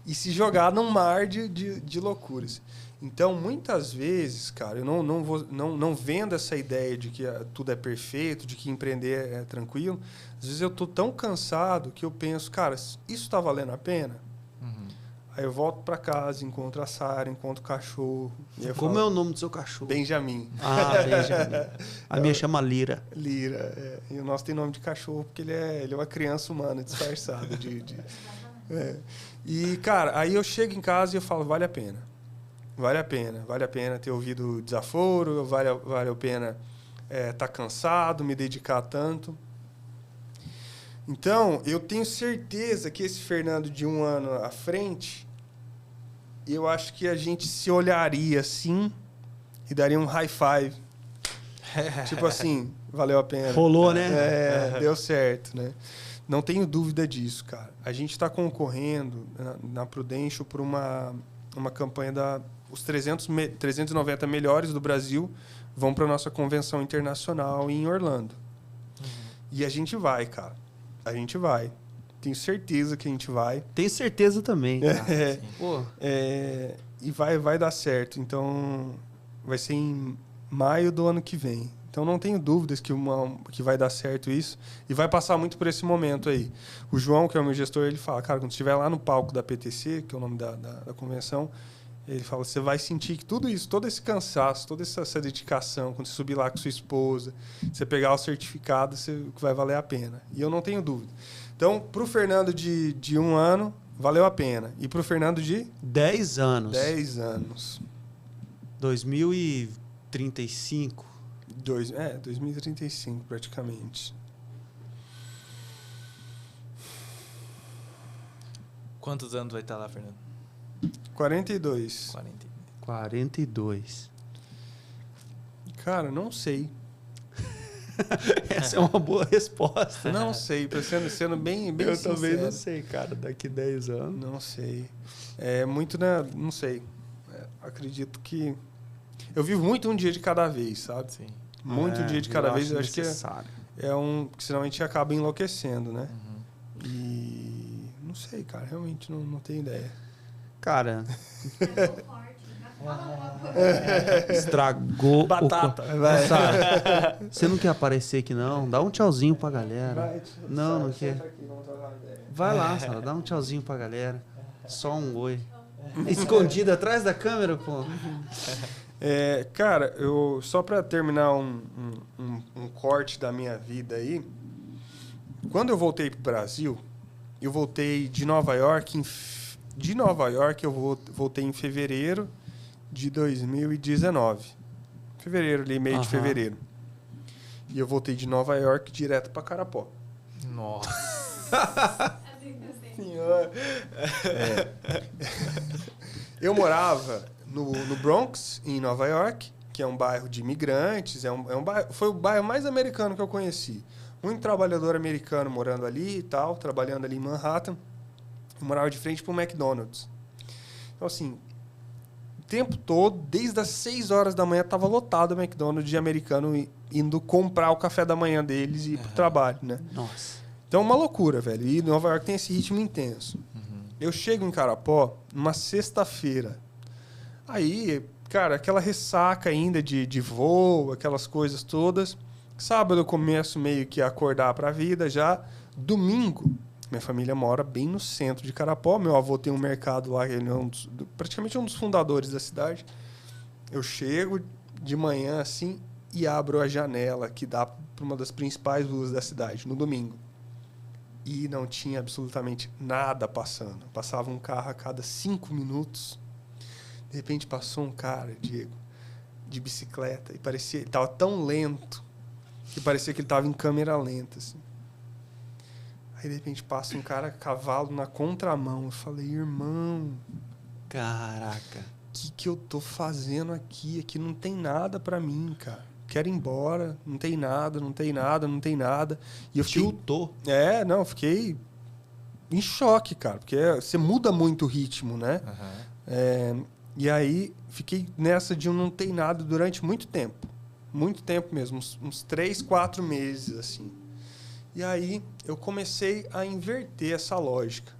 [SPEAKER 3] e se jogar num mar de loucuras. Então, muitas vezes, cara, eu não vendo essa ideia de que tudo é perfeito, de que empreender é tranquilo. Às vezes eu tô tão cansado que eu penso, cara, isso está valendo a pena? Aí eu volto para casa, encontro a Sara, encontro o cachorro.
[SPEAKER 2] Como é o nome do seu cachorro?
[SPEAKER 3] Benjamin.
[SPEAKER 2] Ah, Benjamin. A minha chama Lira.
[SPEAKER 3] Lira. E o nosso tem nome de cachorro porque ele é uma criança humana disfarçada. E, cara, aí eu chego em casa e eu falo, vale a pena. Vale a pena. Vale a pena ter ouvido desaforo, vale a pena tá cansado, me dedicar tanto. Então, eu tenho certeza que esse Fernando de 1 ano à frente, eu acho que a gente se olharia assim e daria um high five. Tipo assim, valeu a pena.
[SPEAKER 2] Rolou, né?
[SPEAKER 3] Deu certo, né? Não tenho dúvida disso, cara. A gente está concorrendo na Prudential por uma campanha os 390 melhores do Brasil vão para a nossa convenção internacional em Orlando. E a gente vai, cara. A gente vai. Tenho certeza que a gente vai.
[SPEAKER 2] Tenho certeza também. Pô.
[SPEAKER 3] E vai dar certo. Então, vai ser em maio do ano que vem. Então, não tenho dúvidas que vai dar certo isso. E vai passar muito por esse momento aí. O João, que é o meu gestor, ele fala, cara, quando estiver lá no palco da PTC, que é o nome da convenção, ele fala, você vai sentir que tudo isso, todo esse cansaço, toda essa dedicação, quando você subir lá com sua esposa, você pegar o certificado, vai valer a pena. E eu não tenho dúvida. Então, para o Fernando de 1 ano, valeu a pena. E para o Fernando de...
[SPEAKER 2] 10 anos.
[SPEAKER 3] 10 anos.
[SPEAKER 2] 2035.
[SPEAKER 3] 2035, praticamente.
[SPEAKER 1] Quantos anos vai estar lá, Fernando?
[SPEAKER 3] 42.
[SPEAKER 2] 42.
[SPEAKER 3] Cara, não sei.
[SPEAKER 2] Essa é uma boa resposta.
[SPEAKER 3] Não sei, sendo bem
[SPEAKER 2] eu
[SPEAKER 3] sincero.
[SPEAKER 2] também não sei, cara. Daqui 10 anos.
[SPEAKER 3] Não sei. É muito, né? Não sei. Acredito que... Eu vivo muito um dia de cada vez, sabe?
[SPEAKER 1] Sim.
[SPEAKER 3] Muito um dia de cada vez. Eu acho que
[SPEAKER 2] necessário.
[SPEAKER 3] porque senão a gente acaba enlouquecendo, né? E... Não sei, cara. Realmente não tenho ideia.
[SPEAKER 2] Cara... Estragou
[SPEAKER 3] batata.
[SPEAKER 2] Você não quer aparecer aqui, não? Dá um tchauzinho pra galera. Não quer. Vai lá, Sara, dá um tchauzinho pra galera. Só um oi. Escondido atrás da câmera, pô.
[SPEAKER 3] Cara, só pra terminar um corte da minha vida aí, quando eu voltei pro Brasil, eu voltei de Nova York. De Nova York eu voltei em fevereiro de 2019. Fevereiro, ali, meio de fevereiro. E eu voltei de Nova York direto pra Carapó.
[SPEAKER 1] Nossa.
[SPEAKER 3] Senhor. Eu morava no Bronx, em Nova York, que é um bairro de imigrantes. Foi o bairro mais americano que eu conheci. Muito trabalhador americano morando ali e tal, trabalhando ali em Manhattan. Eu morava de frente para o McDonald's. Então, assim, o tempo todo, desde as 6 horas da manhã, estava lotado o McDonald's de americano indo comprar o café da manhã deles e ir pro trabalho, né?
[SPEAKER 2] Nossa.
[SPEAKER 3] Então, uma loucura, velho. E Nova York tem esse ritmo intenso. Eu chego em Carapó numa sexta-feira. Aí, cara, aquela ressaca ainda de voo, aquelas coisas todas. Sábado eu começo meio que a acordar para a vida já. Domingo, minha família mora bem no centro de Carapó. Meu avô tem um mercado lá, ele é praticamente um dos fundadores da cidade. Eu chego de manhã assim e abro a janela que dá para uma das principais ruas da cidade, no domingo. E não tinha absolutamente nada passando. Passava um carro a cada 5 minutos. De repente passou um cara, Diego, de bicicleta, e parecia, ele tava tão lento que parecia que ele tava em câmera lenta, assim. Aí, de repente, passa um cara a cavalo na contramão. Eu falei, irmão...
[SPEAKER 2] Caraca.
[SPEAKER 3] O que eu tô fazendo aqui? Aqui não tem nada pra mim, cara. Quero ir embora. Não tem nada, não tem nada, não tem nada. E eu fiquei...
[SPEAKER 2] Tiltou.
[SPEAKER 3] Não, fiquei em choque, cara. Porque você muda muito o ritmo, né?
[SPEAKER 1] Uhum.
[SPEAKER 3] E aí, fiquei nessa de não tem nada durante muito tempo. Muito tempo mesmo. Uns 3, 4 meses, assim. E aí, eu comecei a inverter essa lógica.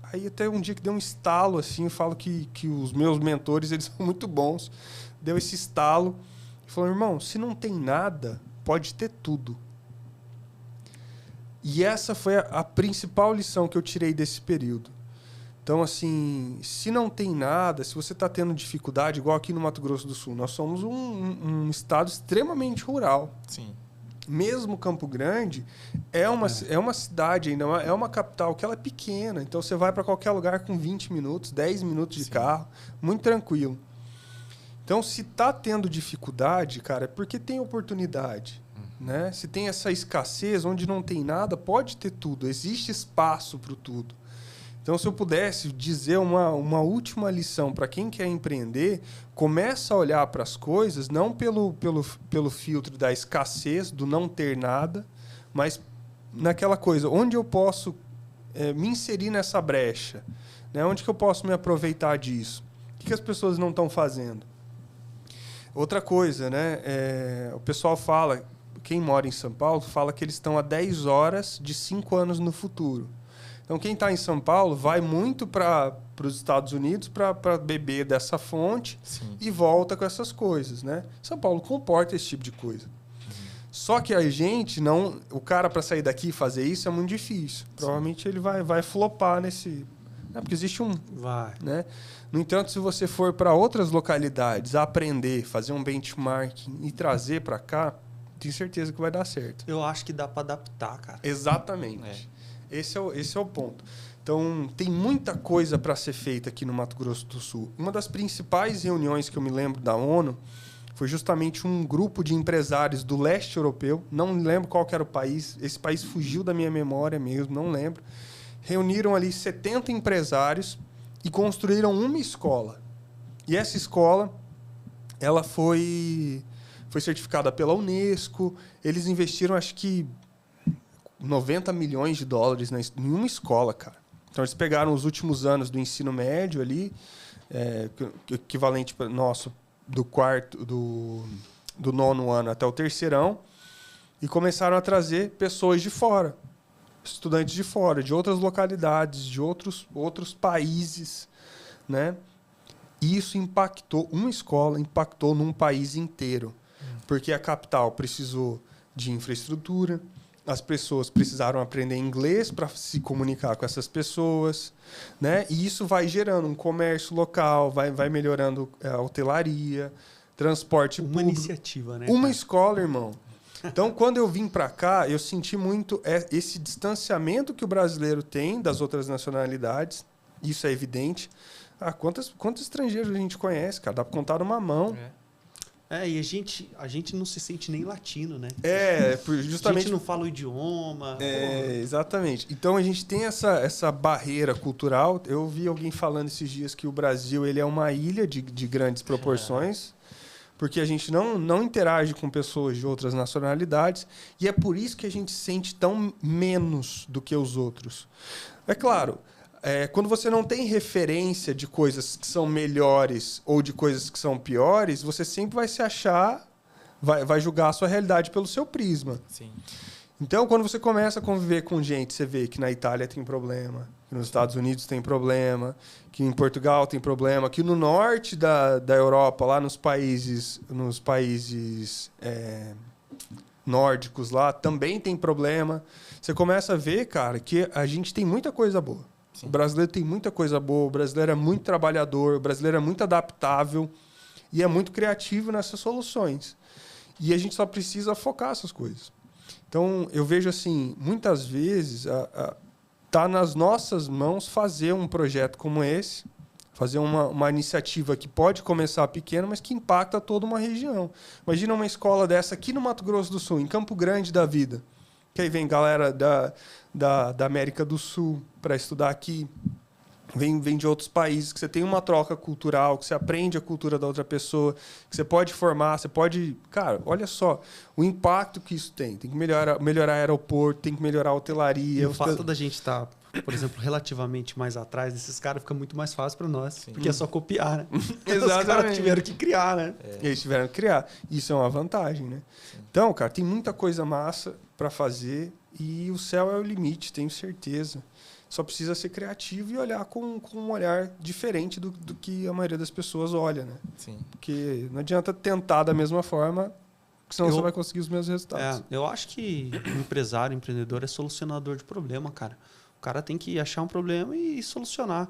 [SPEAKER 3] Aí, até um dia que deu um estalo, assim, eu falo que os meus mentores, eles são muito bons. Deu esse estalo e falou, irmão, se não tem nada, pode ter tudo. E essa foi a principal lição que eu tirei desse período. Então, assim, se não tem nada, se você está tendo dificuldade, igual aqui no Mato Grosso do Sul, nós somos um estado extremamente rural.
[SPEAKER 1] Sim.
[SPEAKER 3] Mesmo Campo Grande é uma cidade ainda, é uma capital que ela é pequena. Então, você vai para qualquer lugar com 20 minutos, 10 minutos de carro, muito tranquilo. Então, se está tendo dificuldade, cara, é porque tem oportunidade. Né? Se tem essa escassez, onde não tem nada, pode ter tudo. Existe espaço para o tudo. Então, se eu pudesse dizer uma última lição para quem quer empreender, começa a olhar para as coisas, não pelo filtro da escassez, do não ter nada, mas naquela coisa, onde eu posso me inserir nessa brecha? Né? Onde que eu posso me aproveitar disso? O que as pessoas não estão fazendo? Outra coisa, né? O pessoal fala, quem mora em São Paulo, fala que eles estão a 10 horas de 5 anos no futuro. Então, quem está em São Paulo vai muito para os Estados Unidos para beber dessa fonte.
[SPEAKER 1] Sim.
[SPEAKER 3] E volta com essas coisas, né? São Paulo comporta esse tipo de coisa. Só que a gente não... O cara, para sair daqui e fazer isso, é muito difícil. Provavelmente ele vai flopar nesse... Né? Porque existe um...
[SPEAKER 2] Vai.
[SPEAKER 3] Né? No entanto, se você for para outras localidades, aprender, fazer um benchmarking e trazer para cá, tenho certeza que vai dar certo.
[SPEAKER 2] Eu acho que dá para adaptar, cara.
[SPEAKER 3] Exatamente. Esse é o ponto. Então, tem muita coisa para ser feita aqui no Mato Grosso do Sul. Uma das principais reuniões que eu me lembro da ONU foi justamente um grupo de empresários do leste europeu. Não lembro qual que era o país. Esse país fugiu da minha memória mesmo, não lembro. Reuniram ali 70 empresários e construíram uma escola. E essa escola, ela foi certificada pela Unesco. Eles investiram, acho que, 90 milhões de dólares em uma escola, cara. Então, eles pegaram os últimos anos do ensino médio ali, equivalente nosso do do 9º ano até o 3º, e começaram a trazer pessoas de fora, estudantes de fora, de outras localidades, de outros países, né? E isso impactou, uma escola impactou num país inteiro, porque a capital precisou de infraestrutura, as pessoas precisaram aprender inglês para se comunicar com essas pessoas, né? E isso vai gerando um comércio local, vai melhorando a hotelaria, transporte público.
[SPEAKER 2] Uma iniciativa, né?
[SPEAKER 3] Uma escola, irmão. Então, quando eu vim para cá, eu senti muito esse distanciamento que o brasileiro tem das outras nacionalidades. Isso é evidente. Quantos estrangeiros a gente conhece, cara? Dá para contar numa mão.
[SPEAKER 2] E a gente não se sente nem latino, né?
[SPEAKER 3] Justamente...
[SPEAKER 2] A gente não fala o idioma.
[SPEAKER 3] Exatamente. Então, a gente tem essa barreira cultural. Eu vi alguém falando esses dias que o Brasil ele é uma ilha de grandes proporções, porque a gente não interage com pessoas de outras nacionalidades, e é por isso que a gente sente tão menos do que os outros. É claro... quando você não tem referência de coisas que são melhores ou de coisas que são piores, você sempre vai se achar, vai julgar a sua realidade pelo seu prisma.
[SPEAKER 1] Sim.
[SPEAKER 3] Então, quando você começa a conviver com gente, você vê que na Itália tem problema, que nos Estados Unidos tem problema, que em Portugal tem problema, que no norte da Europa, lá nos países nórdicos lá, também tem problema. Você começa a ver, cara, que a gente tem muita coisa boa. Sim. O brasileiro tem muita coisa boa, o brasileiro é muito trabalhador, o brasileiro é muito adaptável e é muito criativo nessas soluções. E a gente só precisa focar essas coisas. Então, eu vejo assim, muitas vezes tá nas nossas mãos fazer um projeto como esse, Fazer uma iniciativa que pode começar pequena, mas que impacta toda uma região. Imagina uma escola dessa aqui no Mato Grosso do Sul, em Campo Grande da vida. Que aí vem galera da América do Sul para estudar aqui. Vem de outros países, que você tem uma troca cultural, que você aprende a cultura da outra pessoa, que você pode formar, você pode... Cara, olha só o impacto que isso tem. Tem que melhorar aeroporto, tem que melhorar a hotelaria.
[SPEAKER 2] E o fato da gente estar, por exemplo, relativamente mais atrás desses caras fica muito mais fácil para nós. Sim. Porque é só copiar, né?
[SPEAKER 3] Exatamente.
[SPEAKER 2] Os caras tiveram que criar, né?
[SPEAKER 3] Eles tiveram que criar. Isso é uma vantagem, né? Sim. Então, cara, tem muita coisa massa para fazer e o céu é o limite, tenho certeza. Só precisa ser criativo e olhar com um olhar diferente do que a maioria das pessoas olha, né?
[SPEAKER 1] Sim.
[SPEAKER 3] Porque não adianta tentar da mesma forma, senão você vai conseguir os mesmos resultados.
[SPEAKER 2] Eu acho que o empresário, o empreendedor é solucionador de problema, cara. O cara tem que achar um problema e solucionar.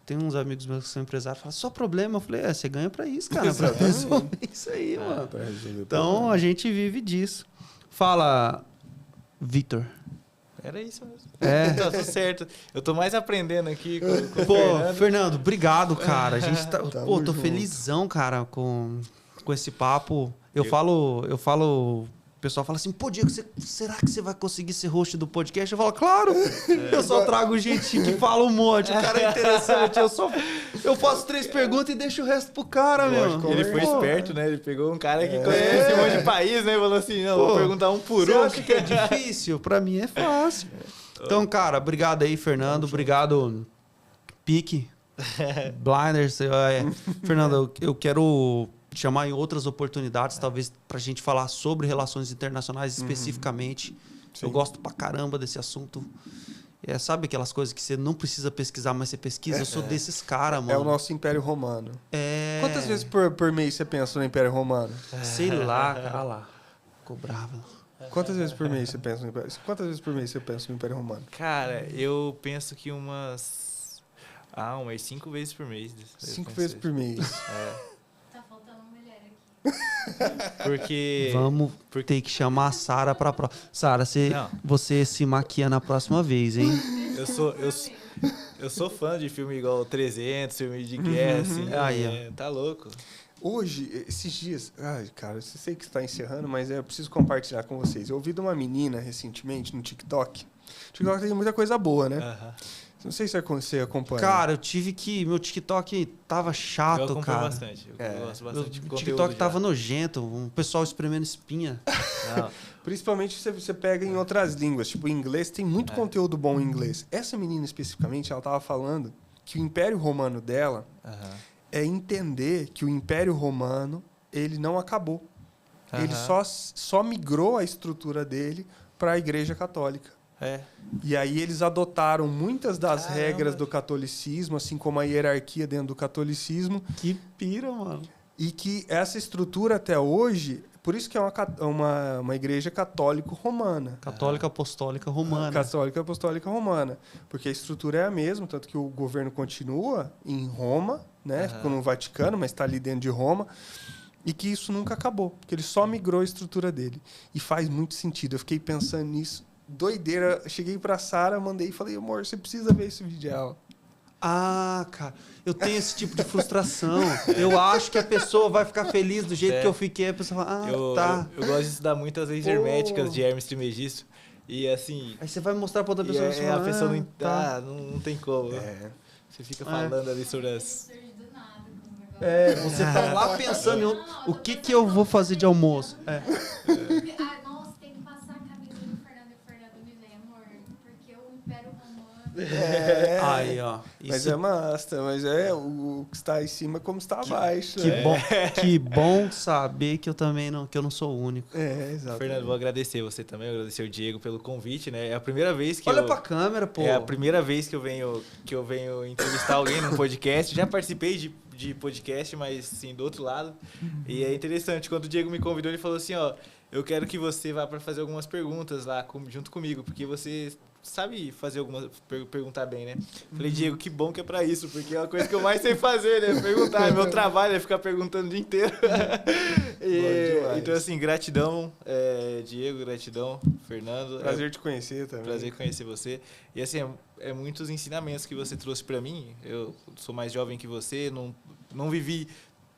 [SPEAKER 2] Tem uns amigos meus que são empresários, falam, só problema. Eu falei, você ganha pra isso, cara. Pra resolver isso aí, mano. Então, a gente vive disso. Fala, Vitor.
[SPEAKER 1] Era isso mesmo. Tá tudo certo. Eu tô mais aprendendo aqui com
[SPEAKER 2] o Fernando, obrigado, cara. A gente tô felizão, cara, com esse papo. Eu falo, o pessoal fala assim, pô, Diego, será que você vai conseguir ser host do podcast? Eu falo, claro, eu só trago gente que fala um monte, o cara é interessante, eu faço 3 perguntas e deixo o resto pro cara, meu.
[SPEAKER 1] Ele foi esperto, né? Ele pegou um cara que conhece um monte de país, né? E falou assim, não, vou perguntar um por um.
[SPEAKER 2] Você acha que é difícil? Pra mim é fácil. Então, cara, obrigado aí, Fernando, obrigado, Pique, Blinders. Fernando, eu quero chamar em outras oportunidades, talvez pra gente falar sobre relações internacionais especificamente. Eu gosto pra caramba desse assunto. Sabe aquelas coisas que você não precisa pesquisar, mas você pesquisa? Eu sou desses caras, mano.
[SPEAKER 3] É o nosso Império Romano. Quantas vezes por mês você pensa no Império Romano?
[SPEAKER 2] Sei lá, cara. Olha lá. Cobrava.
[SPEAKER 3] Quantas vezes por mês você pensa no Império? Quantas vezes por mês você pensa no Império Romano?
[SPEAKER 1] Cara, eu penso que umas 5 vezes por mês.
[SPEAKER 3] 5 vezes por mês.
[SPEAKER 1] Porque...
[SPEAKER 2] Vamos ter que chamar a Sara pra próxima. Sara, você se maquia na próxima vez, hein?
[SPEAKER 1] Eu sou fã de filme igual 300, filme de guerra, assim. Tá louco.
[SPEAKER 3] Hoje, esses dias... Ai, cara, eu sei que está encerrando, mas eu preciso compartilhar com vocês. Eu ouvi de uma menina recentemente no TikTok. O TikTok tem muita coisa boa, né? Não sei se você acompanha.
[SPEAKER 2] Cara, eu tive que... Meu TikTok tava chato,
[SPEAKER 1] eu
[SPEAKER 2] cara.
[SPEAKER 1] Bastante. Eu gosto bastante.
[SPEAKER 2] O TikTok tava nojento. Um pessoal espremendo espinha.
[SPEAKER 3] Não. Principalmente se você pega em outras línguas. Tipo, em inglês, tem muito conteúdo bom em inglês. Essa menina, especificamente, ela tava falando que o Império Romano dela é entender que o Império Romano, ele não acabou. Ele só migrou a estrutura dele para a Igreja Católica. E aí eles adotaram muitas das regras do catolicismo, assim como a hierarquia dentro do catolicismo.
[SPEAKER 2] Que pira, mano.
[SPEAKER 3] E que essa estrutura até hoje, por isso que é uma igreja católico-romana.
[SPEAKER 2] Católica apostólica romana.
[SPEAKER 3] Católica apostólica romana. Porque a estrutura é a mesma, tanto que o governo continua em Roma, né? Ficou no Vaticano, mas está ali dentro de Roma. E que isso nunca acabou, porque ele só migrou a estrutura dele. E faz muito sentido. Eu fiquei pensando nisso. Doideira. Cheguei pra Sara, mandei e falei, amor, você precisa ver esse vídeo dela.
[SPEAKER 2] Cara, eu tenho esse tipo de frustração. Eu acho que a pessoa vai ficar feliz do jeito que eu fiquei. A pessoa fala, tá.
[SPEAKER 1] Eu gosto de estudar muitas leis herméticas de Hermes Trismegisto. E assim...
[SPEAKER 2] Aí você vai mostrar pra outra pessoa.
[SPEAKER 1] A pessoa não tem como. Você fica falando ali sobre as...
[SPEAKER 2] Você tá lá pensando o que eu vou fazer de almoço.
[SPEAKER 5] Nossa, tem que passar a camisa do Fernando e Fernando me vem, amor. Porque o Império Romano...
[SPEAKER 2] Aí, ó.
[SPEAKER 3] Mas é massa, mas o que está em cima como está abaixo.
[SPEAKER 2] Que bom saber que eu também não sou o único.
[SPEAKER 3] Exato.
[SPEAKER 1] Fernando, vou agradecer você também, agradecer o Diego pelo convite, né? É a primeira vez que
[SPEAKER 2] Olha pra câmera, pô.
[SPEAKER 1] É a primeira vez que eu venho entrevistar alguém num podcast. Já participei de podcast, mas sim, do outro lado. E é interessante, quando o Diego me convidou, ele falou assim, eu quero que você vá para fazer algumas perguntas lá junto comigo, porque você sabe fazer algumas... perguntar bem, né? Falei, Diego, que bom que é pra isso, porque é uma coisa que eu mais sei fazer, né? Perguntar. Meu trabalho é ficar perguntando o dia inteiro. Então, assim, gratidão, Diego, gratidão, Fernando.
[SPEAKER 3] Prazer te conhecer também.
[SPEAKER 1] Prazer conhecer você. E, assim, é muitos ensinamentos que você trouxe pra mim. Eu sou mais jovem que você, não vivi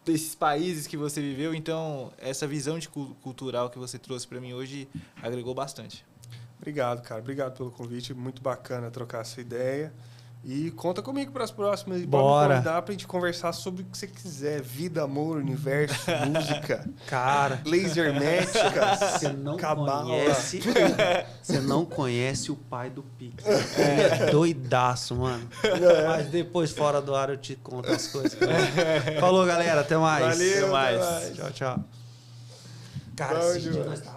[SPEAKER 1] desses países que você viveu, então essa visão de cultural que você trouxe pra mim hoje agregou bastante.
[SPEAKER 3] Obrigado, cara. Obrigado pelo convite. Muito bacana trocar essa ideia. E conta comigo para as próximas.
[SPEAKER 2] Bora.
[SPEAKER 3] Pode convidar pra gente conversar sobre o que você quiser. Vida, amor, universo, música.
[SPEAKER 2] Cara.
[SPEAKER 3] Laser médica.
[SPEAKER 2] Você não conhece o pai do Pix. É doidaço, mano. Mas depois, fora do ar, eu te conto as coisas. Falou, galera. Até mais.
[SPEAKER 3] Valeu,
[SPEAKER 1] até mais.
[SPEAKER 3] Até mais.
[SPEAKER 2] Tchau, tchau. Cara,
[SPEAKER 3] Bom
[SPEAKER 2] esse dia
[SPEAKER 3] demais.
[SPEAKER 2] nós tá